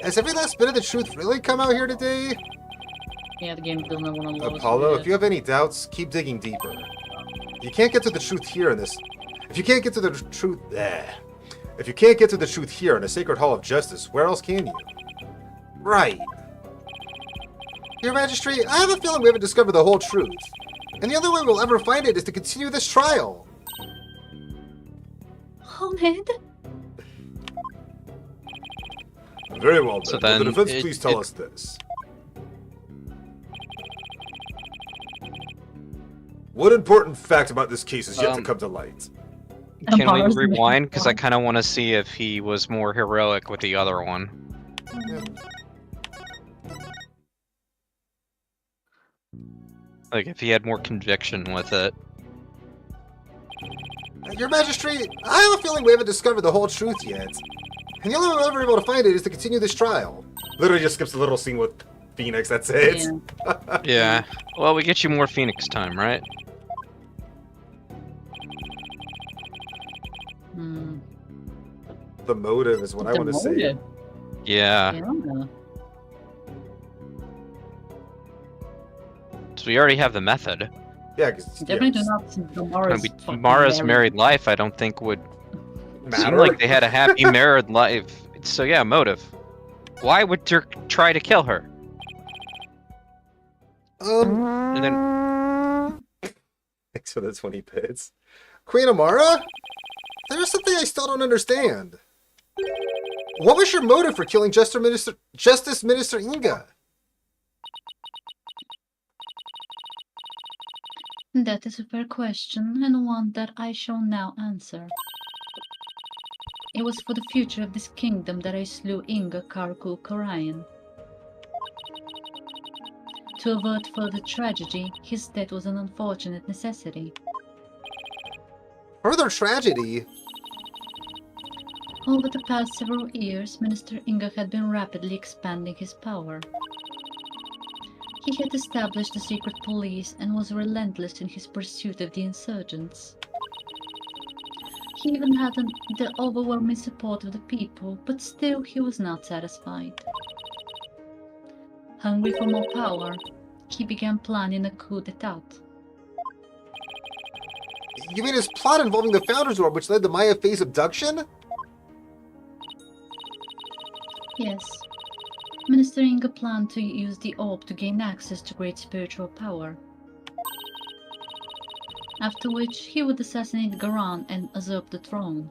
has every last bit of the truth really come out here today? Yeah, the game doesn't want to load. Apollo, if you have any doubts, keep digging deeper. You can't get to the truth here in this. If you can't get to the truth, if you can't get to the truth here in a sacred hall of justice, where else can you? Right. Your Majesty, I have a feeling we haven't discovered the whole truth, and the only way we'll ever find it is to continue this trial. Homehead? Very well, So then. Will the then defense please tell us this? What important fact about this case is yet to come to light? Can we Amara's rewind? Because I making kind of want to see if he was more heroic with the other one. Like, if he had more conviction with it. Your Majesty, I have a feeling we haven't discovered the whole truth yet, and the only way we'll ever be able to find it is to continue this trial. Literally just skips a little scene with Phoenix, that's it. Yeah. Yeah. Well, we get you more Phoenix time, right? Hmm. The motive is what I The want to say. motive. Yeah. Yeah. So we already have the method. Yeah, because Definitely do not think Amara's fucking Mara's married life, I don't think would seem like they had a happy married life. So yeah, motive. Why would Dirk try to kill her? And then Thanks for the 20 bits. Queen Amara? There's something I still don't understand. What was your motive for killing Justice Minister Inga? That is a fair question, and one that I shall now answer. It was for the future of this kingdom that I slew Inga Karkul Korayan. To avert further tragedy, his death was an unfortunate necessity. Further tragedy? Over the past several years, Minister Inga had been rapidly expanding his power. He had established a secret police and was relentless in his pursuit of the insurgents. He even had the overwhelming support of the people, but still he was not satisfied. Hungry for more power, he began planning a coup d'etat. You mean his plot involving the Founders War, which led to Maya Fey's abduction? Yes. Minister Inga planned to use the orb to gain access to great spiritual power. After which, he would assassinate Garan and usurp the throne.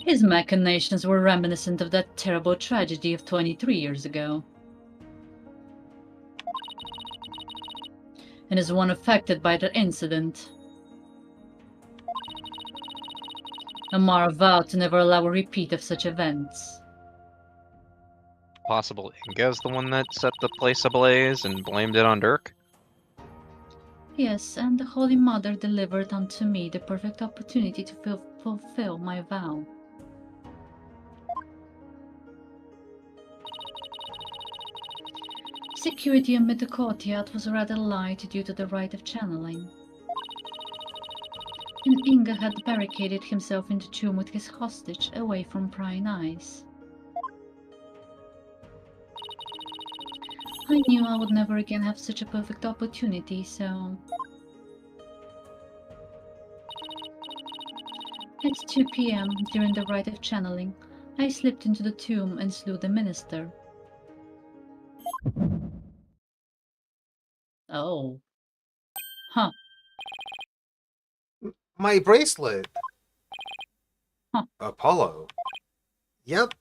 His machinations were reminiscent of that terrible tragedy of 23 years ago. And is one affected by that incident. Amara vowed to never allow a repeat of such events. Possible Inga's the one that set the place ablaze and blamed it on Dirk? Yes, and the Holy Mother delivered unto me the perfect opportunity to fulfill my vow. Security amid the courtyard was rather light due to the rite of channeling. And Inga had barricaded himself in the tomb with his hostage away from prying eyes. I knew I would never again have such a perfect opportunity, so... At 2 p.m., during the rite of channeling, I slipped into the tomb and slew the minister. Oh. Huh. My bracelet. Huh. Apollo. Yep.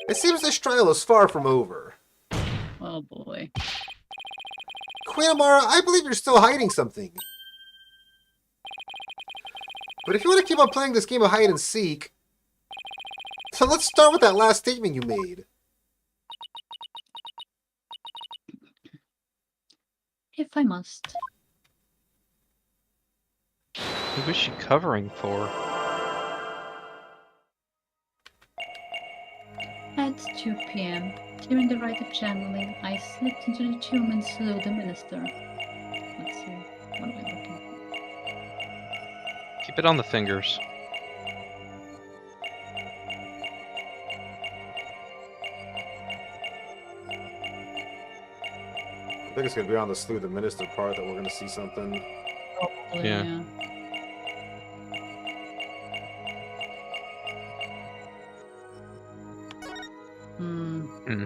It seems this trial is far from over. Oh boy. Queen Amara, I believe you're still hiding something. But if you want to keep on playing this game of hide and seek, so let's start with that last statement you made. If I must. Who was she covering for? At 2 p.m., during the rite of channeling, I slipped into the tomb and slew the minister. Let's see. What am I looking for? Keep it on the fingers. I think it's going to be on the slew the minister part that we're going to see something. Probably, Yeah. Hmm.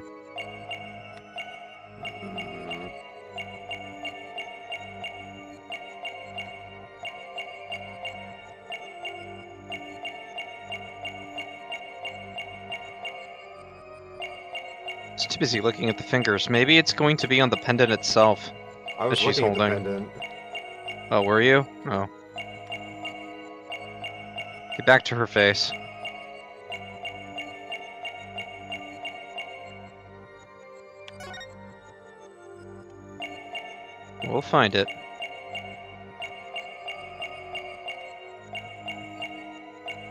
Just too busy looking at the fingers. Maybe it's going to be on the pendant itself. I was That she's looking at the holding. pendant. Oh, were you? Oh. Get back to her face. We'll find it.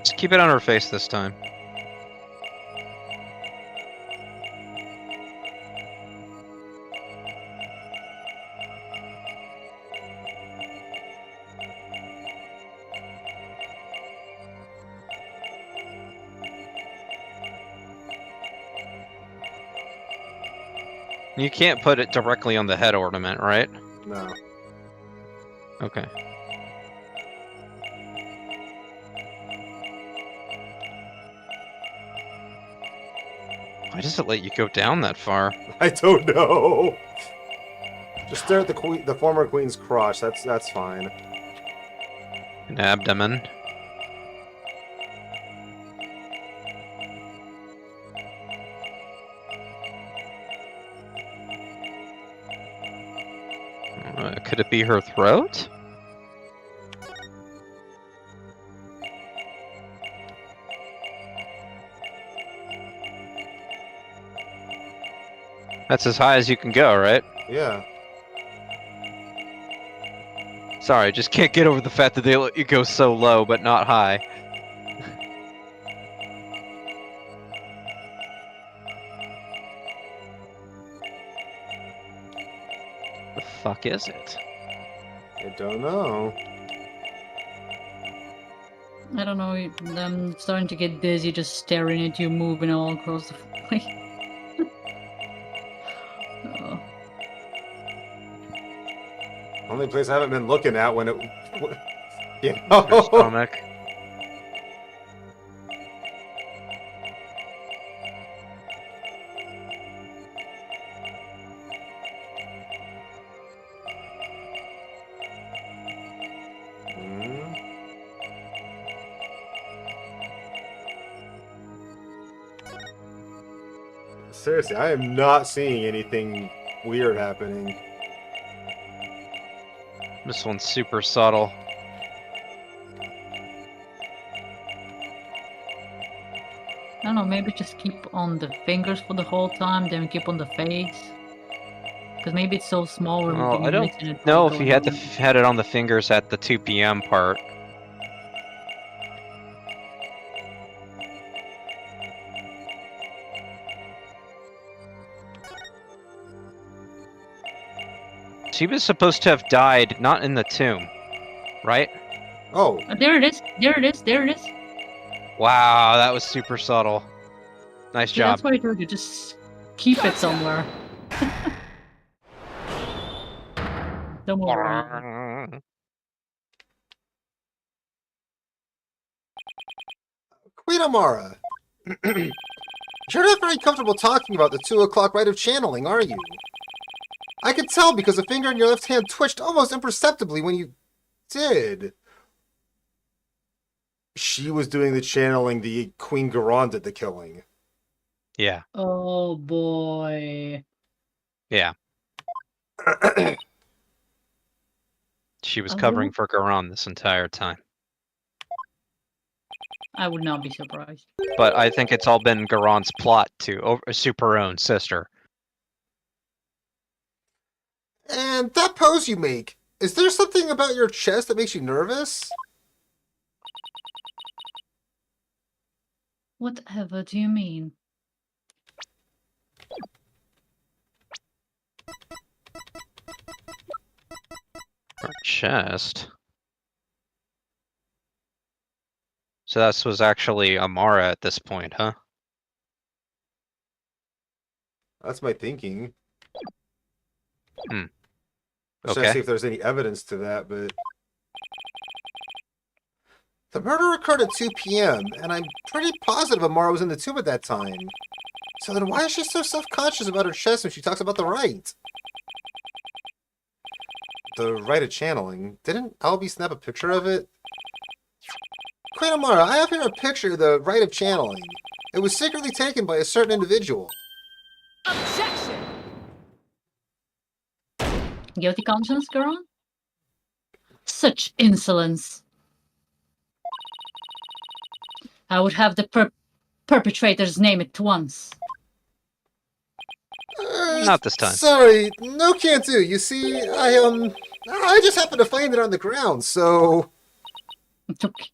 Just keep it on her face this time. You can't put it directly on the head ornament, right? No. Okay. Why does it let you go down that far? I don't know. Just stare at the queen, the former queen's crotch. That's fine. An abdomen. Could it be her throat? That's as high as you can go, right? Yeah. Sorry, just can't get over the fact that they let you go so low, but not high. The fuck is it? I don't know. I don't know, I'm starting to get dizzy just staring at you moving all across the place. Oh. Only place I haven't been looking at when it... You Her know? stomach. seriously, I am not seeing anything weird happening. This one's super subtle. I don't know, maybe just keep on the fingers for the whole time, then keep on the face. Because maybe it's so small we're Well, I don't missing it. know if he had going had it on the fingers at the 2 p.m. part. She was supposed to have died not in the tomb, right? Oh, on. There it is, there it is, there it is. Wow, that was super subtle. Nice See, job. that's why I told you, just keep it somewhere. Don't move around. Queen Amara. You're not very comfortable talking about the 2 o'clock rite of channeling, are you? I could tell because the finger in your left hand twitched almost imperceptibly when you did. She was doing the channeling, the Queen Garon did the killing. Yeah, Oh boy. yeah. She was I covering wouldn't- for Garon this entire time. I would not be surprised. But I think it's all been Garon's plot to soup her own sister. And that pose you make, is there something about your chest that makes you nervous? Whatever do you mean? Her chest. So this was actually Amara at this point, huh? That's my thinking. Hmm. I'm trying to Okay. see if there's any evidence to that, but... The murder occurred at 2 p.m., and I'm pretty positive Amara was in the tomb at that time. So then why is she so self-conscious about her chest when she talks about the rite? The rite of channeling. Didn't Albie snap a picture of it? Queen Amara, I have here a picture of the rite of channeling. It was secretly taken by a certain individual. Objection! Guilty conscience, Garon? Such insolence. I would have the perpetrator's name at once. Not this time. Sorry, no can't do. You see, I just happened to find it on the ground, so... Okay.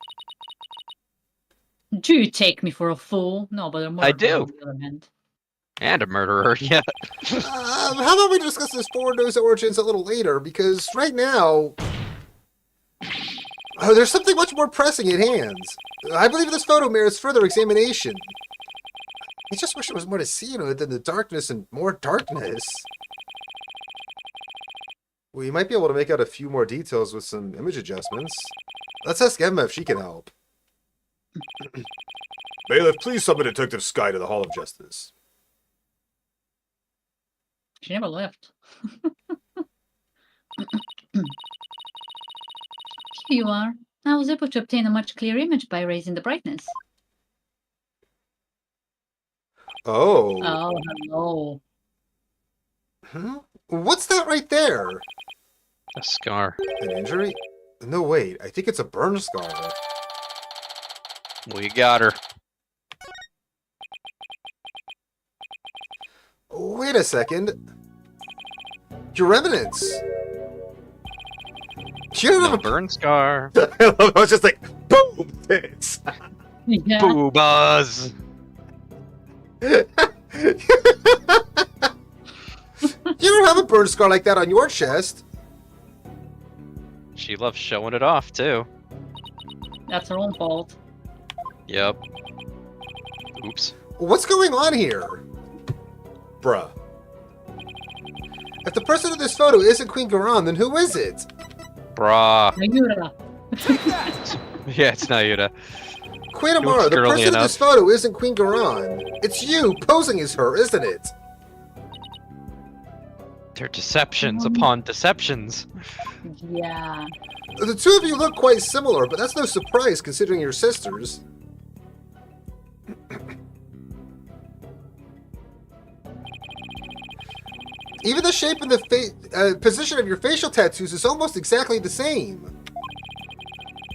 Do you take me for a fool? No, but a murderer, do. on the other hand. And a murderer, yeah. How about we discuss this forward news origins a little later, because right now... Oh, there's something much more pressing at hand. I believe this photo merits further examination. I just wish there was more to see in it than the darkness and more darkness. We might be able to make out a few more details with some image adjustments. Let's ask Emma if she can help. Bailiff, please summon Detective Sky to the Hall of Justice. She never left. Here you are. I was able to obtain a much clearer image by raising the brightness. Oh. Oh, hello. Hmm? What's that right there? A scar. An injury? No, wait. I think it's a burn scar. We got her. Wait a second. Your evidence. You don't No have a burn scar. I was just like, boom! Tits. Yeah. Boobas. You don't have a burn scar like that on your chest. She loves showing it off, too. That's her own fault. Yep. Oops. What's going on here? Bruh. If the person in this photo isn't Queen Garon, then who is it? Brah. Nagura. Yeah, it's Nayuta. Queen Amara, the girly person in enough. this photo isn't Queen Garon. It's you posing as her, isn't it? They're deceptions upon deceptions. Yeah. The two of you look quite similar, but that's no surprise considering you're sisters. Even the shape and the position of your facial tattoos is almost exactly the same.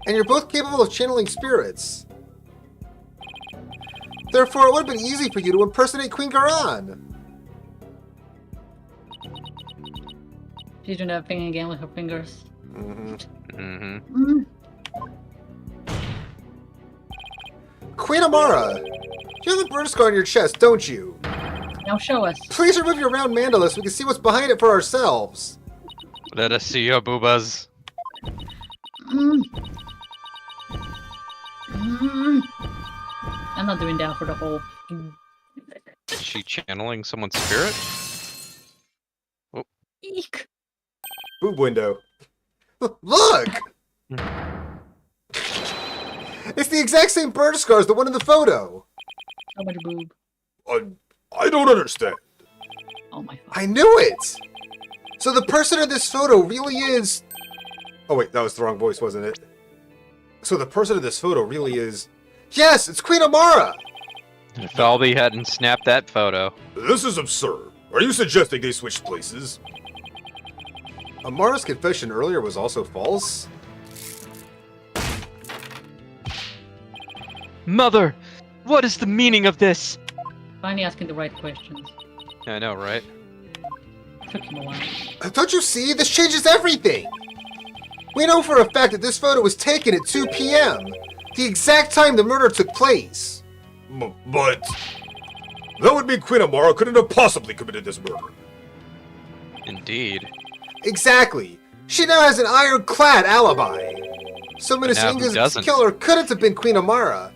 And you're both capable of channeling spirits. Therefore, it would have been easy for you to impersonate Queen Garan. She's doing that thing again with her fingers. Queen Amara, you have a bird scar on your chest, don't you? Now show us. Please remove your round mandala so we can see what's behind it for ourselves. Let us see your boobas. I'm not doing that for the whole. Is she channeling someone's spirit? Eek. Boob window. Look! It's the exact same bird scar as the one in the photo. So much boob. I don't understand. Oh my god. I knew it! So the person in this photo really is... Oh wait, that was the wrong voice, wasn't it? So the person in this photo really is... Yes, it's Queen Amara! If Falby hadn't snapped that photo. This is absurd. Are you suggesting they switched places? Amara's confession earlier was also false? Mother, what is the meaning of this? Finally asking the right questions. I know, right? Took him a while. Don't you see? This changes everything! We know for a fact that this photo was taken at 2 p.m. The exact time the murder took place. But... that would mean Queen Amara couldn't have possibly committed this murder. Indeed. Exactly. She now has an ironclad alibi. So Minister now who Inga's doesn't? killer couldn't have been Queen Amara.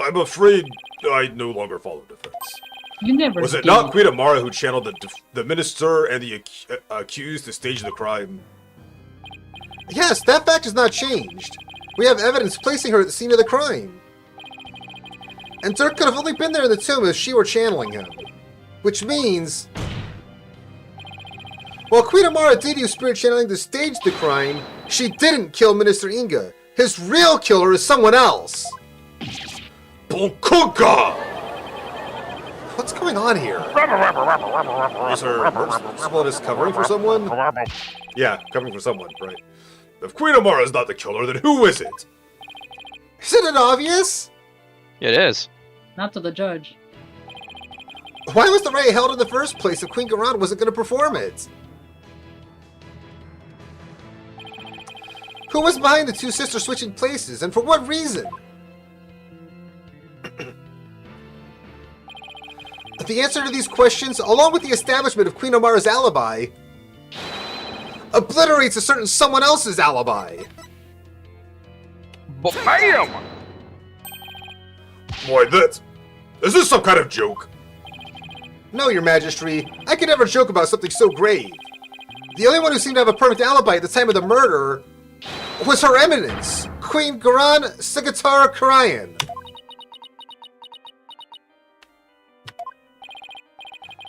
I'm afraid I no longer follow defense. You never. Was it did. not Queen Amara who channeled the minister and the accused to stage the crime? Yes, that fact has not changed. We have evidence placing her at the scene of the crime. And Dirk could have only been there in the tomb if she were channeling him. Which means... while Queen Amara did use spirit channeling to stage the crime, she didn't kill Minister Inga. His real killer is someone else. Bulkunka! What's going on here? Is her split covering for someone? Yeah, covering for someone, right. If Queen Amara is not the killer, then who is it? Isn't it obvious? It is. Not to the judge. Why was the riot held in the first place if Queen Garan wasn't going to perform it? Who was behind the two sisters switching places, and for what reason? The answer to these questions, along with the establishment of Queen Amara's alibi, obliterates a certain someone else's alibi. Bam! Why, is this some kind of joke? No, Your Majesty, I could never joke about something so grave. The only one who seemed to have a perfect alibi at the time of the murder was Her Eminence, Queen Garan Sigatar Karayan.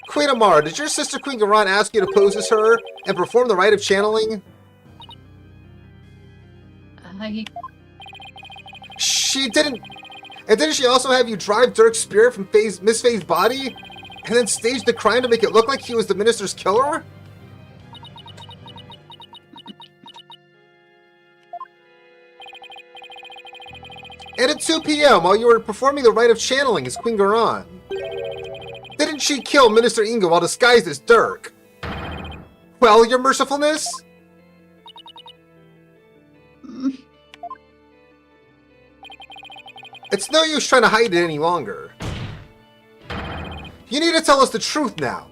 Queen Amara, did your sister Queen Garan ask you to pose as her and perform the rite of channeling? She didn't. And didn't she also have you drive Dirk's spirit from Miss Faye's body and then stage the crime to make it look like he was the minister's killer? And at 2 p.m., while you were performing the rite of channeling as Queen Garan, didn't she kill Minister Inga while disguised as Dirk? Well, your mercifulness? It's no use trying to hide it any longer. You need to tell us the truth now.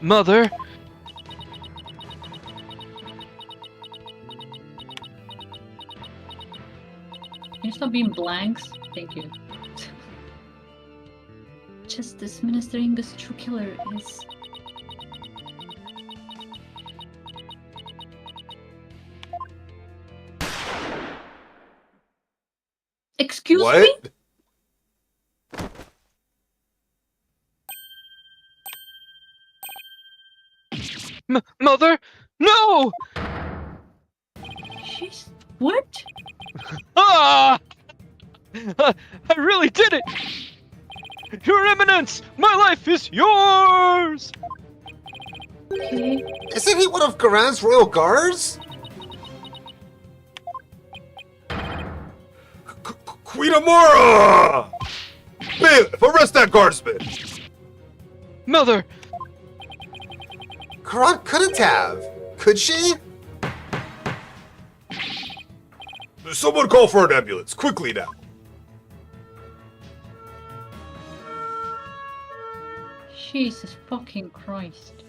Mother? Can you stop being blanks? Thank you. Just this Minister Inga's true killer is... Excuse me? Mother? No! She's... What? Ah! I really did it! Your Eminence! My life is yours! Okay. Isn't he one of Garan's royal guards? Queen Amara! Bailiff, arrest that guardsman! Mother! Garan couldn't have. Could she? Someone call for an ambulance, quickly now. Jesus fucking Christ.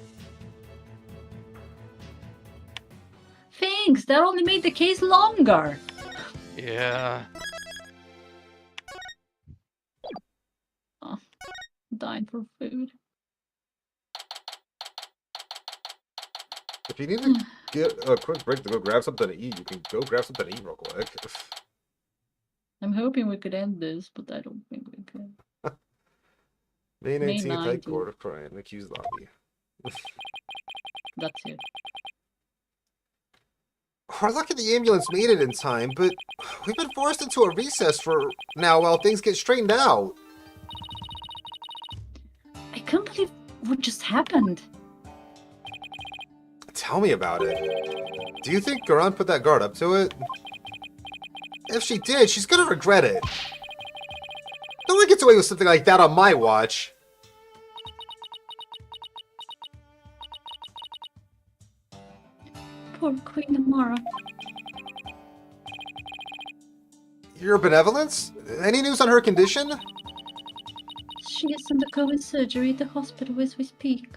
Thanks, that only made the case longer. Yeah. Dying for food. If you need to get a quick break to go grab something to eat, you can go grab something to eat real quick. I'm hoping we could end this, but I don't think we could. May May 19th, High 19th. Court of Crime, accused lobby. That's it. We're lucky the ambulance made it in time, but we've been forced into a recess for now while things get straightened out. I can't believe what just happened. Tell me about it. Do you think Garan put that guard up to it? If she did, she's gonna regret it. No one gets away with something like that on my watch. Poor Queen Amara. Your benevolence? Any news on her condition? She is undergoing surgery at the hospital as we speak.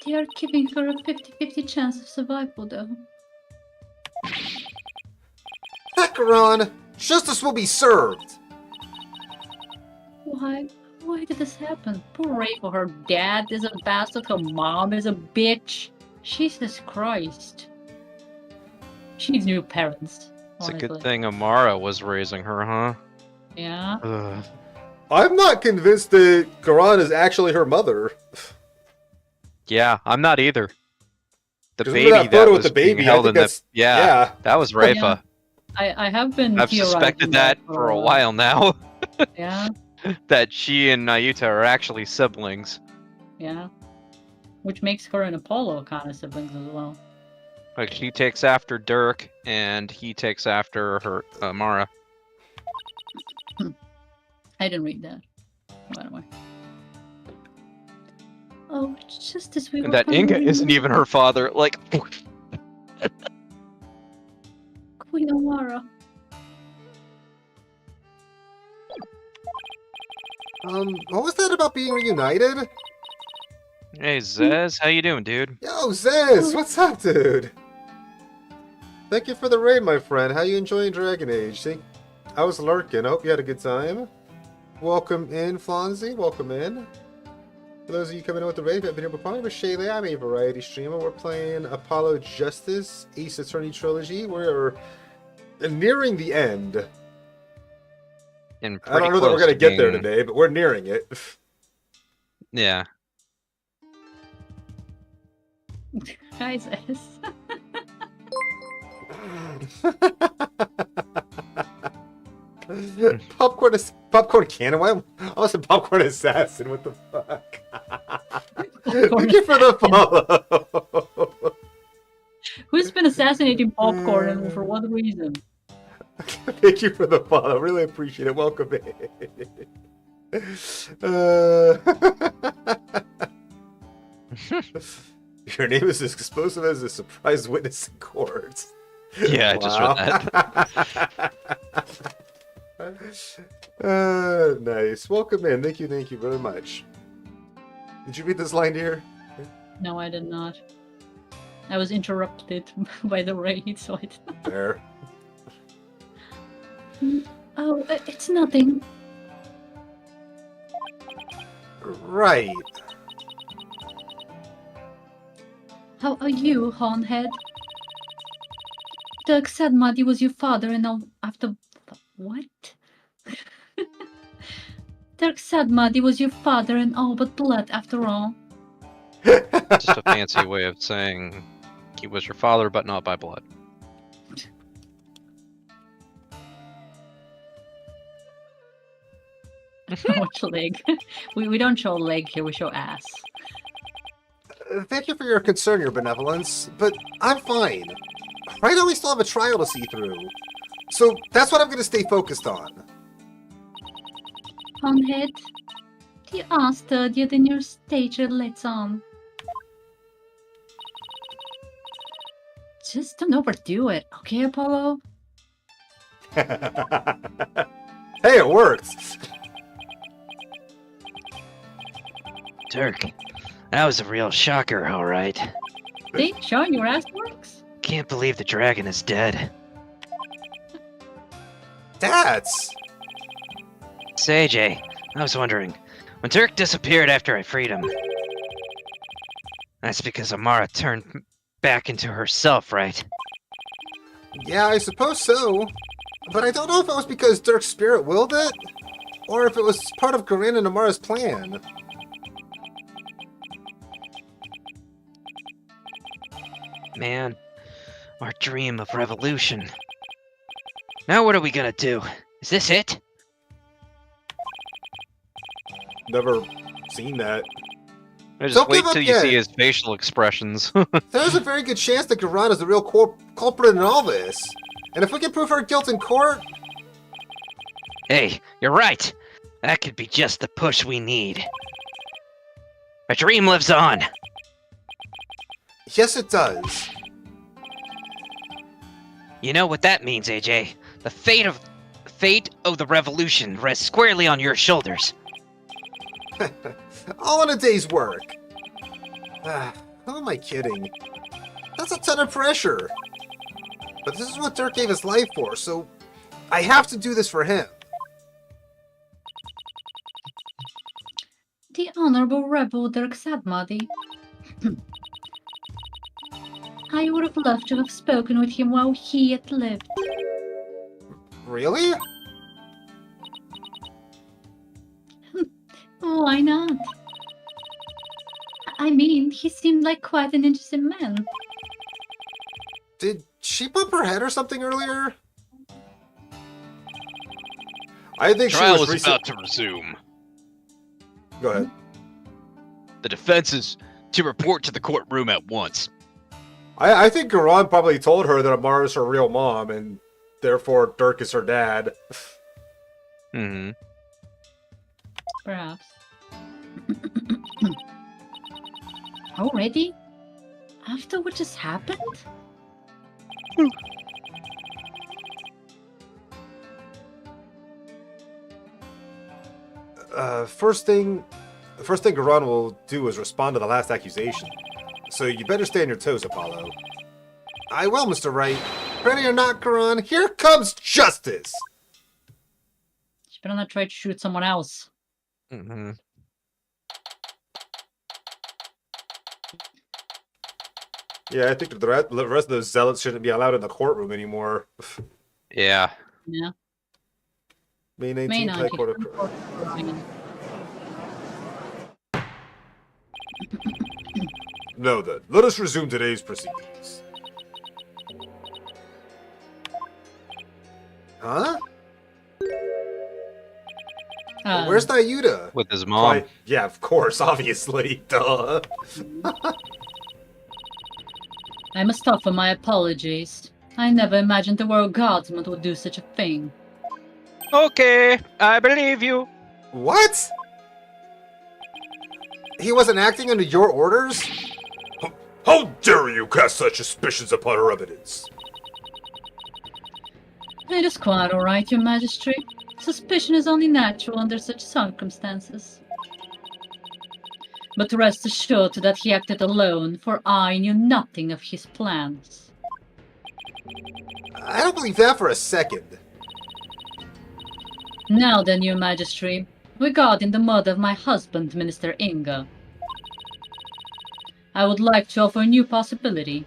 They are giving her a 50-50 chance of survival, though. Heck, Garan! Justice will be served! Why? Why did this happen? Poor Rachel, her dad is a bastard, her mom is a bitch. Jesus Christ. She needs new parents. It's a honestly. good thing Amara was raising her, huh? Yeah. Ugh. I'm not convinced that Garan is actually her mother. Yeah, I'm not either. The 'Cause baby remember that that photo was with the being baby, I held think in the that's- yeah, that was Rafa. I have been I've theorizing suspected that for a while now. Yeah, That she and Nayuta are actually siblings. yeah. Which makes her and Apollo kind of siblings as well. Like she takes after Dirk, and he takes after her Amara. I didn't read that. By the way. Oh, just as we And were that Inga hungry, isn't even her father. Like, Queen Amara. What was that about being reunited? hey Zez, how you doing, dude? Yo, Zez, what's up, dude? Thank you for the raid, my friend. How you enjoying Dragon Age? See, I was lurking. I hope you had a good time. Welcome in, Flonzy. Welcome in. For those of you coming in with the raid, I've been here before. I'm Shaylee. I'm a variety streamer. We're playing Apollo Justice, Ace Attorney Trilogy. We're nearing the end. And I don't know that we're going to get there today, but we're nearing it. Yeah. Hi, Zez. Popcorn cannon. Why? I was a popcorn assassin. What the fuck? Thank you for the follow. Who's been assassinating popcorn and for what reason? Thank you for the follow. Really appreciate it. Welcome in. Your name is as explosive as a surprise witness in court. Yeah, I just read that. Nice. Welcome in. Thank you very much. Did you read this line here? No, I did not. I was interrupted by the raid, so I did not. There. Oh, it's nothing. Right. How are you, Hornhead? Dirk said Muddy was your father and all after... What? Dirk said Muddy was your father and all but blood after all. Just a fancy way of saying he was your father, but not by blood. Which leg? We don't show leg here, we show ass. Thank you for your concern, your benevolence, but I'm fine. Right now we still have a trial to see through. So that's what I'm going to stay focused on. Houndhead, you are sturdier than your stature lets on. Just don't overdo it, okay, Apollo? Hey, it worked! Dirk, that was a real shocker, alright. See, showing your ass works. Can't believe the dragon is dead. That's... Say, Jay, I was wondering, when Dirk disappeared after I freed him, that's because Amara turned back into herself, right? Yeah, I suppose so. But I don't know if it was because Dirk's spirit willed it, or if it was part of Corinne and Amara's plan. Man, our dream of revolution. Now what are we gonna do? Is this it? Never seen that. Just Don't wait give up till you yet. see his facial expressions. There's a very good chance that Garan is the real culprit in all this. And if we can prove her guilt in court... Hey, you're right. That could be just the push we need. Our dream lives on. Yes, it does. You know what that means, AJ? The fate of the revolution rests squarely on your shoulders. All in a day's work. Who am I kidding? That's a ton of pressure. But this is what Dirk gave his life for, so I have to do this for him. The Honorable Rebel Dirk Sadmadi. I would have loved to have spoken with him while he had lived. Really? Why not? I mean, he seemed like quite an interesting man. Did she bump her head or something earlier? I think Trial she was is about to resume. Go ahead. The defense is to report to the courtroom at once. I think Garan probably told her that Amara's her real mom, and therefore Dirk is her dad. Mm-hmm. Perhaps. Already? After what just happened? First thing Garan will do is respond to the last accusation. So you better stay on your toes, Apollo. I will, Mr. Wright. Ready or not, Garan, here comes justice! She better not try to shoot someone else. Mm-hmm. Yeah, I think the rest of those zealots shouldn't be allowed in the courtroom anymore. Yeah. Yeah. May May 19th, High 19th. Court of... No, then. Let us resume today's proceedings. Huh? Um, Where's Nayuta? With his mom. Yeah, of course, obviously. Duh. I must offer my apologies. I never imagined the Royal Guardsman would do such a thing. Okay, I believe you. What? He wasn't acting under your orders? How dare you cast such suspicions upon her evidence? It is quite alright, Your Majesty. Suspicion is only natural under such circumstances. But rest assured that he acted alone, for I knew nothing of his plans. I don't believe that for a second. Now then, Your Majesty, regarding the murder of my husband, Minister Inga, I would like to offer a new possibility.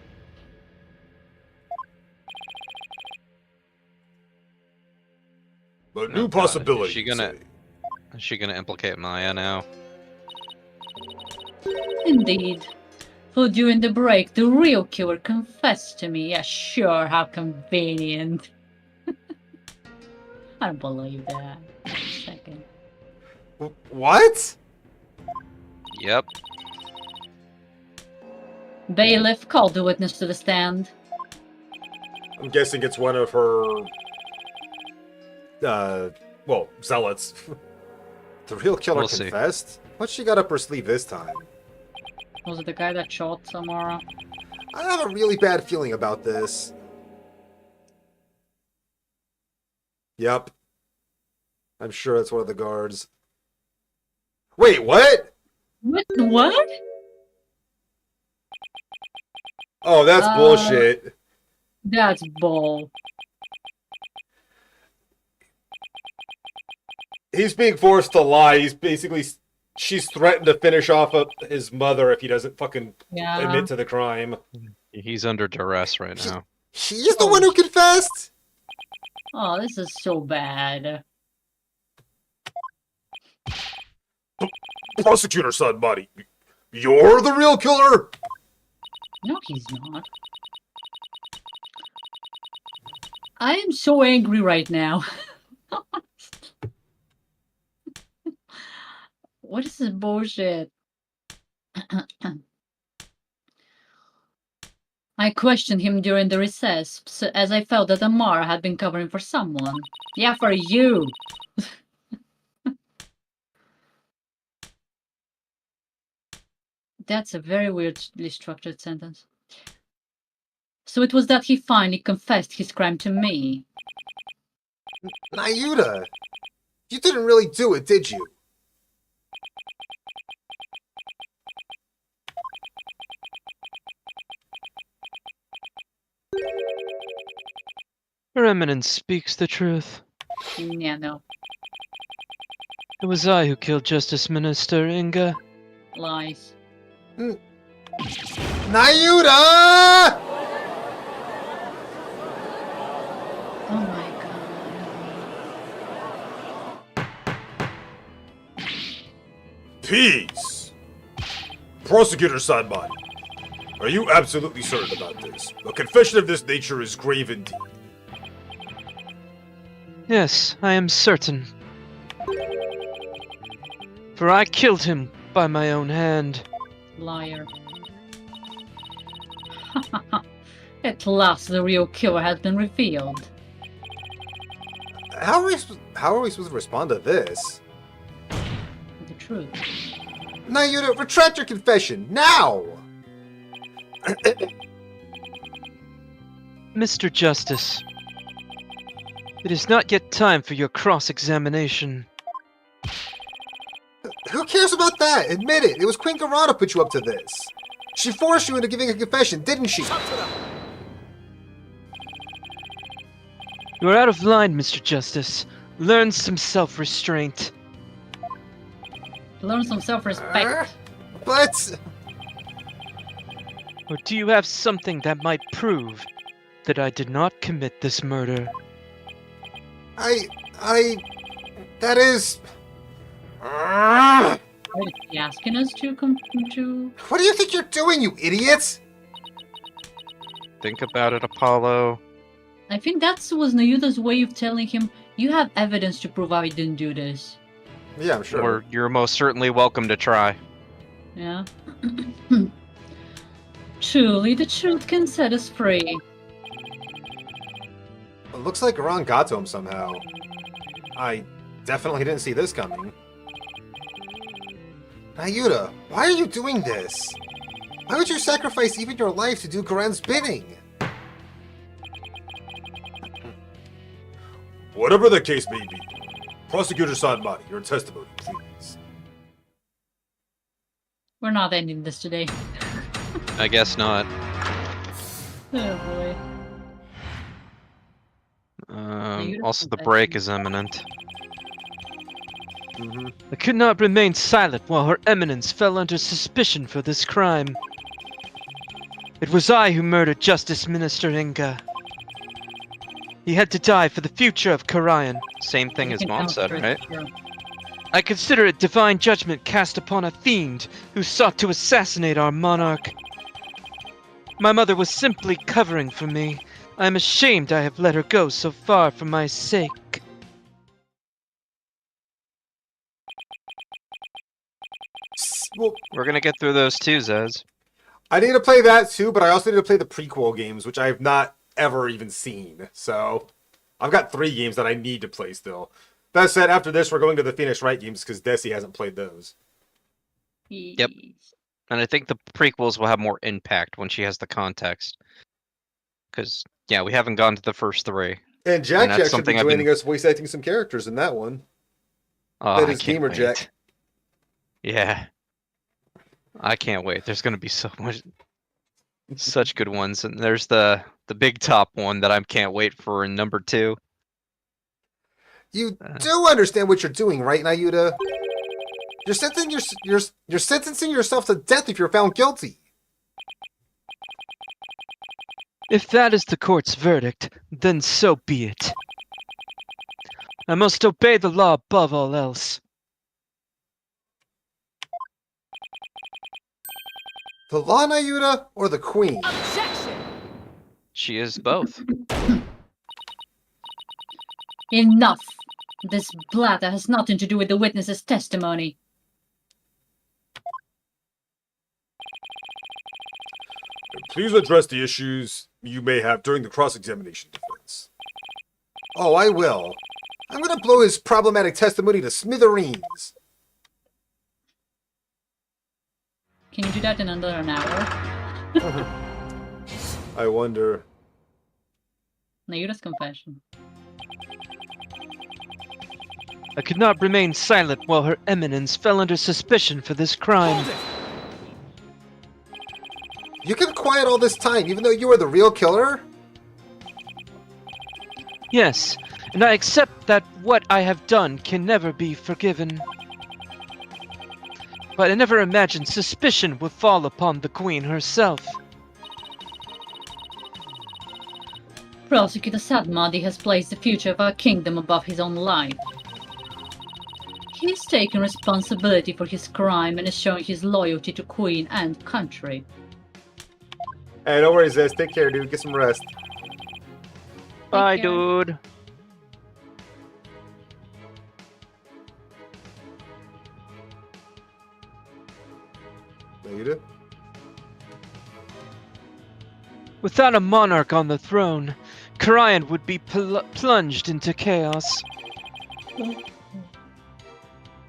A Oh, new God. possibility. Is she gonna implicate Maya now? Indeed. For during the break, the real killer confessed to me. Yeah, sure, how convenient. I don't believe that. Second. What? Yep. Bailiff, call the witness to the stand. I'm guessing it's one of her, well, zealots. The real killer We'll see. confessed? What's she got up her sleeve this time? Was it the guy that shot Samara? I have a really bad feeling about this. Yep. I'm sure that's one of the guards. Wait, what? What? Oh, that's bullshit. That's bull. He's being forced to lie. He's basically... She's threatened to finish off his mother if he doesn't fucking Yeah. admit to the crime. He's under duress right now. She's the one who confessed? Oh, this is so bad. Prosecutor son, buddy. You're the real killer? No, he's not. I am so angry right now. What is this bullshit? I questioned him during the recess, as I felt that Amara had been covering for someone. Yeah, for you! That's a very weirdly structured sentence. So it was that he finally confessed his crime to me. Nayuta! You didn't really do it, did you? Her Eminence speaks the truth. Yeah, no. It was I who killed Justice Minister Inga. Lies. Nayuta! Oh my god. Peace. Prosecutor son, buddy. Are you absolutely certain about this? A confession of this nature is grave indeed. Yes, I am certain. For I killed him by my own hand. Liar. At last the real killer has been revealed. How are we supposed to respond to this? The truth. Nayuta, retract your confession, now! Mr. Justice, it is not yet time for your cross-examination. Who cares about that? Admit it. It was Queen Garada put you up to this. She forced you into giving a confession, didn't she? You are out of line, Mr. Justice. Learn some self-restraint. Learn some self-respect. But... Or do you have something that might prove that I did not commit this murder? that is... Are you asking us to come to... What do you think you're doing, you idiot? Think about it, Apollo. I think that was Nayuta's way of telling him, you have evidence to prove I didn't do this. Yeah, I'm sure. Or you're most certainly welcome to try. Yeah. Truly, the truth can set us free. It looks like Garan got to him somehow. I definitely didn't see this coming. Nayuta, why are you doing this? Why would you sacrifice even your life to do Garan's bidding? Whatever the case may be, Prosecutor Sanmari, your testimony, please. We're not ending this today. I guess not. Oh boy. Also, the break is imminent. I could not remain silent while Her Eminence fell under suspicion for this crime. It was I who murdered Justice Minister Inga. He had to die for the future of Karayan. Same thing You as can Mom count said, for it, right? sure. I consider it divine judgment cast upon a fiend who sought to assassinate our monarch. My mother was simply covering for me. I am ashamed I have let her go so far for my sake. Well, We're gonna get through those too, Zez. I need to play that too, but I also need to play the prequel games, which I have not ever even seen. So I've got 3 games that I need to play still. That said, after this, we're going to the Phoenix Wright games because Desi hasn't played those. Yep. And I think the prequels will have more impact when she has the context. Because, yeah, we haven't gone to the first 3. And Jack that's Jack should be something I've joining been- us voice acting some characters in that one. Oh, That I is can't Gamer wait. Jack. Yeah. I can't wait. There's gonna be so much... Such good ones. And there's the big top one that I can't wait for in number 2. You do understand what you're doing, right, Nayuta? You're sentencing yourself to death if you're found guilty. If that is the court's verdict, then so be it. I must obey the law above all else. The law, Nayuta, or the Queen? Objection! She is both. Enough! This blather has nothing to do with the witness's testimony. Please address the issues you may have during the cross-examination defense. Oh, I will. I'm gonna blow his problematic testimony to smithereens. Can you do that in under an hour? I wonder. Nayura's confession. I could not remain silent while Her Eminence fell under suspicion for this crime. You kept quiet all this time, even though you were the real killer? Yes, and I accept that what I have done can never be forgiven. But I never imagined suspicion would fall upon the Queen herself. Prosecutor Sadmadi has placed the future of our kingdom above his own life. He's taken responsibility for his crime and is showing his loyalty to Queen and country. Hey, don't worry, Zez. Take care, dude. Get some rest. Bye, care. dude. Nayuta? Without a monarch on the throne, Karayan would be plunged into chaos.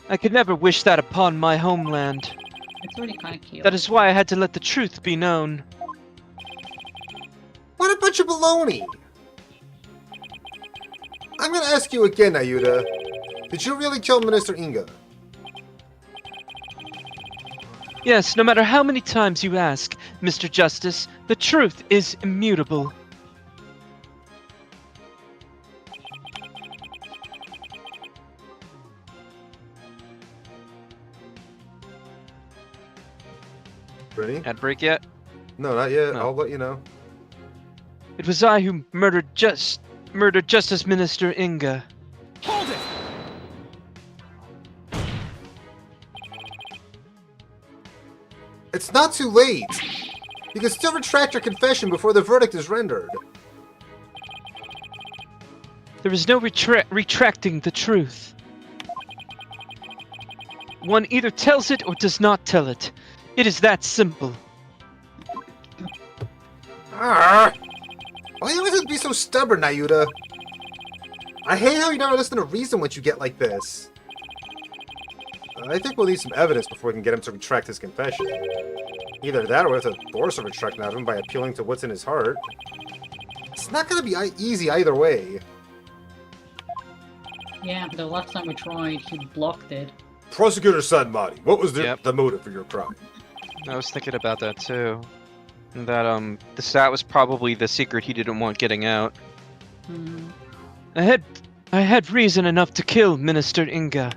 I could never wish that upon my homeland. It's really kind of cute. That is why I had to let the truth be known. What a bunch of baloney! I'm gonna ask you again, Nayuta. Did you really kill Minister Inga? Yes, no matter how many times you ask, Mr. Justice, the truth is immutable. Ready? Ad break yet? No, not yet. No. I'll let you know. It was I who murdered Justice Minister Inga. Hold it! It's not too late. You can still retract your confession before the verdict is rendered. There is no retracting the truth. One either tells it or does not tell it. It is that simple. Arrgh. Why do you always have to be so stubborn, Nayuta? I hate how you never listen to reason once you get like this. I think we'll need some evidence before we can get him to retract his confession. Either that or we have to force a retraction out of him by appealing to what's in his heart. It's not gonna be easy either way. Yeah, the last time we tried, he blocked it. Prosecutor Sadmadi, what was Yep. the motive for your crime? I was thinking about that too. That that was probably the secret he didn't want getting out. Hmm. I had reason enough to kill Minister Inga.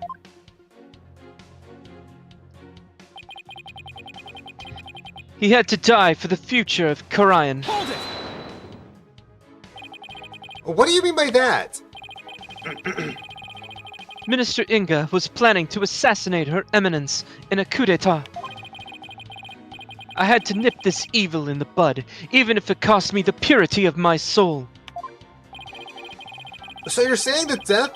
He had to die for the future of Karayan. Hold it! What do you mean by that? Minister Inga was planning to assassinate Her Eminence in a coup d'etat. I had to nip this evil in the bud, even if it cost me the purity of my soul. So you're saying the death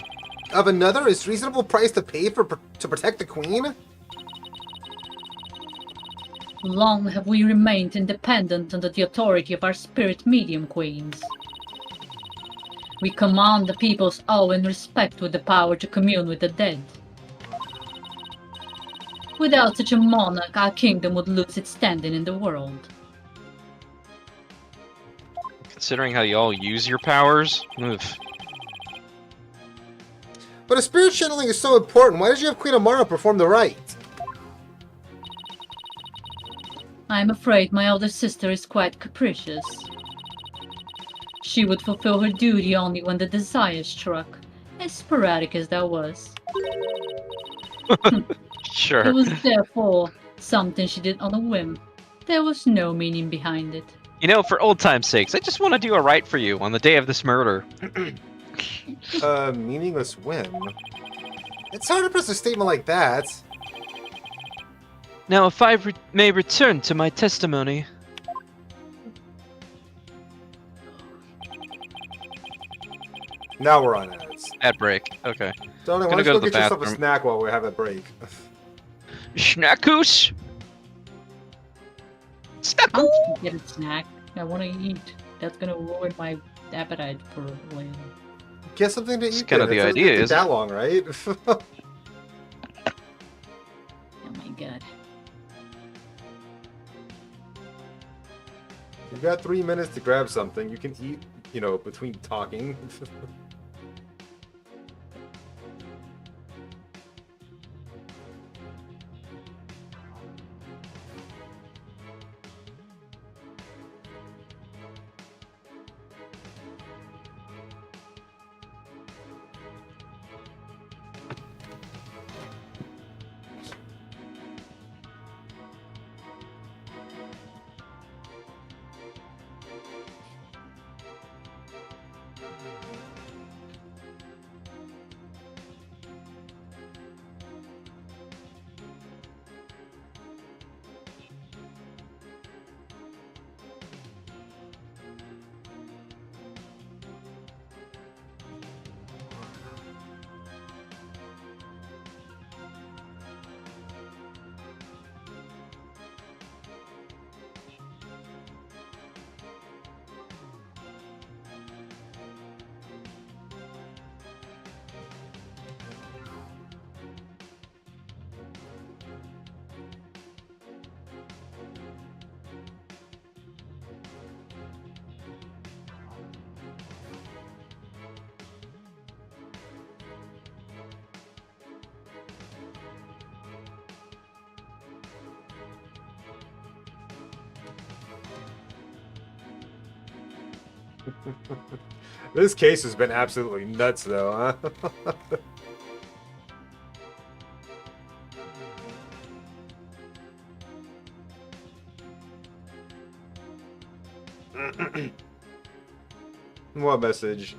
of another is reasonable price to pay to protect the Queen? Long have we remained independent under the authority of our spirit medium queens. We command the people's awe and respect with the power to commune with the dead. Without such a monarch, our kingdom would lose its standing in the world. Considering how y'all use your powers, oof. But if spirit channeling is so important, why did you have Queen Amara perform the rite? I am afraid my elder sister is quite capricious. She would fulfill her duty only when the desire struck, as sporadic as that was. Sure. It was therefore something she did on a whim. There was no meaning behind it. You know, for old time's sakes, I just want to do a right for you on the day of this murder. Meaningless whim. It's hard to press a statement like that. Now, if I may return to my testimony. Now we're on ads. Ad break. Okay. Donnie, why Gonna don't go you to go the get yourself a bathroom. snack while we have a break? Schnackus! I Snack! want to get a snack. I want to eat. That's gonna ruin my appetite for later. Get something to eat. It's kind of then. the It doesn't idea, take isn't that long, right? Oh my god. You've got 3 minutes to grab something. You can eat, you know, between talking. This case has been absolutely nuts, though, huh? What message?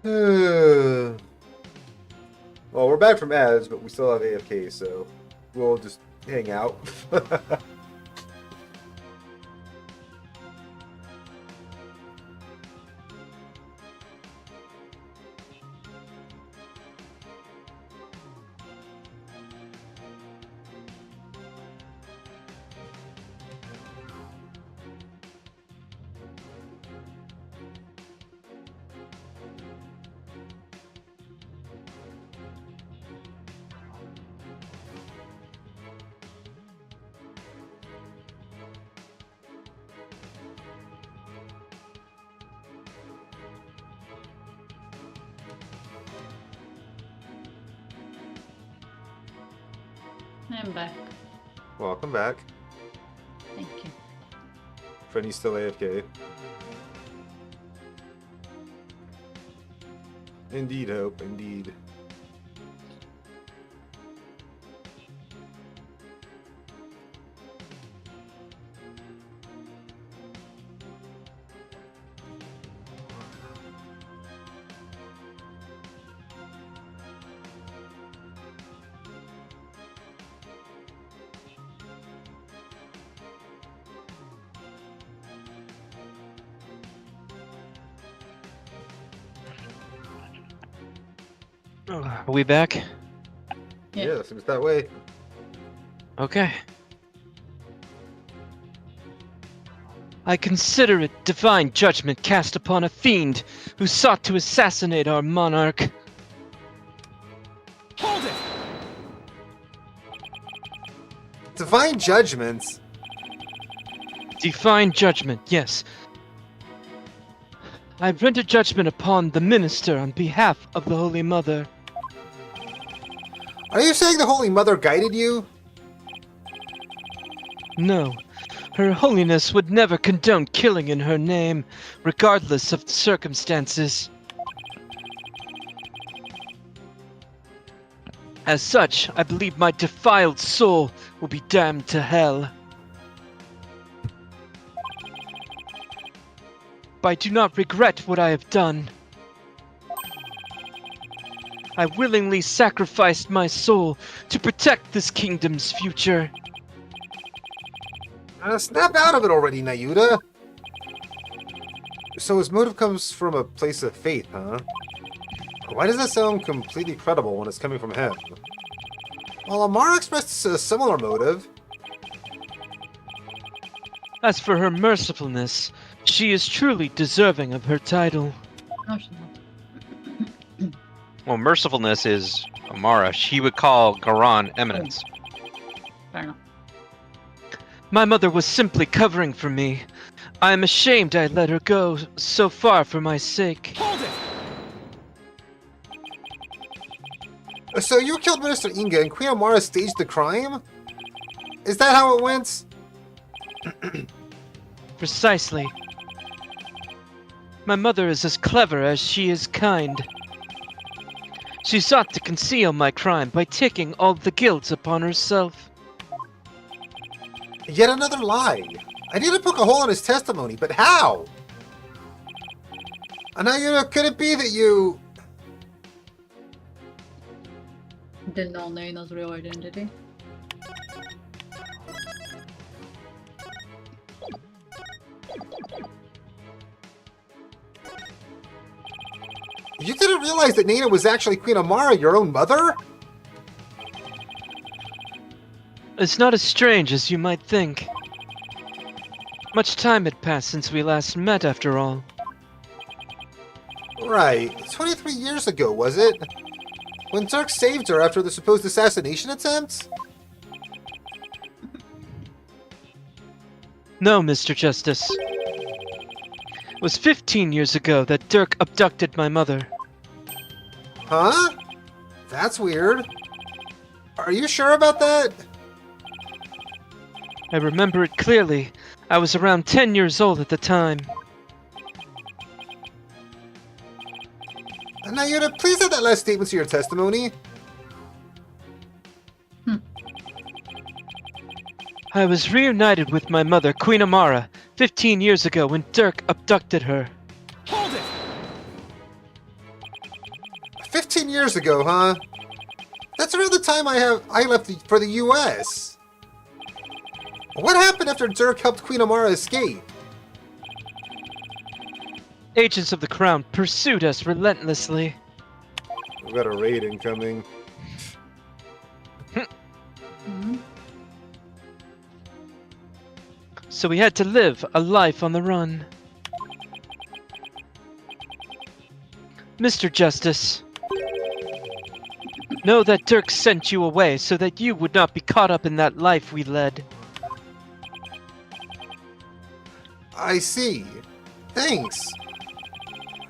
Well, we're back from ads, but we still have AFK, so we'll just hang out. I'm back. Welcome back. Thank you. Freddy's still AFK. Indeed, Hope. Indeed. Are we back? Yeah. Yeah, seems that way. Okay. I consider it divine judgment cast upon a fiend who sought to assassinate our monarch. Hold it! Divine judgments. Divine judgment, yes. I render judgment upon the minister on behalf of the Holy Mother. Are you saying the Holy Mother guided you? No, Her Holiness would never condone killing in her name, regardless of the circumstances. As such, I believe my defiled soul will be damned to hell. But I do not regret what I have done. I willingly sacrificed my soul to protect this kingdom's future. Snap out of it already, Nayuta! So his motive comes from a place of faith, huh? Why does that sound completely credible when it's coming from him? Well, Amara expressed a similar motive. As for her mercifulness, she is truly deserving of her title. No, she's not. Well, mercifulness is Amara. She would call Garan eminence. Fair enough. My mother was simply covering for me. I am ashamed I let her go so far for my sake. Hold it! So you killed Minister Inga and Queen Amara staged the crime? Is that how it went? Precisely. My mother is as clever as she is kind. She sought to conceal my crime by taking all the guilt upon herself. Yet another lie. I need to poke a hole in his testimony, but how? Anayuna, could it be that you... Didn't know Naina's real identity. You didn't realize that Nina was actually Queen Amara, your own mother? It's not as strange as you might think. Much time had passed since we last met, after all. Right. 23 years ago, was it? When Turk saved her after the supposed assassination attempt? No, Mr. Justice. It was 15 years ago that Dirk abducted my mother. Huh? That's weird. Are you sure about that? I remember it clearly. I was around 10 years old at the time. Nayuta, please add that last statement to your testimony. I was reunited with my mother, Queen Amara, 15 years ago when Dirk abducted her. Hold it! 15 years ago, huh? That's around the time I left for the U.S. What happened after Dirk helped Queen Amara escape? Agents of the Crown pursued us relentlessly. We've got a raid incoming. Hmm? So we had to live a life on the run. Mr. Justice, know that Dirk sent you away so that you would not be caught up in that life we led. I see. Thanks.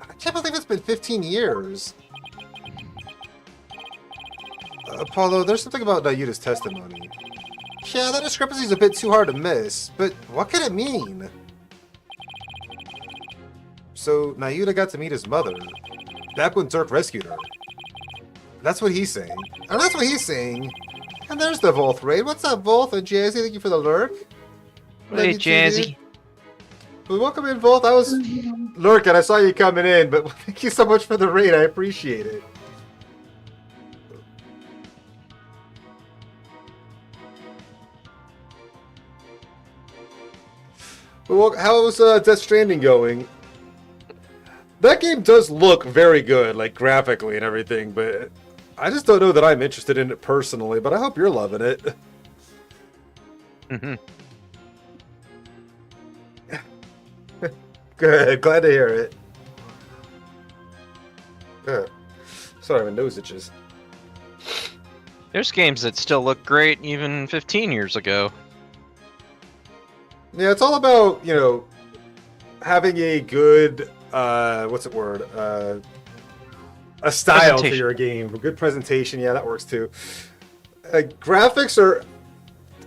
I can't believe it's been 15 years. Apollo, there's something about Nayuta's testimony. Yeah, that discrepancy is a bit too hard to miss, but what could it mean? So, Nayuta got to meet his mother, back when Dirk rescued her. That's what he's saying. And that's what he's saying. And there's the Volth raid. What's up, Volth? And Jazzy, thank you for the lurk. Love Hey, you too, Jazzy. dude. But welcome in, Volth. I was lurking. I saw you coming in, but thank you so much for the raid. I appreciate it. Well, how's Death Stranding going? That game does look very good, like graphically and everything, but I just don't know that I'm interested in it personally, but I hope you're loving it. Mhm. Good, glad to hear it. Sorry, my nose itches. There's games that still look great even 15 years ago. Yeah, it's all about, you know, having a good, what's the word? A style to your game. A good presentation, yeah, that works too. Graphics are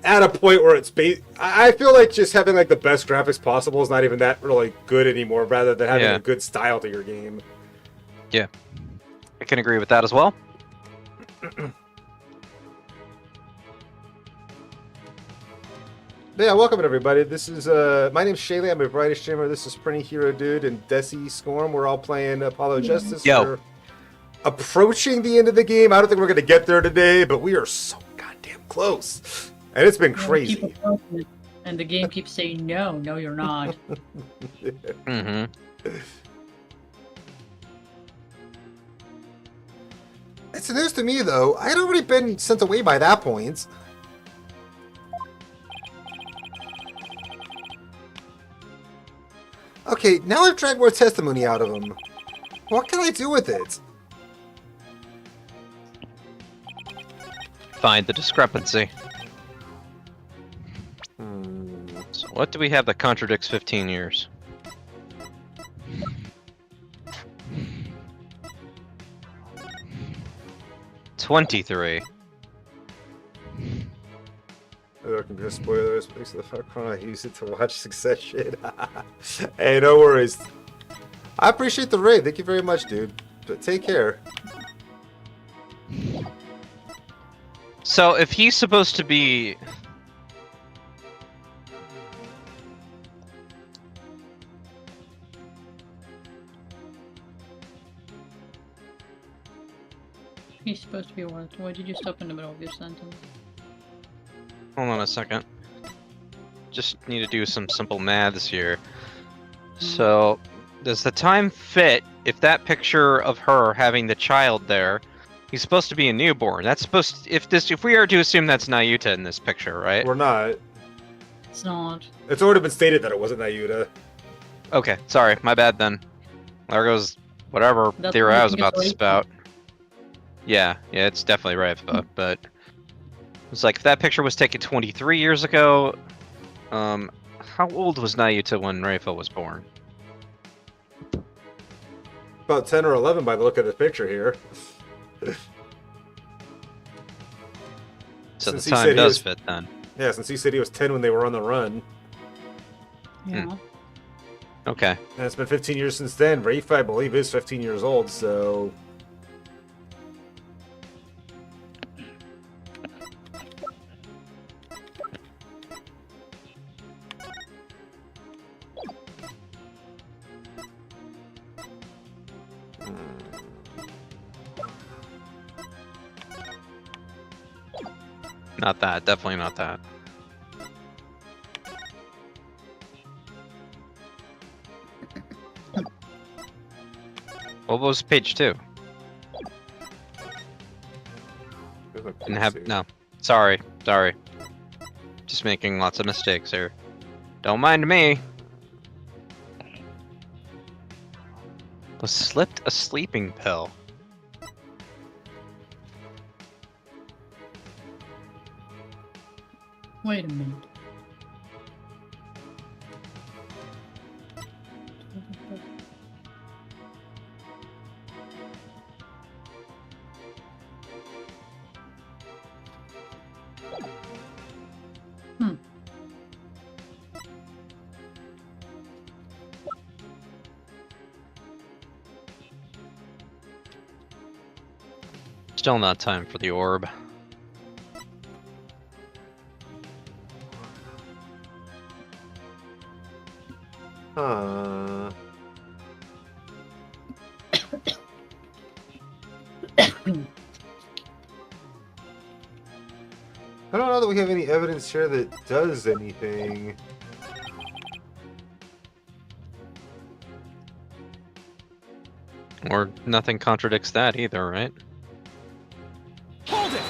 at a point where it's I feel like just having like the best graphics possible is not even that really good anymore, rather than having a good style to your game. Yeah, I can agree with that as well. Yeah, welcome everybody. This is my name's Shaylee. I'm a variety streamer. This is Prinny Hero Dude and Desi Scorm. We're all playing Apollo Justice. Yo. We're approaching the end of the game. I don't think we're gonna get there today, but we are so goddamn close. And it's been crazy. Keep approaching it, and the game keeps saying no, you're not. Mm-hmm. It's news to me though. I had already been sent away by that point. Okay, now I've dragged more testimony out of him. What can I do with it? Find the discrepancy. So what do we have that contradicts 15 years? $23. There can be spoilers, but the fuck I use it to watch Succession. Hey, no worries. I appreciate the raid. Thank you very much, dude. But take care. So if he's supposed to be... He's supposed to be one. Why did you stop in the middle of your sentence? Hold on a second. Just need to do some simple maths here. So, does the time fit if that picture of her having the child there, he's supposed to be a newborn. That's supposed to, if we are to assume that's Nayuta in this picture, right? We're not. It's not. It's already been stated that it wasn't Nayuta. Okay, sorry, my bad then. There goes whatever That's theory what I I was think about to it's spout. Yeah, it's definitely Raifa, but it's like if that picture was taken 23 years ago, how old was Nayuta when Raifa was born? About 10 or 11 by the look of the picture here. So Since the he said time he does was- fit then. Yeah, since he said he was 10 when they were on the run. Yeah. Okay. And it's been 15 years since then. Rafe, I believe, is 15 years old, so... Not that, definitely not that. What was page 2? Didn't have, no. Sorry. Just making lots of mistakes here. Don't mind me. Was slipped a sleeping pill. Wait a minute. Still not time for the orb. Huh. I don't know that we have any evidence here that does anything. Or nothing contradicts that either, right? Hold it!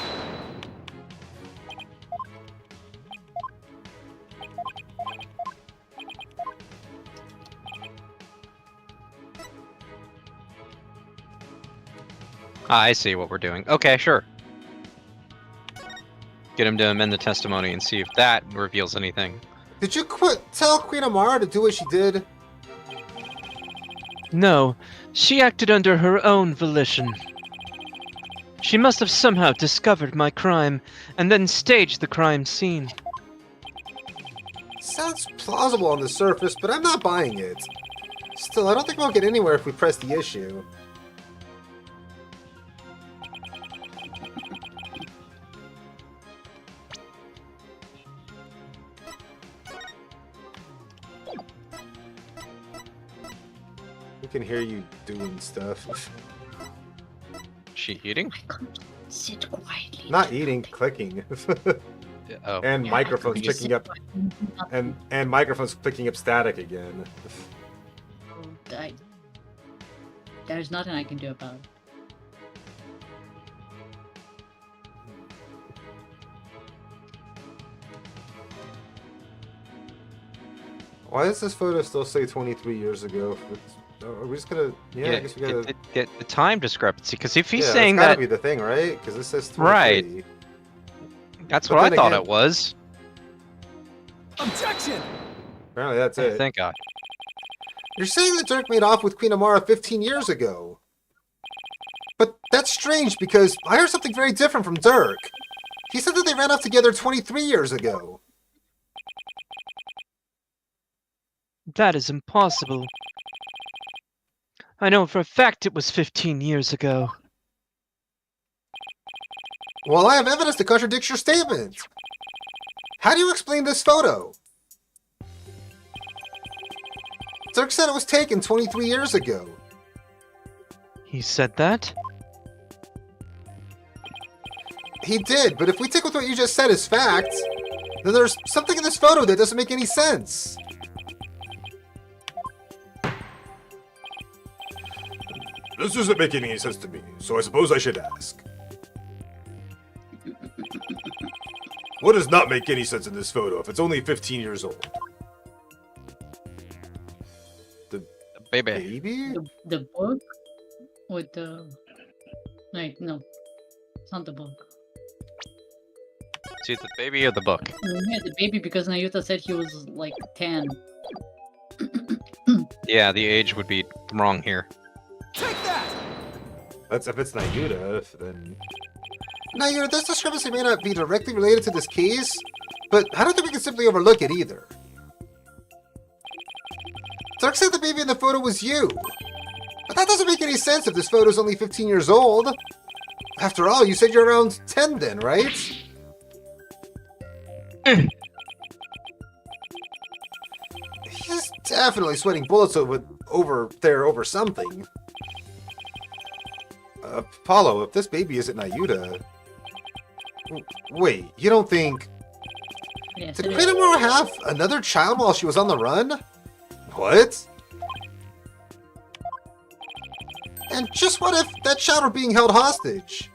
Ah, I see what we're doing. Okay, sure. Get him to amend the testimony and see if that reveals anything. Did you tell Queen Amara to do what she did? No, she acted under her own volition. She must have somehow discovered my crime, and then staged the crime scene. Sounds plausible on the surface, but I'm not buying it. Still, I don't think we'll get anywhere if we press the issue. We can hear you doing stuff. She eating? I can't sit quietly. Not eating, clicking. Oh. And Yeah, microphones I can't picking sit up quietly. and microphones picking up static again. There's nothing I can do about it. Why does this photo still say 23 years ago? Are we just gonna? Yeah, I guess we gotta. Get the time discrepancy, because if he's yeah, saying that's gotta that, be the thing, right? Because this says 23. Right. That's But what I then thought again- it was. Objection! Apparently, that's it. Thank God. You're saying that Dirk made off with Queen Amara 15 years ago. But that's strange because I heard something very different from Dirk. He said that they ran off together 23 years ago. That is impossible. I know for a fact it was 15 years ago. Well, I have evidence that contradicts your statement. How do you explain this photo? Dirk said it was taken 23 years ago. He said that? He did, but if we take with what you just said as fact, then there's something in this photo that doesn't make any sense. This doesn't make any sense to me, so I suppose I should ask. What does not make any sense in this photo if it's only 15 years old? Baby. Baby? The book with the no, it's not the book. It's either the baby or the book. Yeah, the baby, because Nayuta said he was like 10. Yeah, the age would be wrong here. Take that! That's if it's Nayuta, then... Nayuta, this discrepancy may not be directly related to this case, but I don't think we can simply overlook it either. Dirk said the baby in the photo was you. But that doesn't make any sense if this photo's only 15 years old. After all, you said you're around 10 then, right? He's definitely sweating bullets over something. Paulo, if this baby isn't Nayuta... Wait, you don't think... Yes, Did it Queen is. Amara have another child while she was on the run? What? And just what if that child were being held hostage?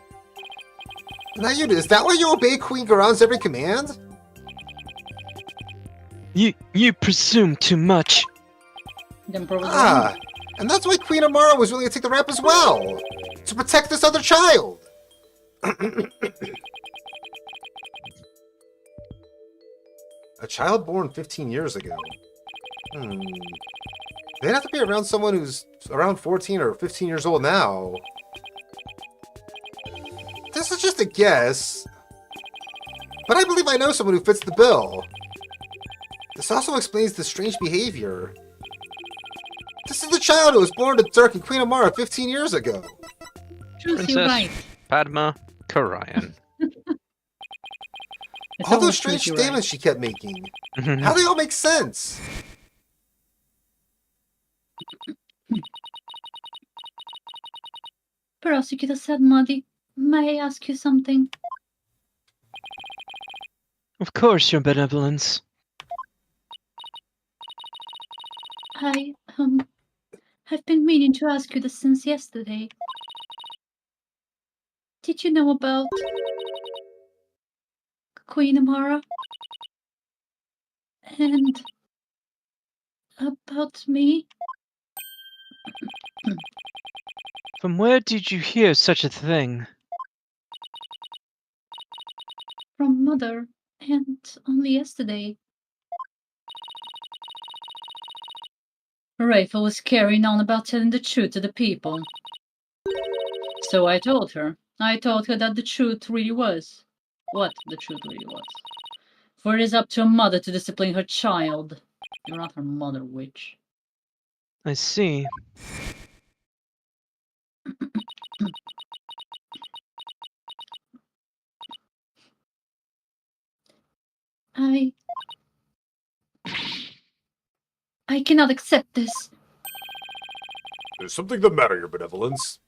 Nayuta, is that why you obey Queen Garan's every command? You presume too much. Then probably Ah, and that's why Queen Amara was willing to take the rap as well. To protect this other child. A child born 15 years ago. They'd have to be around someone who's around 14 or 15 years old now. This is just a guess. But I believe I know someone who fits the bill. This also explains the strange behavior. This is the child who was born to Dirk and Queen Amara 15 years ago. Choose you Princess. right. Padma Karayan. It's All those always strange tricky, right? statements she kept making. How do they all make sense? Prosecutor said, Muddy, may I ask you something? Of course, Your Benevolence. I've been meaning to ask you this since yesterday. Did you know about Queen Amara? And about me? From where did you hear such a thing? From Mother, and only yesterday. Rachel was carrying on about telling the truth to the people. So I told her. I told her that the truth really was. What the truth really was. For it is up to a mother to discipline her child. You're not her mother, witch. I see. I cannot accept this. There's something the matter, Your Benevolence.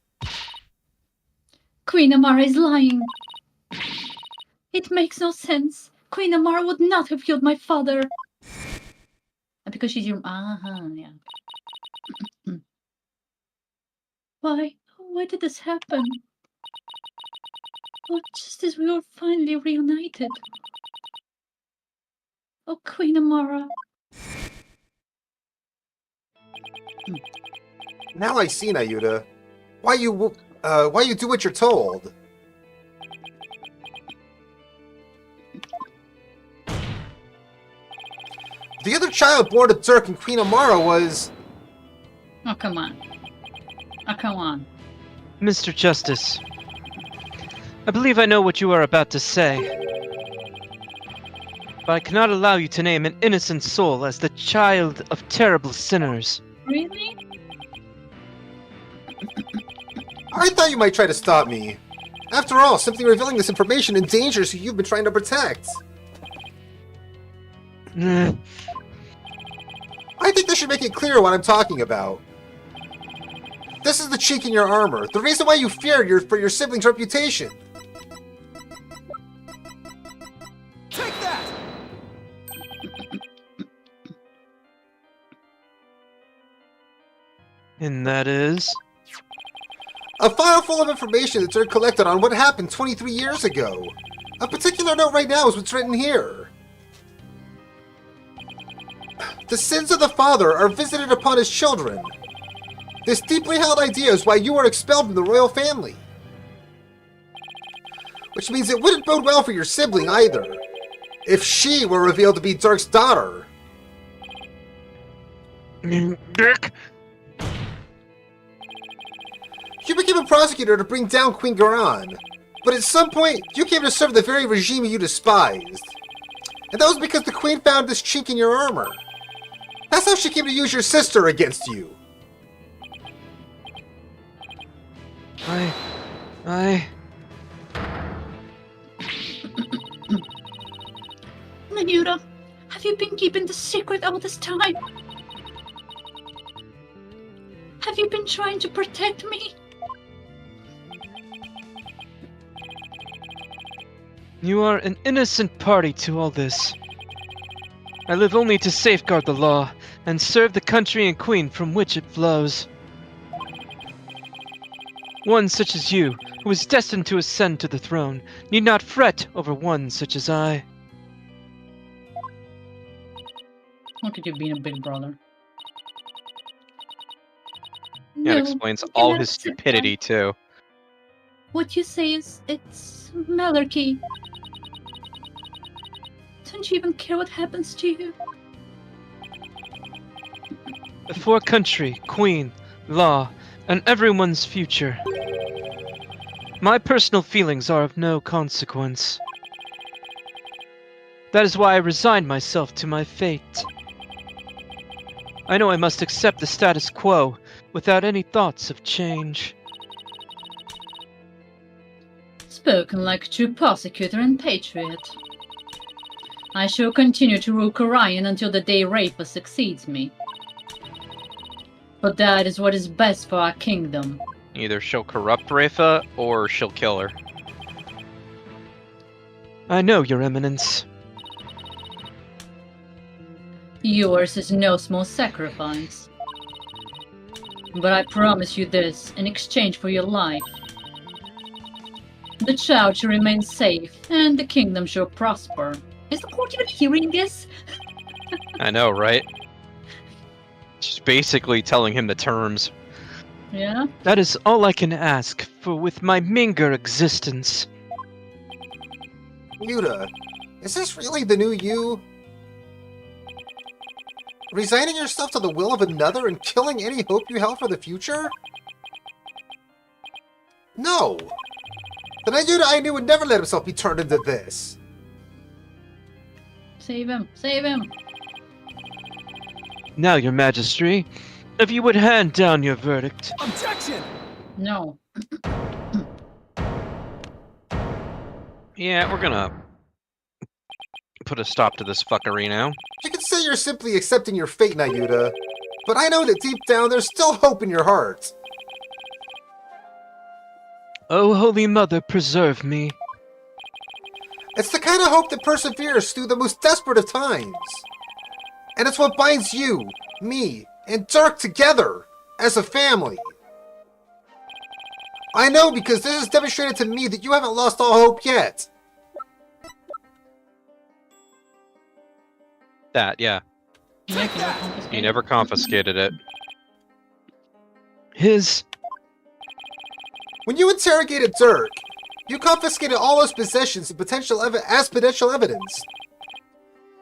Queen Amara is lying. It makes no sense. Queen Amara would not have killed my father. Because she's your... yeah. Why? Why did this happen? Oh, just as we were finally reunited. Oh, Queen Amara. Now I see, Nayuta. Why you do what you're told? The other child born to Dirk and Queen Amara was... Oh, come on. Oh, come on. Mr. Justice, I believe I know what you are about to say. But I cannot allow you to name an innocent soul as the child of terrible sinners. Really? I thought you might try to stop me. After all, simply revealing this information endangers who you've been trying to protect. I think this should make it clear what I'm talking about. This is the chink in your armor, the reason why you feared for your sibling's reputation. Take that! And that is... A file full of information that Dirk collected on what happened 23 years ago. A particular note right now is what's written here. The sins of the father are visited upon his children. This deeply held idea is why you were expelled from the royal family. Which means it wouldn't bode well for your sibling either, if she were revealed to be Dirk's daughter. Dirk? You became a prosecutor to bring down Queen Garan, but at some point, you came to serve the very regime you despised. And that was because the Queen found this chink in your armor. That's how she came to use your sister against you. Nayuta, have you been keeping the secret all this time? Have you been trying to protect me? You are an innocent party to all this. I live only to safeguard the law and serve the country and queen from which it flows. One such as you, who is destined to ascend to the throne, need not fret over one such as I. Look at you being a big brother. That No, explains you all cannot his accept stupidity, too. What you say is, it's malarkey. Don't you even care what happens to you? Before country, queen, law, and everyone's future. My personal feelings are of no consequence. That is why I resigned myself to my fate. I know I must accept the status quo without any thoughts of change. Spoken like a true prosecutor and patriot. I shall continue to rule Corian until the day Rafa succeeds me. But that is what is best for our kingdom. Either she'll corrupt Rafa, or she'll kill her. I know, Your Eminence. Yours is no small sacrifice. But I promise you this in exchange for your life. The child shall remain safe, and the kingdom shall prosper. Is the court even hearing this? I know, right? She's basically telling him the terms. Yeah? That is all I can ask, for with my meager existence. Yuta, is this really the new you? Resigning yourself to the will of another and killing any hope you held for the future? No! The Yuta I knew would never let himself be turned into this. Save him! Save him! Now, Your Majesty, if you would hand down your verdict. Objection! No. Yeah, we're gonna put a stop to this fuckery now. You can say you're simply accepting your fate, Nayuta, but I know that deep down there's still hope in your heart. O Holy Mother, preserve me. It's the kind of hope that perseveres through the most desperate of times. And it's what binds you, me, and Dirk together as a family. I know because this has demonstrated to me that you haven't lost all hope yet. That, yeah. He never confiscated it. His... When you interrogated Dirk, you confiscated all his possessions and potential evidence.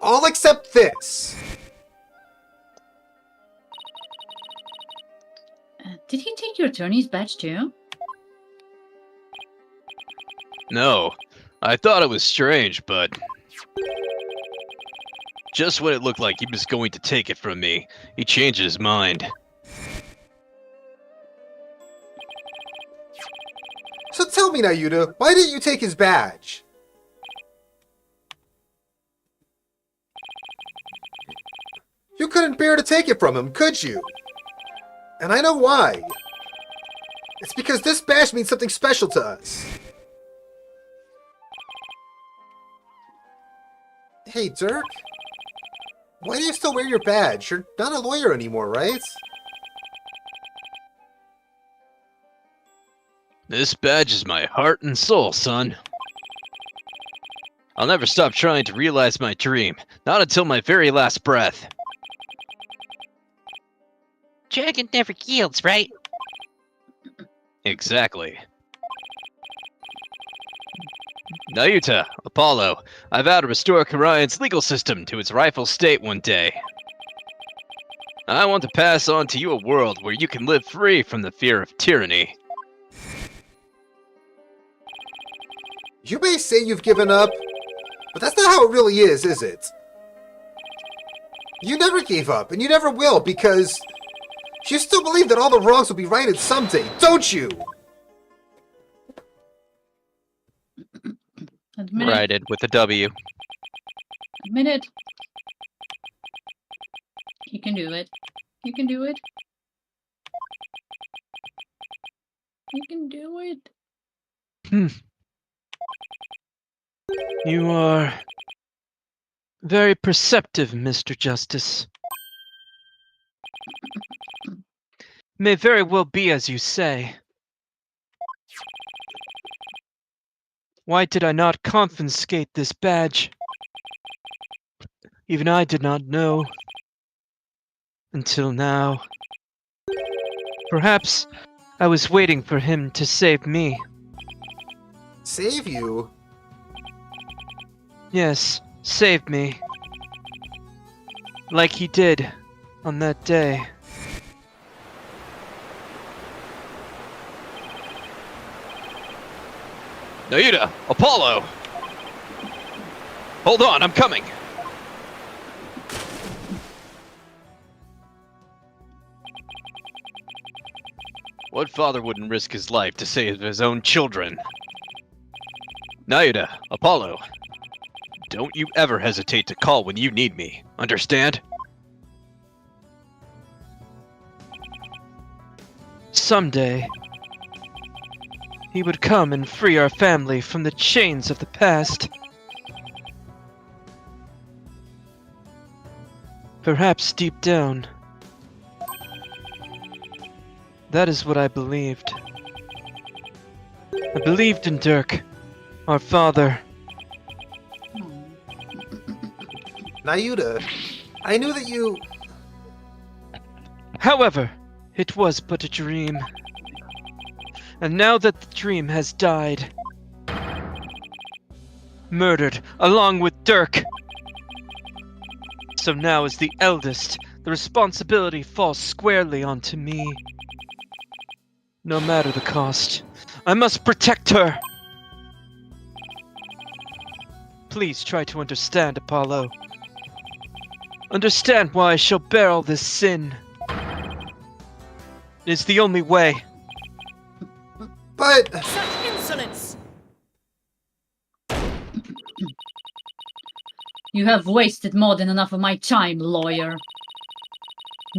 All except this. Did he take your attorney's badge too? No, I thought it was strange, but... Just when it looked like he was going to take it from me, he changed his mind. So tell me, Nayuta, why didn't you take his badge? You couldn't bear to take it from him, could you? And I know why. It's because this badge means something special to us. Hey, Dirk. Why do you still wear your badge? You're not a lawyer anymore, right? This badge is my heart and soul, son. I'll never stop trying to realize my dream, not until my very last breath. Dragon never yields, right? Exactly. Nayuta, Apollo, I vow to restore Korion's legal system to its rightful state one day. I want to pass on to you a world where you can live free from the fear of tyranny. You may say you've given up, but that's not how it really is it? You never gave up, and you never will, because you still believe that all the wrongs will be righted someday, don't you? Admit it. Righted with a W. Admit it. You can do it. You can do it. You can do it. You are very perceptive, Mr. Justice. May very well be as you say. Why did I not confiscate this badge? Even I did not know. Until now. Perhaps I was waiting for him to save me. Save you? Yes, save me. Like he did on that day. Nayuta, Apollo! Hold on, I'm coming! What father wouldn't risk his life to save his own children? Naida, Apollo. Don't you ever hesitate to call when you need me. Understand? Someday, he would come and free our family from the chains of the past. Perhaps deep down, that is what I believed. I believed in Dirk, our father. Nayuta, I knew that you... However, it was but a dream. And now that the dream has died, murdered along with Dirk. So now as the eldest, the responsibility falls squarely onto me. No matter the cost, I must protect her. Please try to understand, Apollo. Understand why I shall bear all this sin. It is the only way. But... Such insolence! You have wasted more than enough of my time, lawyer.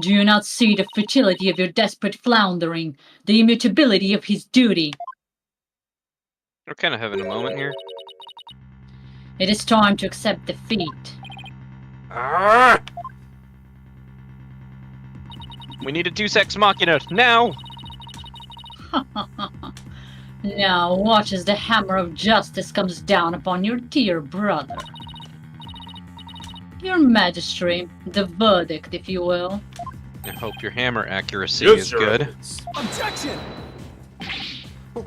Do you not see the futility of your desperate floundering, the immutability of his duty? We're kind of having a moment here. It is time to accept defeat. Ah! We need a Deus Ex Machina now! Now watch as the hammer of justice comes down upon your dear brother. Your Majesty, the verdict, if you will. I hope your hammer accuracy Yes, is Your good. Eminence. Objection!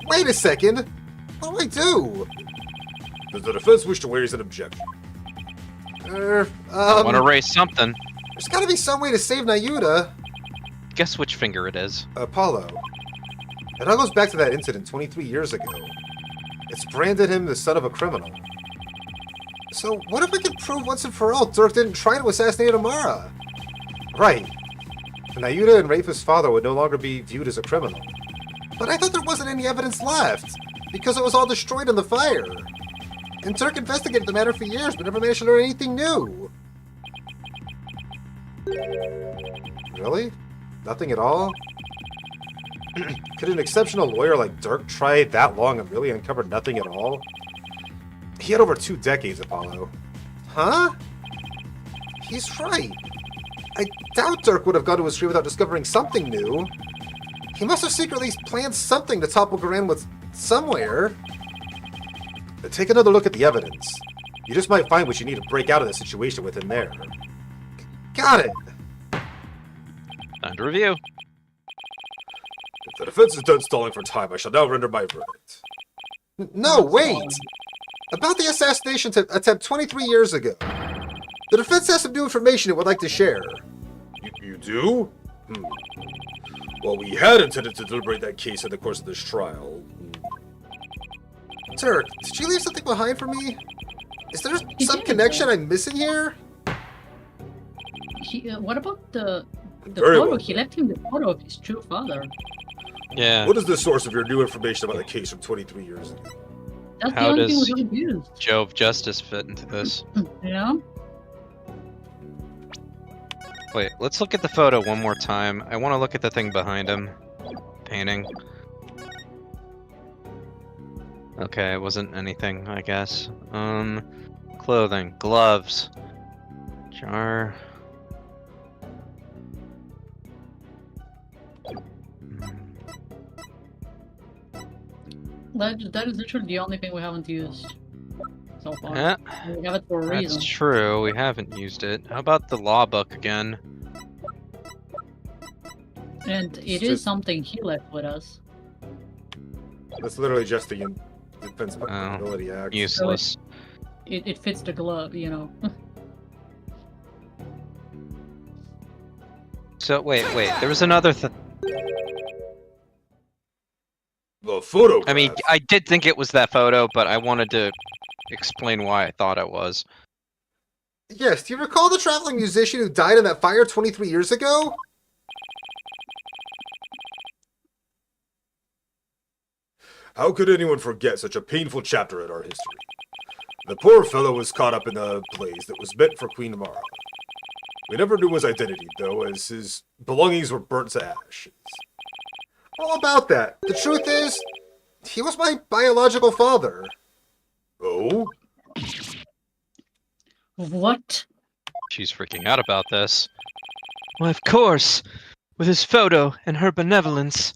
Wait a second! What do I do? Does the defense wish to raise an objection? I want to raise something. There's gotta be some way to save Nayuta. Guess which finger it is. Apollo. It all goes back to that incident 23 years ago. It's branded him the son of a criminal. So what if we could prove once and for all Dirk didn't try to assassinate Amara? Right. Nayuta and Rafa's father would no longer be viewed as a criminal. But I thought there wasn't any evidence left, because it was all destroyed in the fire. And Dirk investigated the matter for years, but never managed to learn anything new. Really? Nothing at all? Could an exceptional lawyer like Dirk try that long and really uncover nothing at all? He had over 2 decades, Apollo. Huh? He's right. I doubt Dirk would have gone to his tree without discovering something new. He must have secretly planned something to topple Garan with somewhere. Take another look at the evidence. You just might find what you need to break out of the situation with him there. Got it! Time to review. If the defense is done stalling for time, I shall now render my verdict. No, wait! About the assassination attempt 23 years ago. The defense has some new information it would like to share. You do? Well, we had intended to deliberate that case in the course of this trial. Dirk, did you leave something behind for me? Is there some connection I'm missing here? What about the Very photo? well. He left him the photo of his true father. Yeah. What is the source of your new information about the case from 23 years ago? That's How the only thing does- we don't use. Jove Justice fit into this. You know? Wait, let's look at the photo one more time. I want to look at the thing behind him. Painting. Okay, it wasn't anything, I guess. Clothing, gloves, jar. That is literally the only thing we haven't used so far. Yeah, We have it for a reason. that's true. We haven't used it. How about the law book again? And it It's is just- something he left with us. That's literally just the Defense Oh, Ability Act. Useless. It fits the glove, you know. So wait. There was another The photograph. I mean, I did think it was that photo, but I wanted to explain why I thought it was. Yes, do you recall the traveling musician who died in that fire 23 years ago? How could anyone forget such a painful chapter in our history? The poor fellow was caught up in a blaze that was meant for Queen Amara. We never knew his identity, though, as his belongings were burnt to ashes. All about that. The truth is, he was my biological father. Oh? What? She's freaking out about this. Why, of course. With his photo and her benevolence.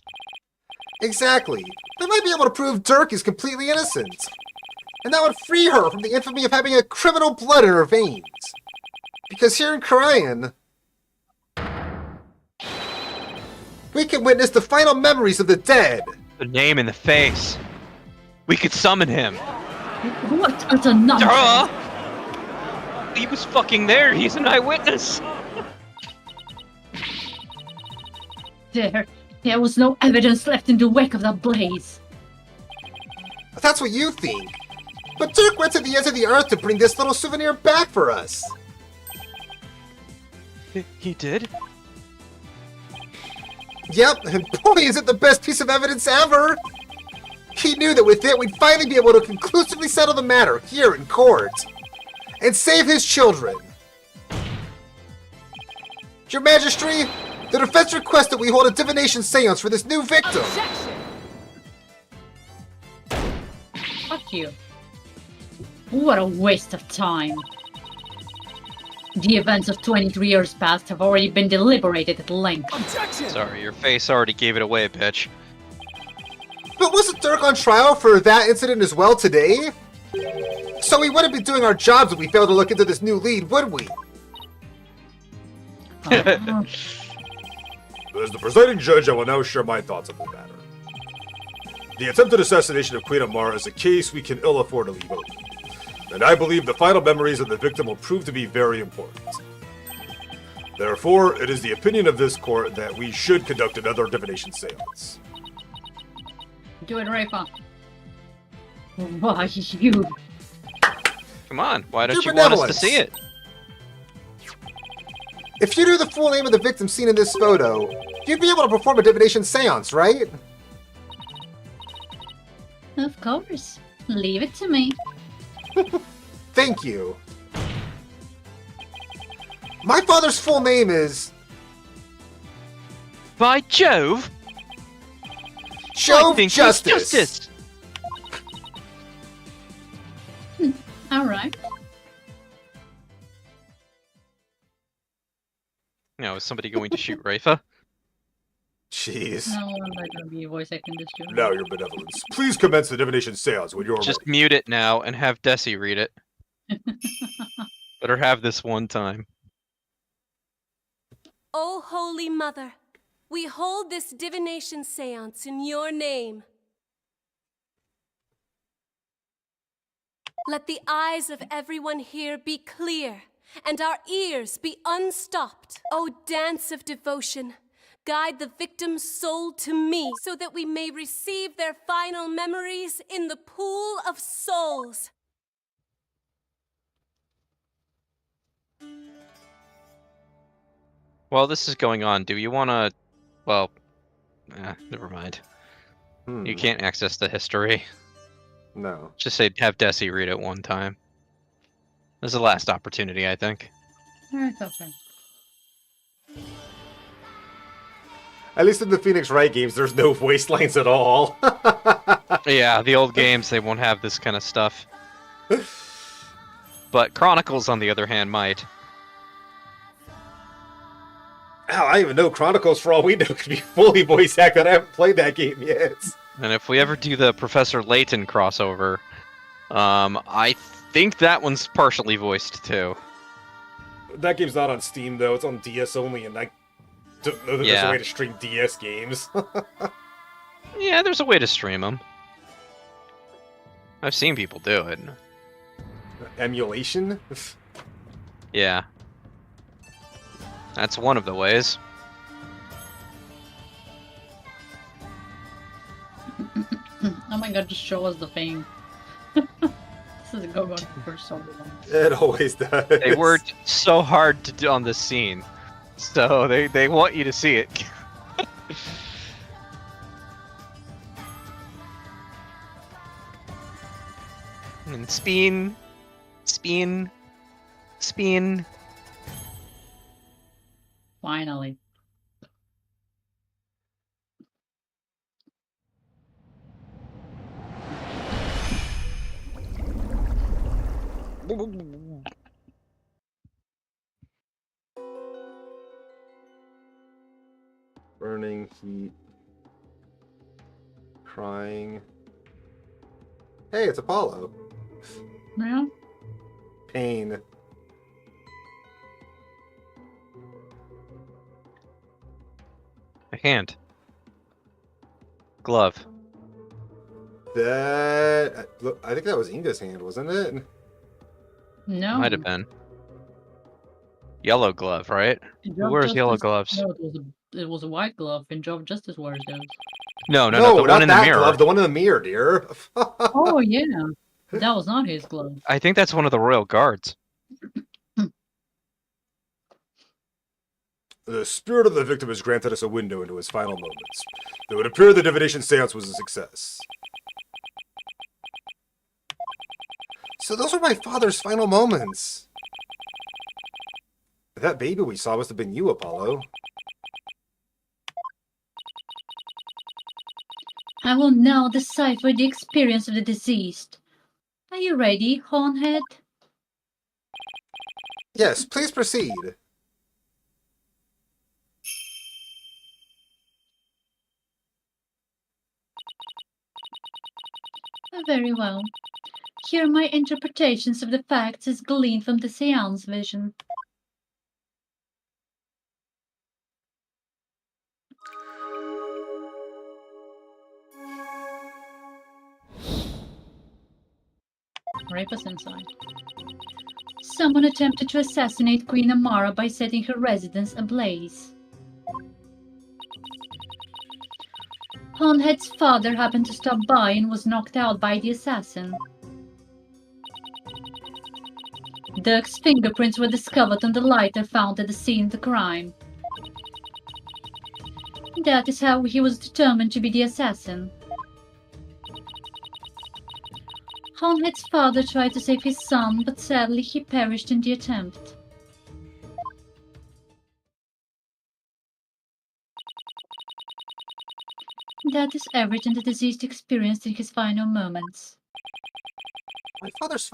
Exactly. They might be able to prove Dirk is completely innocent. And that would free her from the infamy of having a criminal blood in her veins. Because here in Korean, we can witness the final memories of the dead. The name in the face. We could summon him. What utter nonsense! Duh! He was fucking there. He's an eyewitness. There was no evidence left in the wake of that blaze. That's what you think. But Dirk went to the ends of the earth to bring this little souvenir back for us. He did? Yep, and boy is it the best piece of evidence ever! He knew that with it we'd finally be able to conclusively settle the matter here in court. And save his children. Your Majesty, the defense requests that we hold a divination seance for this new victim. Objection! Fuck you. What a waste of time. The events of 23 years past have already been deliberated at length. Objection! Sorry, your face already gave it away, bitch. But wasn't Dirk on trial for that incident as well today? So we wouldn't be doing our jobs if we failed to look into this new lead, would we? Oh, As the presiding judge, I will now share my thoughts on the matter. The attempted assassination of Queen Amara is a case we can ill afford to leave open, and I believe the final memories of the victim will prove to be very important. Therefore, it is the opinion of this court that we should conduct another divination seance. do it, Rafa. Why, you... Come on, why don't Your you want us to benevolence. see it? If you knew the full name of the victim seen in this photo, you'd be able to perform a divination seance, right? Of course. Leave it to me. Thank you. My father's full name is By Jove! I Jove think it's Justice. Justice! Alright. Now, is somebody going to shoot Rafa? Jeez. No, I'm not gonna be voice acting this joke. Now, your benevolence, please commence the divination seance when you're Just ready. mute it now and have Desi read it. Better have this one time. O Holy Mother, we hold this divination seance in your name. Let the eyes of everyone here be clear, and our ears be unstopped. O dance of devotion, guide the victim's soul to me, so that we may receive their final memories in the pool of souls. While this is going on, do you want to... Well, never mind. You can't access the history. No. Just say have Desi read it one time. This is the last opportunity, I think. Alright, okay. At least in the Phoenix Wright games, there's no voice lines at all. Yeah, the old games, they won't have this kind of stuff. But Chronicles, on the other hand, might. Hell, I even know Chronicles, for all we know, could be fully voice acted. I haven't played that game yet. And if we ever do the Professor Layton crossover, I think that one's partially voiced too. That game's not on Steam, though. It's on DS only, and I don't know that there's Yeah. a way to stream DS games. Yeah, there's a way to stream them. I've seen people do it. Emulation? Yeah. That's one of the ways. Oh my god, just show us the thing. This is going on for so long. It always does. They worked so hard to do on this scene. So they want you to see it. And spin, spin, spin. Finally. Burning heat. Crying. Hey, it's Apollo. Yeah. Pain. A hand. Glove. That... Look, I think that was Inga's hand, wasn't it? No. Might have been. Yellow glove, right? In Who Job wears yellow Justice- gloves? No, it was a white glove. In Job Justice wears those. No, No, the not one in the that mirror. glove. The one in the mirror, dear. Oh yeah, that was not his glove. I think that's one of the royal guards. The spirit of the victim has granted us a window into his final moments. It would appear the divination seance was a success. So those were my father's final moments. That baby we saw must have been you, Apollo. I will now decipher the experience of the deceased. Are you ready, Hornhead? Yes, please proceed. Very well. Here are my interpretations of the facts as gleaned from the seance vision. Rape us inside. Someone attempted to assassinate Queen Amara by setting her residence ablaze. Hornhead's father happened to stop by and was knocked out by the assassin. Dirk's fingerprints were discovered on the lighter found at the scene of the crime. That is how he was determined to be the assassin. Hornhead's father tried to save his son, but sadly he perished in the attempt. That is everything the deceased experienced in his final moments. My father's...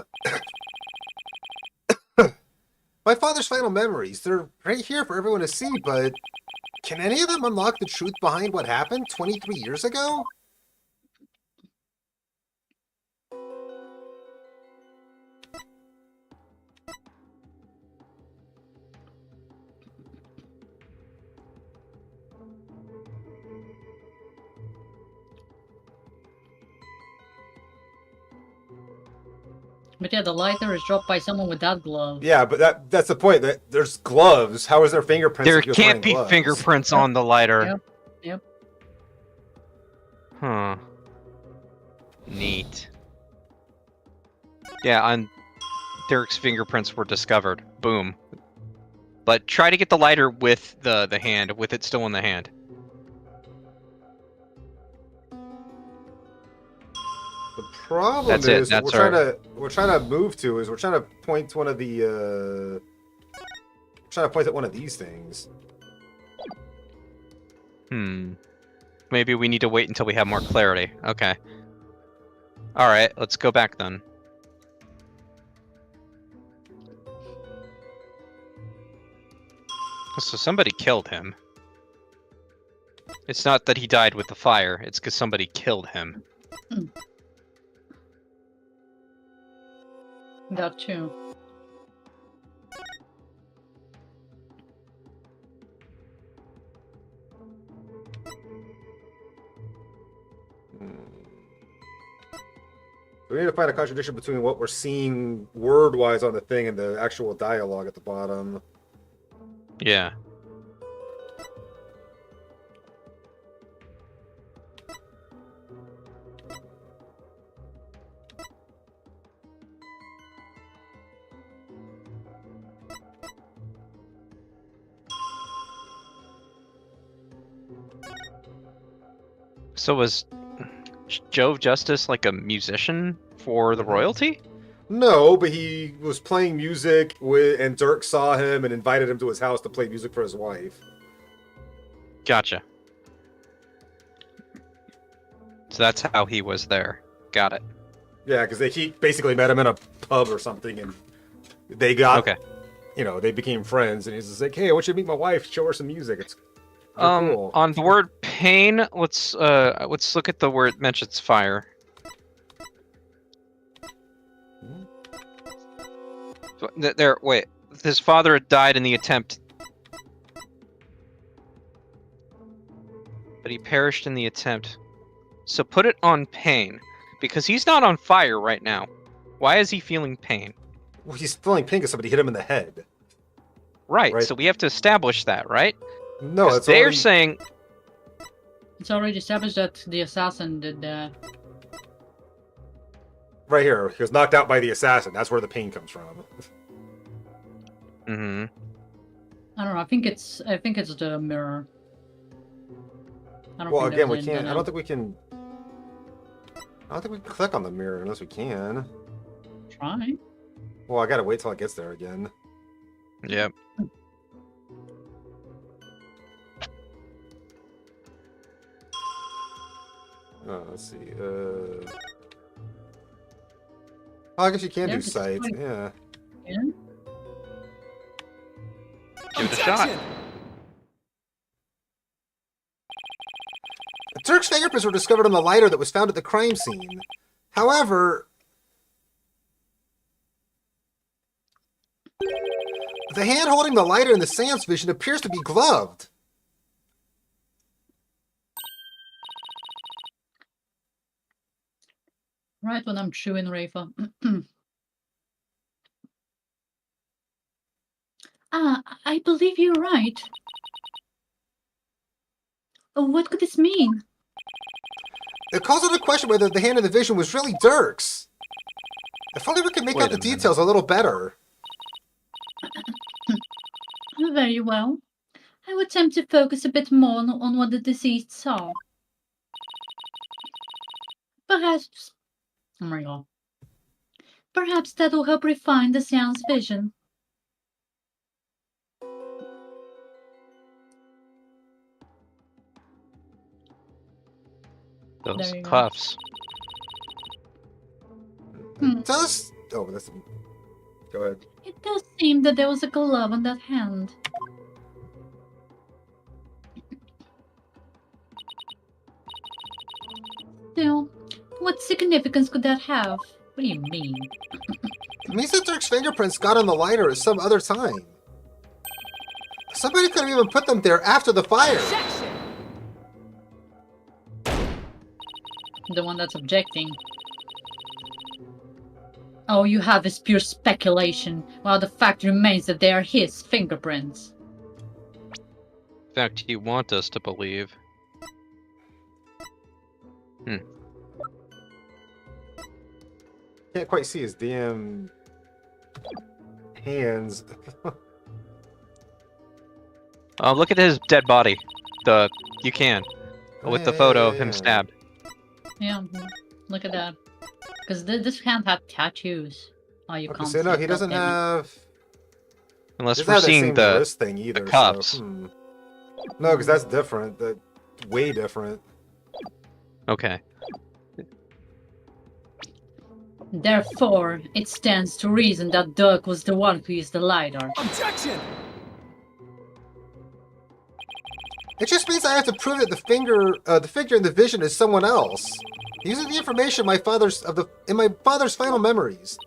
My father's final memories. They're right here for everyone to see, but... Can any of them unlock the truth behind what happened 23 years ago? But yeah, the lighter is dropped by someone without gloves. Yeah, but that's the point. That there's gloves. How is there fingerprints? There if he was can't wearing be gloves? fingerprints on the lighter. Yep. Yep. Huh. Neat. Yeah, on Derek's fingerprints were discovered. Boom. But try to get the lighter with the hand, with it still in the hand. The problem That's it, is that's we're trying to move to is we're trying to point to one of the we're trying to point at one of these things. Maybe we need to wait until we have more clarity. Okay. Alright, let's go back then. So somebody killed him. It's not that he died with the fire, it's because somebody killed him. That too. We need to find a contradiction between what we're seeing word-wise on the thing and the actual dialogue at the bottom. Yeah. So was Jove Justice like a musician for the royalty? No, but he was playing music with, and Dirk saw him and invited him to his house to play music for his wife. Gotcha. So that's how he was there. Got it. Yeah, because he basically met him in a pub or something, and they got, Okay. you know, they became friends, and he's just like, hey, I want you to meet my wife, show her some music. It's cool. On the word pain, let's look at the word it mentions fire. There, wait. His father had died in the attempt, but he perished in the attempt. So put it on pain, because he's not on fire right now. Why is he feeling pain? Well, he's feeling pain because somebody hit him in the head. Right. Right. So we have to establish that, right? No, 'Cause it's they're already... saying It's already established that the assassin did Right here. He was knocked out by the assassin. That's where the pain comes from. Mm-hmm. I don't know. I think it's the mirror. I don't Well, think again, there's we can't... anything I don't think we can click on the mirror unless we can. else. Try. Well, I gotta wait till it gets there again. Yep. Let's see. Oh, I guess you can Yeah, do just sight. click. Yeah. Yeah. Give it a shot. Objection! Turk's fingerprints were discovered on the lighter that was found at the crime scene. However, the hand holding the lighter in the seance vision appears to be gloved. Right when I'm chewing, Rafa. I believe you're right. Oh, what could this mean? It calls into question whether the hand in the vision was really Dirk's. If only we could make Wait out the a minute. details a little better. Very well. I would attempt to focus a bit more on what the deceased saw. Perhaps... Oh my god. Perhaps that will help refine the seance vision. Those There you go. cuffs. Does... Oh, that's... Go ahead. It does seem that there was a glove on that hand. Still, what significance could that have? What do you mean? It means that Dirk's fingerprints got on the lighter at some other time. Somebody could have even put them there after the fire. Objection! The one that's objecting. All you have is pure speculation, while the fact remains that they are his fingerprints. In fact, you want us to believe. Can't quite see his damn hands. Look at his dead body. You can. With the photo of him stabbed. Yeah, look at that. Because this hand had tattoos. Oh, you Okay, can't so no, see he it, doesn't damn it. have... Unless doesn't we're have that seeing same the wrist thing either, cups. So, No, because that's different. That's way different. Okay. Therefore, it stands to reason that Dirk was the one who used the LiDAR. Objection! It just means I have to prove that the figure in the vision is someone else, using the information in my father's final memories.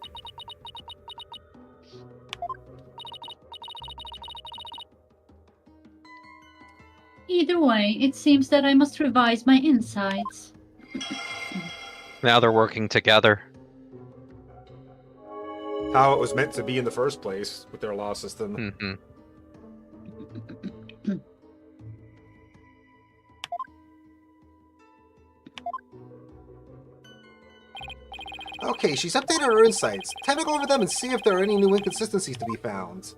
Either way, it seems that I must revise my insights. Now they're working together. How it was meant to be in the first place with their law system. Hmm. Okay, she's updated her insights. Time to go over them and see if there are any new inconsistencies to be found.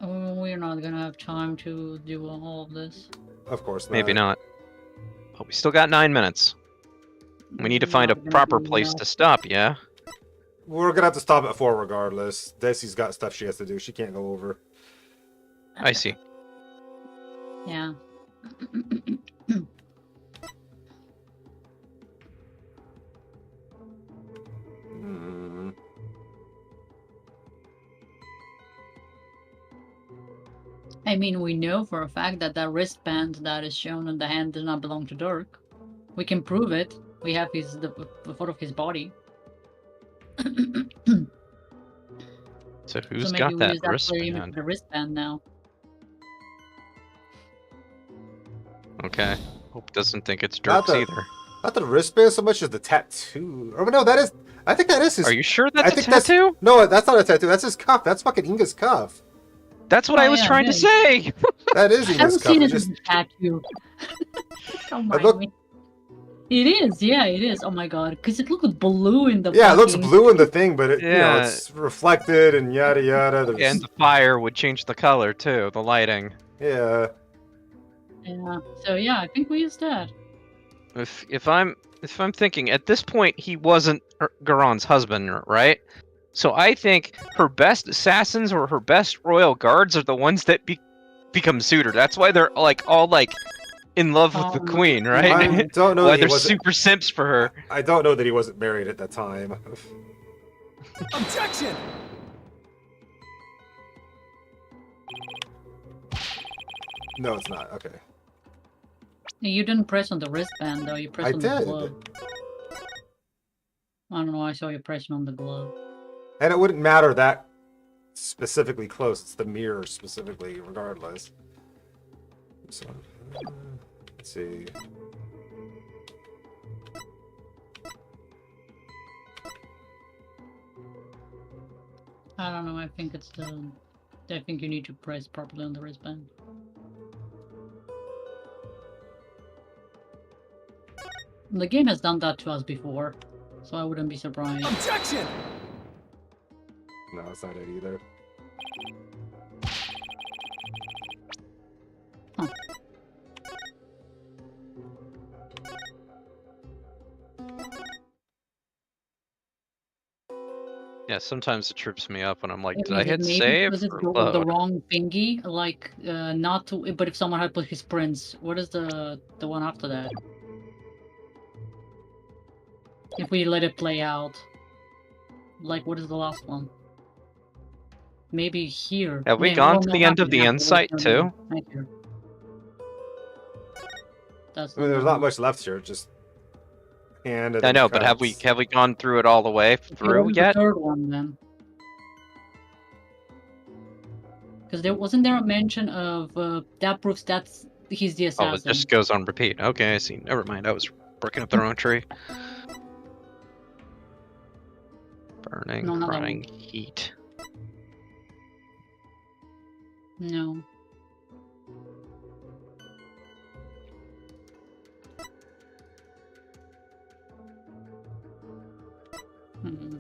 Oh, we're not gonna have time to do all of this. Of course not. Maybe not. But we still got 9 minutes. We need to find a Not gonna proper do place that. to stop, yeah? We're gonna have to stop at 4 regardless. Desi's got stuff she has to do. She can't go over. I see. Yeah. Hmm. I mean, we know for a fact that that wristband that is shown on the hand does not belong to Dirk. We can prove it. We have the photo of his body. So who's So maybe got we that use that for wristband? the wristband now. Okay. Hope doesn't think it's Not Dirk's the- either. Not the wristband so much as the tattoo. Or no, that is. I think that is his. Are you sure I that's a think that's- tattoo? No, that's not a tattoo. That's his cuff. That's fucking Inga's cuff. That's what Oh, I was yeah, trying to yeah. say! That is I Inga's haven't cuff. seen It it just as a tattoo. Don't mind look- me. It is, yeah, it is. Oh my god, because it looks blue in the. yeah, it looks fucking- blue in the thing, but it, you know, Yeah. it's reflected and yada yada. There's, And the fire would change the color too, the lighting. yeah. Yeah. So yeah, I think we use that. If I'm thinking at this point he wasn't Garon's husband, right? So I think her best assassins or her best royal guards are the ones that become suitor. That's why they're like all like in love with the Oh, queen, I right? don't know. Why That he they're wasn't, super simps for her. I don't know that he wasn't married at that time. Objection! No, it's not. Okay. You didn't press on the wristband though. You pressed I on the did. glove. I don't know. I saw you pressing on the glove. And it wouldn't matter that specifically close. It's the mirror specifically, regardless. So, let's see. I don't know. I think it's the. I think you need to press properly on the wristband. The game has done that to us before, so I wouldn't be surprised. Objection! No, it's not it either. Huh. Yeah, sometimes it trips me up when I'm like, Yeah, did I hit maybe save because it's or the load? wrong thingy, like not to. But if someone had put his prince, what is the one after that? If we let it play out, like what is the last one? Maybe here. Have we Yeah, gone well, to no, the end not of the here, insight no, too? right here. That's I mean, there's not much left here. Just hand. And I then know, but have we gone through it all the way through yet? The third one then. Because wasn't there a mention of that proves that's he's the Oh, assassin. it just goes on repeat. Okay, I see. Never mind. I was working up the wrong tree. Burning, No, not that crying heat. No. Hmm.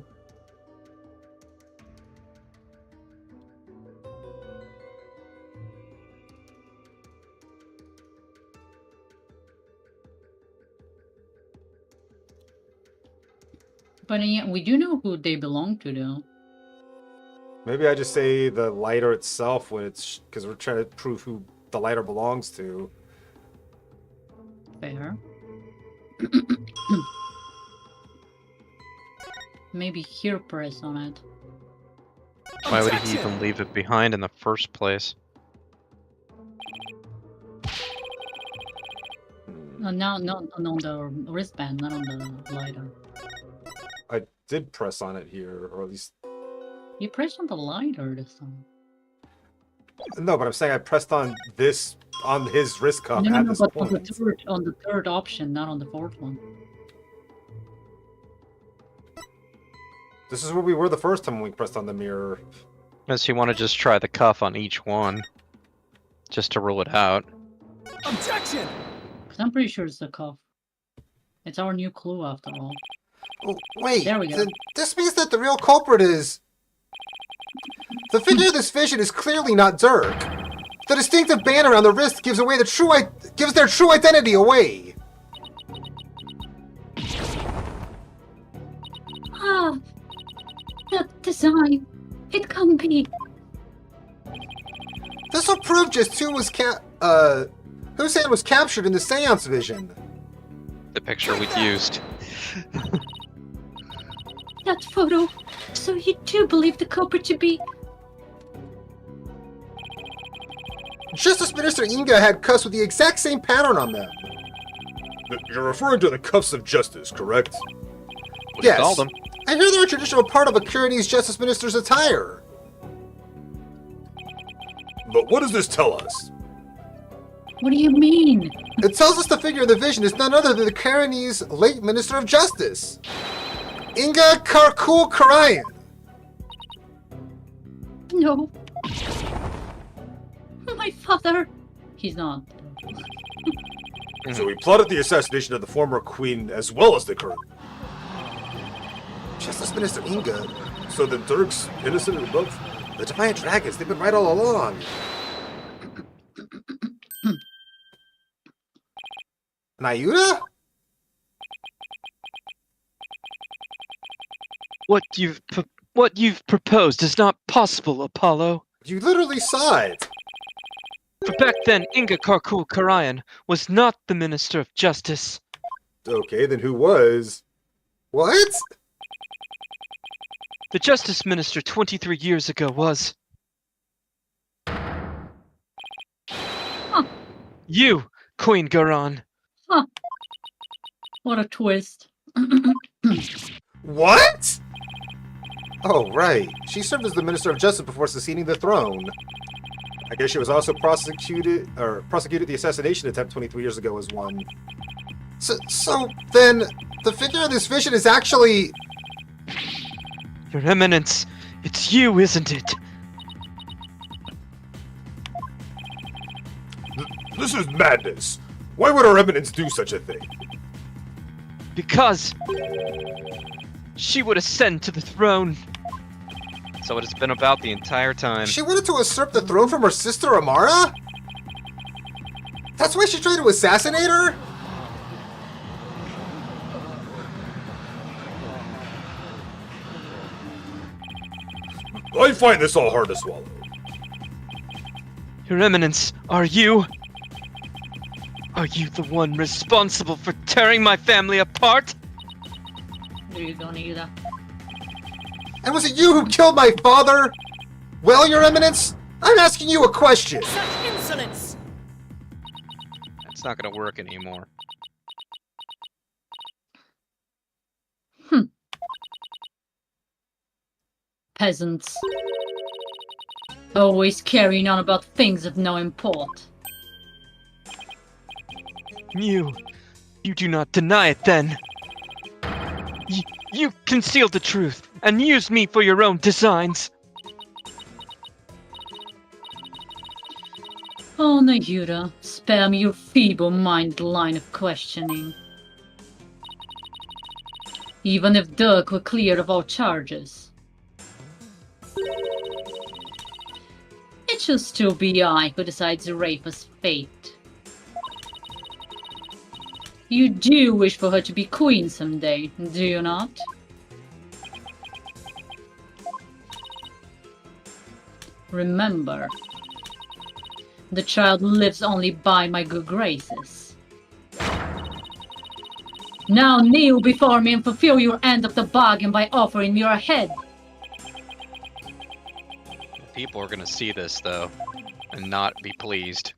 But yeah, we do know who they belong to, though. Maybe I just say the lighter itself when it's because we're trying to prove who the lighter belongs to. Fair. Maybe here press on it. Why would he Objection! even leave it behind in the first place? Hmm. No, not on the wristband, not on the lighter. I did press on it here, or at least You pressed on the lighter this time. no. But I'm saying I pressed on this on his wrist cuff No, at no, this but point. on the third option, not on the fourth one. This is where we were the first time when we pressed on the mirror. Unless you want to just try the cuff on each one, just to rule it out. Objection! Because I'm pretty sure it's the cuff. It's our new clue after all. Oh, wait. There we go. Then this means that the real culprit is the figure of this vision is clearly not Dirk. The distinctive band around the wrist gives their true identity away. design. It can't be. This will prove just whose hand was captured in the seance vision. The picture we used. That photo. So you do believe the culprit to be... Justice Minister Inga had cuffs with the exact same pattern on them. You're referring to the cuffs of justice, correct? We Yes. called them. I hear they're a traditional part of a Kuranese Justice Minister's attire. But what does this tell us? What do you mean? It tells us the figure in the vision is none other than the Kuranese late Minister of Justice, Inga Karkul Karayan. No. My father. He's not. So we plotted the assassination of the former queen as well as the current. Justice Minister Inga. So then Dirk's innocent of both? The Defiant Dragons, they've been right all along. Nayuda? What you've proposed is not possible, Apollo. You literally saw it. For back then, Inga Karkul Karayan was not the Minister of Justice. Okay, then who was? What? The Justice Minister 23 years ago was... You, Queen Garan. What a twist. What? Oh, right. She served as the Minister of Justice before succeeding the throne. I guess she was also prosecuted the assassination attempt 23 years ago as one. So then, the figure in this vision is actually... Your Eminence, it's you, isn't it? This is madness. Why would our eminence do such a thing? Because she would ascend to the throne. So it's been about the entire time. She wanted to usurp the throne from her sister Amara? That's why she tried to assassinate her? I find this all hard to swallow. Your Eminence, are you the one responsible for tearing my family apart? There you go, Nida. And was it you who killed my father? Well, Your Eminence, I'm asking you a question. Such insolence! It's not gonna work anymore. Peasants. Always carrying on about things of no import. You do not deny it then. You concealed the truth and used me for your own designs. Oh, Nayuda, spare me your feeble-minded line of questioning. Even if Dirk were cleared of all charges, it shall still be I who decides Rafa's fate. You do wish for her to be queen someday, do you not? Remember, the child lives only by my good graces. Now kneel before me and fulfill your end of the bargain by offering me your head. People are gonna see this, though, and not be pleased.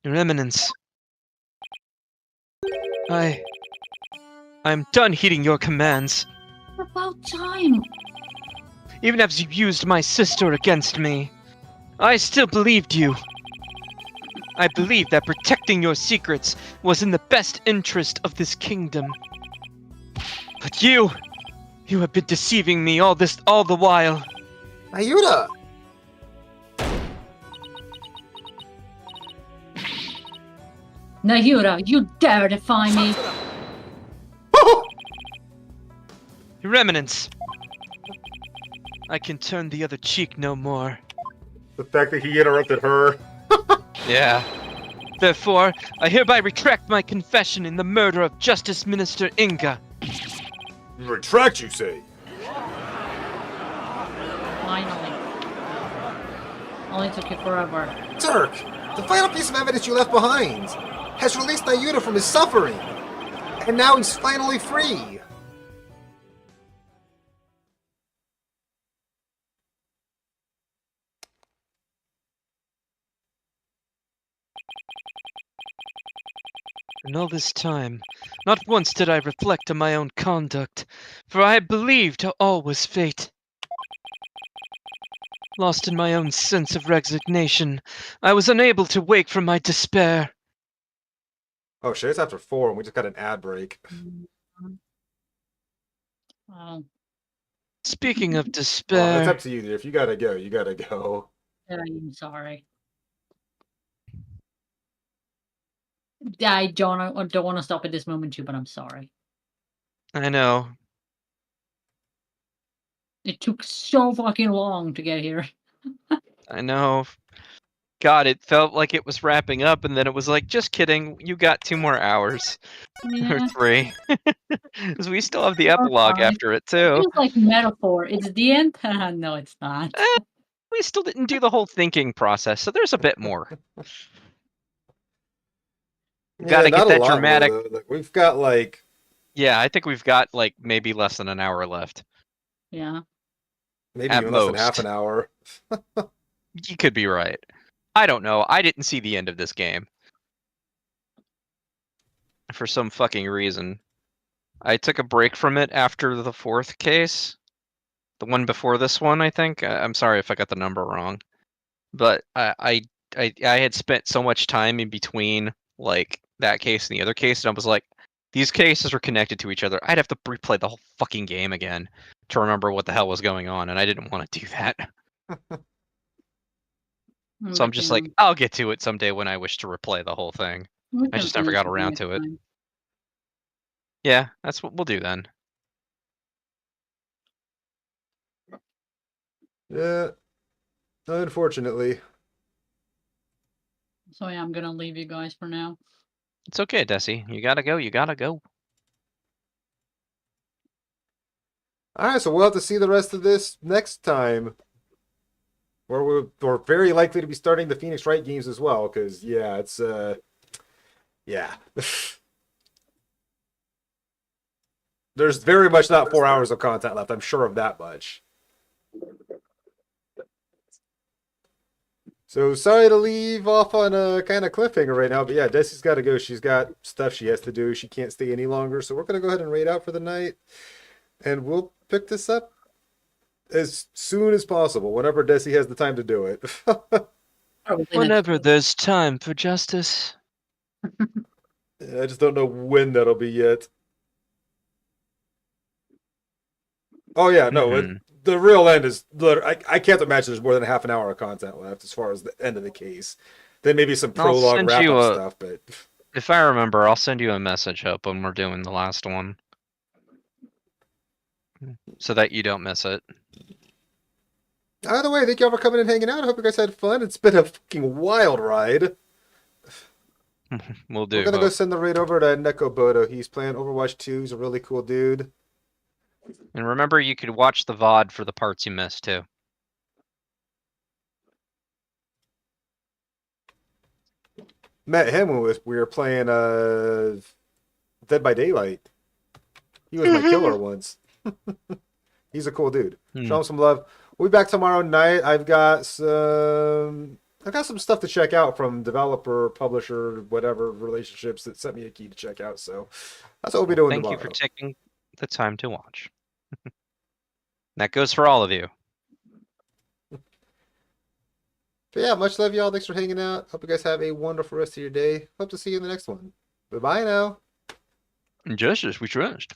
Your Eminence, I'm done heeding your commands. About time. Even as you used my sister against me, I still believed you. I believed that protecting your secrets was in the best interest of this kingdom. But you have been deceiving me all the while. Nayuda! Nayuda, you dare defy me! Your Eminence, I can turn the other cheek no more. The fact that he interrupted her. Yeah. Therefore, I hereby retract my confession in the murder of Justice Minister Inga. Retract, you say? Finally. Only took you forever. Turk, the final piece of evidence you left behind has released Nayuta from his suffering. And now he's finally free. And all this time, not once did I reflect on my own conduct, for I believed all was fate. Lost in my own sense of resignation, I was unable to wake from my despair. Oh shit, it's after 4 and we just got an ad break. Oh, Speaking of Well, it's despair, up to you, dude. If you gotta go, you gotta go. yeah, I'm sorry. I don't want to stop at this moment too, but I'm sorry. I know. It took so fucking long to get here. I know. God, it felt like it was wrapping up, and then it was like, just kidding, you got 2 more hours. Or Yeah, 3. Because we still have the epilogue fine. after it, It too. feels like metaphor. It's the end. No, it's not. We still didn't do the whole thinking process, so there's a bit more. Gotta get not a that lot dramatic. more, though. Like, we've got like Yeah, I think we've got, like, maybe less than an hour left. Yeah. maybe At even less than half most. an hour. You could be right. I don't know. I didn't see the end of this game. For some fucking reason. I took a break from it after the 4th case. The one before this one, I think. I'm sorry if I got the number wrong. But I had spent so much time in between, like, that case and the other case, and I was like, these cases are connected to each other. I'd have to replay the whole fucking game again to remember what the hell was going on, and I didn't want to do that. So I'm just like, I'll get to it someday when I wish to replay the whole thing. I just never got around to it. Yeah, that's what we'll do then. Yeah, unfortunately. So yeah, I'm gonna leave you guys for now. It's okay, Desi. You gotta go, you gotta go. Alright, so we'll have to see the rest of this next time. Where we're very likely to be starting the Phoenix Wright games as well, because, yeah, it's, yeah. There's very much not 4 hours of content left, I'm sure of that much. So, sorry to leave off on a kind of cliffhanger right now, but yeah, Desi's got to go. She's got stuff she has to do. She can't stay any longer, so we're going to go ahead and raid out for the night. And we'll pick this up as soon as possible, whenever Desi has the time to do it. Whenever there's time for justice. I just don't know when that'll be yet. Oh yeah, no, the real end is literally, I can't imagine there's more than half an hour of content left as far as the end of the case. Then maybe some prologue wrap-up stuff, but if I remember, I'll send you a message, Hope, when we're doing the last one. So that you don't miss it. Either way, thank y'all for coming and hanging out. I hope you guys had fun. It's been a fucking wild ride. We'll do. We're gonna go send the raid over to Neko Bodo. He's playing Overwatch 2. He's a really cool dude. And remember, you could watch the VOD for the parts you missed, too. Met him when we were playing Dead by Daylight. He was my killer once. He's a cool dude. Show him some love. We'll be back tomorrow night. I've got some stuff to check out from developer, publisher, whatever relationships that sent me a key to check out. So that's what we'll be doing tomorrow. Thank you for taking the time to watch. That goes for all of you. But yeah, much love, y'all. Thanks for hanging out. Hope you guys have a wonderful rest of your day. Hope to see you in the next one. Bye-bye now. Just as we trust.